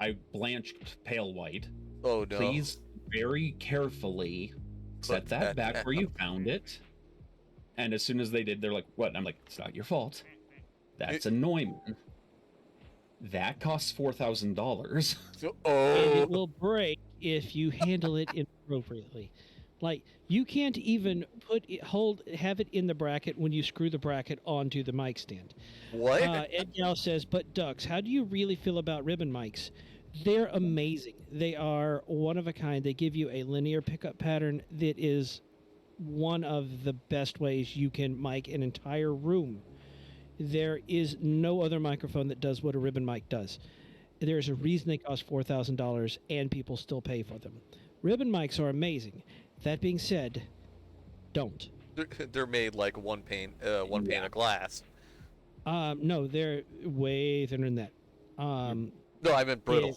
I blanched pale white. Oh no. Please very carefully set Put that that back where down. you found it. And as soon as they did, they're like, "What?" And I'm like, "It's not your fault. That's a Neumann. That costs $4,000. So- And it oh. will break if you handle it inappropriately. Like, you can't even have it in the bracket when you screw the bracket onto the mic stand. What? Ed Gal says, "But Ducks, how do you really feel about ribbon mics?" They're amazing. They are one of a kind. They give you a linear pickup pattern that is one of the best ways you can mic an entire room. There is no other microphone that does what a ribbon mic does. There's a reason they cost $4,000 and people still pay for them. Ribbon mics are amazing. That being said, don't. They're made like one pane of glass. No, they're way thinner than that. No, I meant brittle.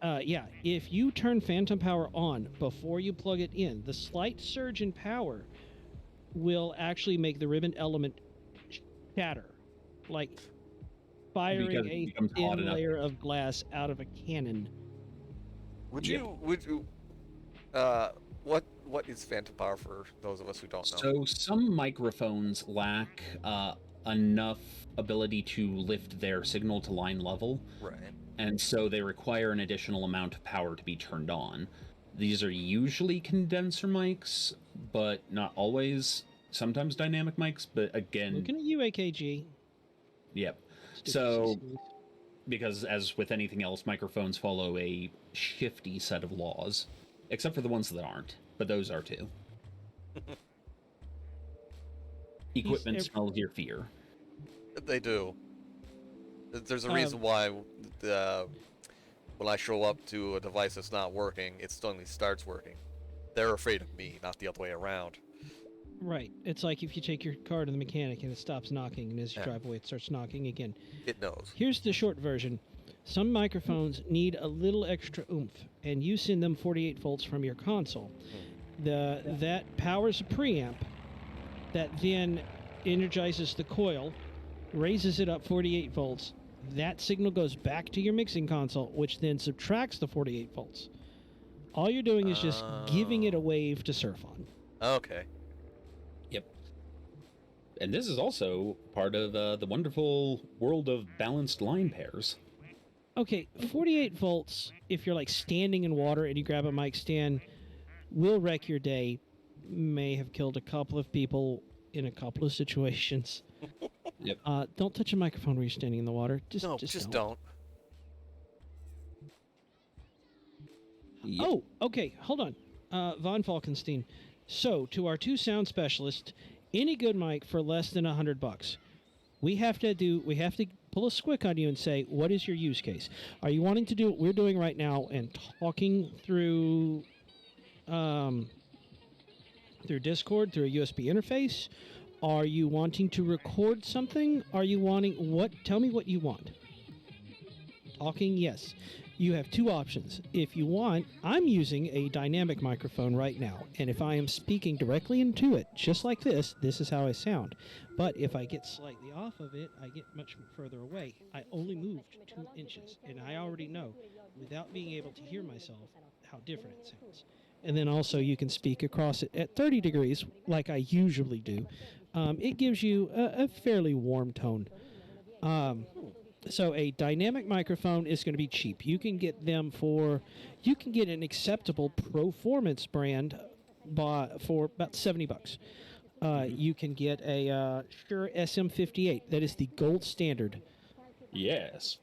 Yeah, if you turn phantom power on before you plug it in, the slight surge in power will actually make the ribbon element shatter, like firing Because it a becomes hot thin enough. layer of glass out of a cannon. Would Yep. you what is phantom power for those of us who don't know? So some microphones lack enough ability to lift their signal to line level, Right. and so they require an additional amount of power to be turned on. These are usually condenser mics, but not always. Sometimes dynamic mics, but again, Looking at you, AKG. yep. Stupid So, CCs. because as with anything else, microphones follow a shifty set of laws, except for the ones that aren't, but those are too. Equipment smells your fear. They do. There's a Um, reason why when I show up to a device that's not working, it suddenly starts working. They're afraid of me, not the other way around. Right. It's like if you take your car to the mechanic and it stops knocking, and as you Yeah. drive away, it starts knocking again. It knows. Here's the short version. Some microphones need a little extra oomph, and you send them 48 volts from your console. That powers a preamp that then energizes the coil, raises it up 48 volts. That signal goes back to your mixing console, which then subtracts the 48 volts. All you're doing is just giving it a wave to surf on. Okay. Yep. And this is also part of the wonderful world of balanced line pairs. Okay, 48 volts, if you're like standing in water and you grab a mic stand, will wreck your day. May have killed a couple of people in a couple of situations. Yep. Don't touch a microphone when you're standing in the water. Just don't. Yep. Oh, okay, hold on. Von Falkenstein. So, to our two sound specialists, any good mic for less than $100. We have to pull a squick on you and say, what is your use case? Are you wanting to do what we're doing right now and talking through Discord, through a USB interface? Are you wanting to record something? Are you wanting what? Tell me what you want. Talking, yes. You have two options. If you want, I'm using a dynamic microphone right now, and if I am speaking directly into it, just like this is how I sound. But if I get slightly off of it, I get much further away. I only moved 2 inches, and I already know, without being able to hear myself, how different it sounds. And then also you can speak across it at 30 degrees, like I usually do. It gives you a fairly warm tone. So a dynamic microphone is going to be cheap. You can get an acceptable Performance brand for about $70. You can get a Shure SM58. That is the gold standard. Yes.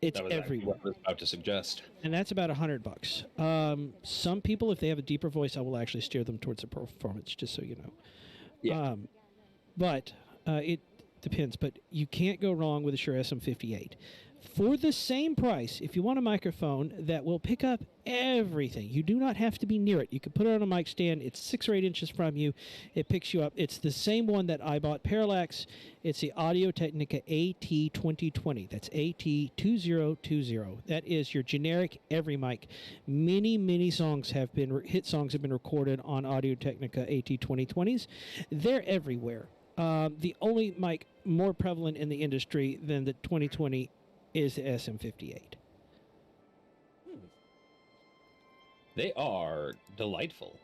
It's That was actually everywhere, what I was about to suggest. and that's about $100. Some people, if they have a deeper voice, I will actually steer them towards the Performance, just so you know. Yeah. But it depends. But you can't go wrong with a Shure SM58. For the same price, if you want a microphone that will pick up everything, you do not have to be near it. You can put it on a mic stand. It's 6 or 8 inches from you. It picks you up. It's the same one that I bought, Parallax. It's the Audio-Technica AT2020. That's AT2020. That is your generic every mic. Many, many songs have been hit songs have been recorded on Audio-Technica AT2020s. They're everywhere. The only mic more prevalent in the industry than the 2020 is the SM58. They are delightful.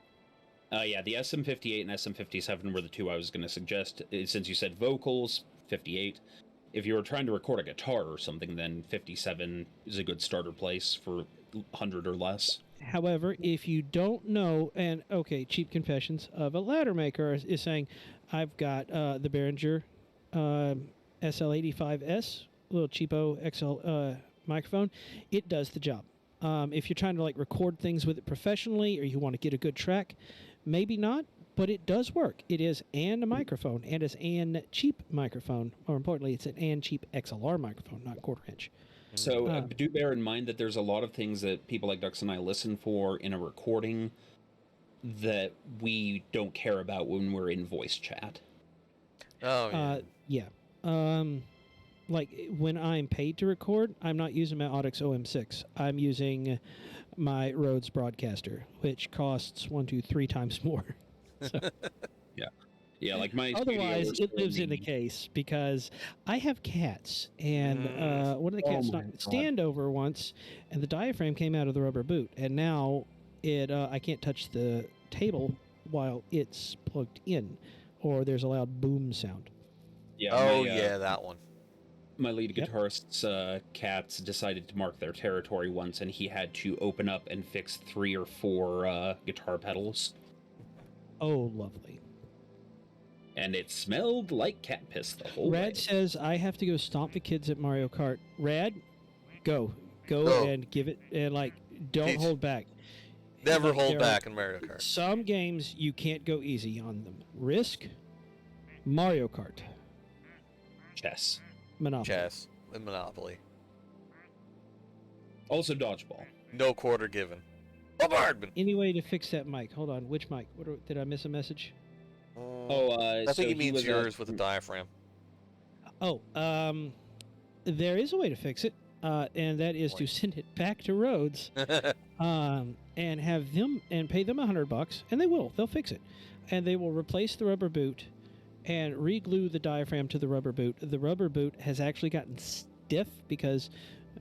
Yeah, the SM58 and SM57 were the two I was going to suggest. Since you said vocals, 58. If you were trying to record a guitar or something, then 57 is a good starter place for 100 or less. However, if you don't know, and okay, cheap confessions of a ladder maker is saying, I've got the Behringer SL85S, little cheapo XL microphone. It does the job. If you're trying to like record things with it professionally, or you want to get a good track, maybe not, but it does work. It is a microphone, and it's an cheap microphone. More importantly, it's an cheap XLR microphone, not quarter inch. So do bear in mind that there's a lot of things that people like Ducks and I listen for in a recording that we don't care about when we're in voice chat. Oh, yeah. Yeah. like when I'm paid to record, I'm not using my Audix OM6. I'm using my Rhodes Broadcaster, which costs 3 times more. So, Yeah, like my otherwise, studio it lives in a case because I have cats, and one of the Oh cats my knocked the God. stand over once, and the diaphragm came out of the rubber boot, and now I can't touch the table while it's plugged in, or there's a loud boom sound. Yeah, Oh, my, yeah, that one. my lead Yep. guitarist's cats decided to mark their territory once, and he had to open up and fix 3 or 4 guitar pedals, Oh, lovely. and it smelled like cat piss the whole Rad way. says I have to go stomp the kids at Mario Kart. Rad, go Go. and give it, and like don't Teach. hold back. Never Like, hold there are back in Mario Kart. some games you can't go easy on them. Risk, Mario Kart, Chess. Monopoly. Chess and Monopoly. Also dodgeball. No quarter given. Bombardment! Any way to fix that mic? Hold on, which mic? Did I miss a message? I think he means yours with a diaphragm. Oh, there is a way to fix it, and that is to send it back to Rhodes, and have them and pay them $100, and they will. They'll fix it, and they will replace the rubber boot and re-glue the diaphragm to the rubber boot. The rubber boot has actually gotten stiff because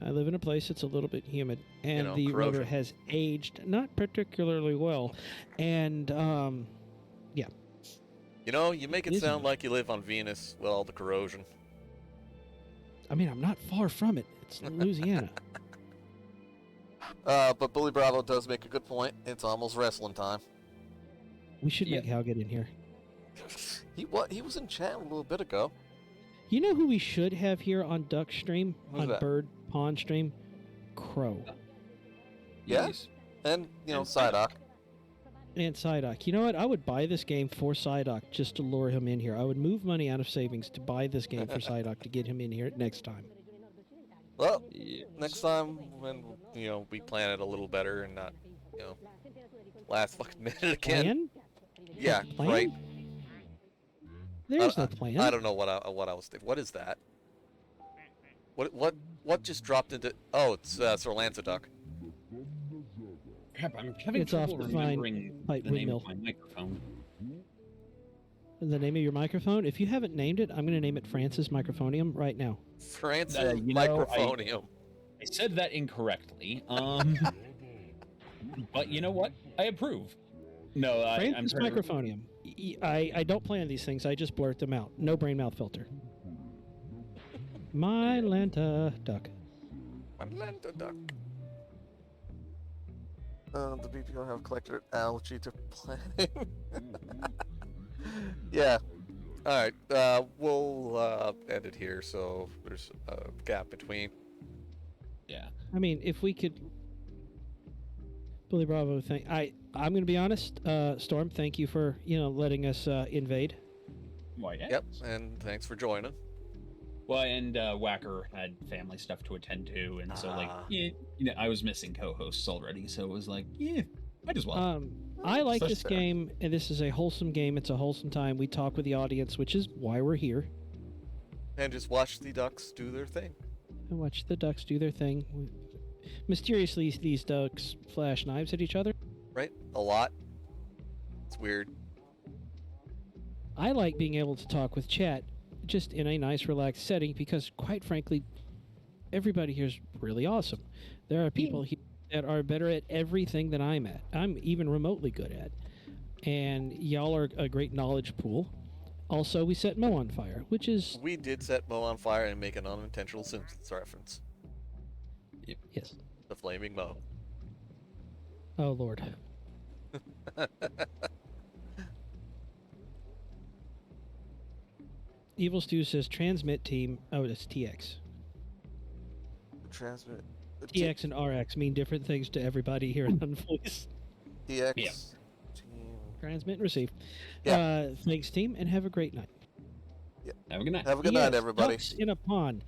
I live in a place that's a little bit humid, and the corrosion. rubber has aged not particularly well, and yeah. You make it It is sound a- like you live on Venus with all the corrosion. I mean, I'm not far from it. It's Louisiana. But Bully Bravo does make a good point. It's almost wrestling time. We should Yeah. make Hal get in here. He was in chat a little bit ago. You know who we should have here on Duck Stream, Who's on that? Bird Pond Stream? Crow Yeah? Yes. And, And Psyduck. and Psyduck. You know what? I would buy this game for Psyduck just to lure him in here. I would move money out of savings to buy this game for Psyduck to get him in here next time. Well, Yeah. next time when, we plan it a little better and not, last fucking minute again. Plan? Yeah, Plan? right. There's no plan. I don't know what I was thinking. What is that? What just dropped into? Oh, it's Sir Lanzaduck. Crap, I'm having It's off trouble the fine remembering pipe the name windmill. of my microphone. The name of your microphone? If you haven't named it, I'm going to name it Francis Microphonium right now. Francis you know, Microphonium. I said that incorrectly. But you know what? I approve. No, I'm Francis trying to- Microphonium. I don't plan these things. I just blurt them out. No brain mouth filter. My Lanta duck. Lanzaduck. The BPO have collected allergy to planning. Yeah. All right. We'll end it here. So there's a gap between. Yeah. I mean, if we could, Billy Bravo, I'm going to be honest. Storm, thank you for letting us invade. Why? Yeah. Yep. And thanks for joining. Well, and Whacker had family stuff to attend to, and so Ah. I was missing co-hosts already, so it was like, might as well. I like That's this fair. game, and this is a wholesome game. It's a wholesome time. We talk with the audience, which is why we're here. And just watch the ducks do their thing. And watch the ducks do their thing. Mysteriously, these ducks flash knives at each other. Right? A lot. It's weird. I like being able to talk with chat just in a nice, relaxed setting because, quite frankly, everybody here is really awesome. There are people here that are better at everything than I'm even remotely good at. And y'all are a great knowledge pool. Also, we set Mo on fire, which is... We did set Mo on fire and make an unintentional Simpsons reference. Yes. The Flaming Mo. Oh, Lord. Evil Stew says transmit team. Oh, it's TX. Transmit. TX and RX mean different things to everybody here in Unvoice. TX. Yeah. Team. Transmit and receive. Yeah. Thanks, team, and have a great night. Have a good night. Have a good night, Yes, everybody. ducks in a pond.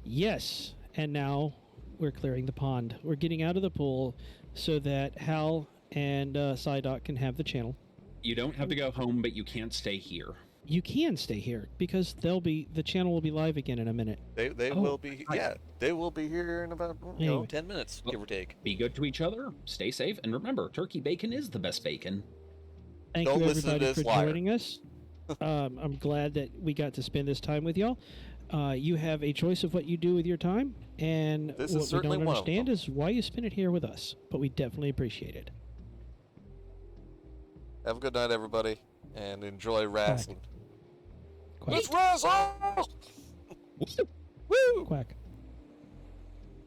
Yes. And now we're clearing the pond. We're getting out of the pool so that Hal and Psyduck can have the channel. You don't have to go home, but you can't stay here. you can stay here because the channel will be live again in a minute. They Oh, will be, right. yeah, they will be here in about Anyway. 10 minutes, give or take. Be good to each other, stay safe, and remember, turkey bacon is the best bacon. Thank Don't you listen to everybody this for liar. joining us. I'm glad that we got to spend this time with y'all. You have a choice of what you do with your time, and This is what we certainly don't one of understand them. is why you spend it here with us. But we definitely appreciate it. Have a good night, everybody, and enjoy wrestling. Quack. Let's wrestle! Woo! Quack.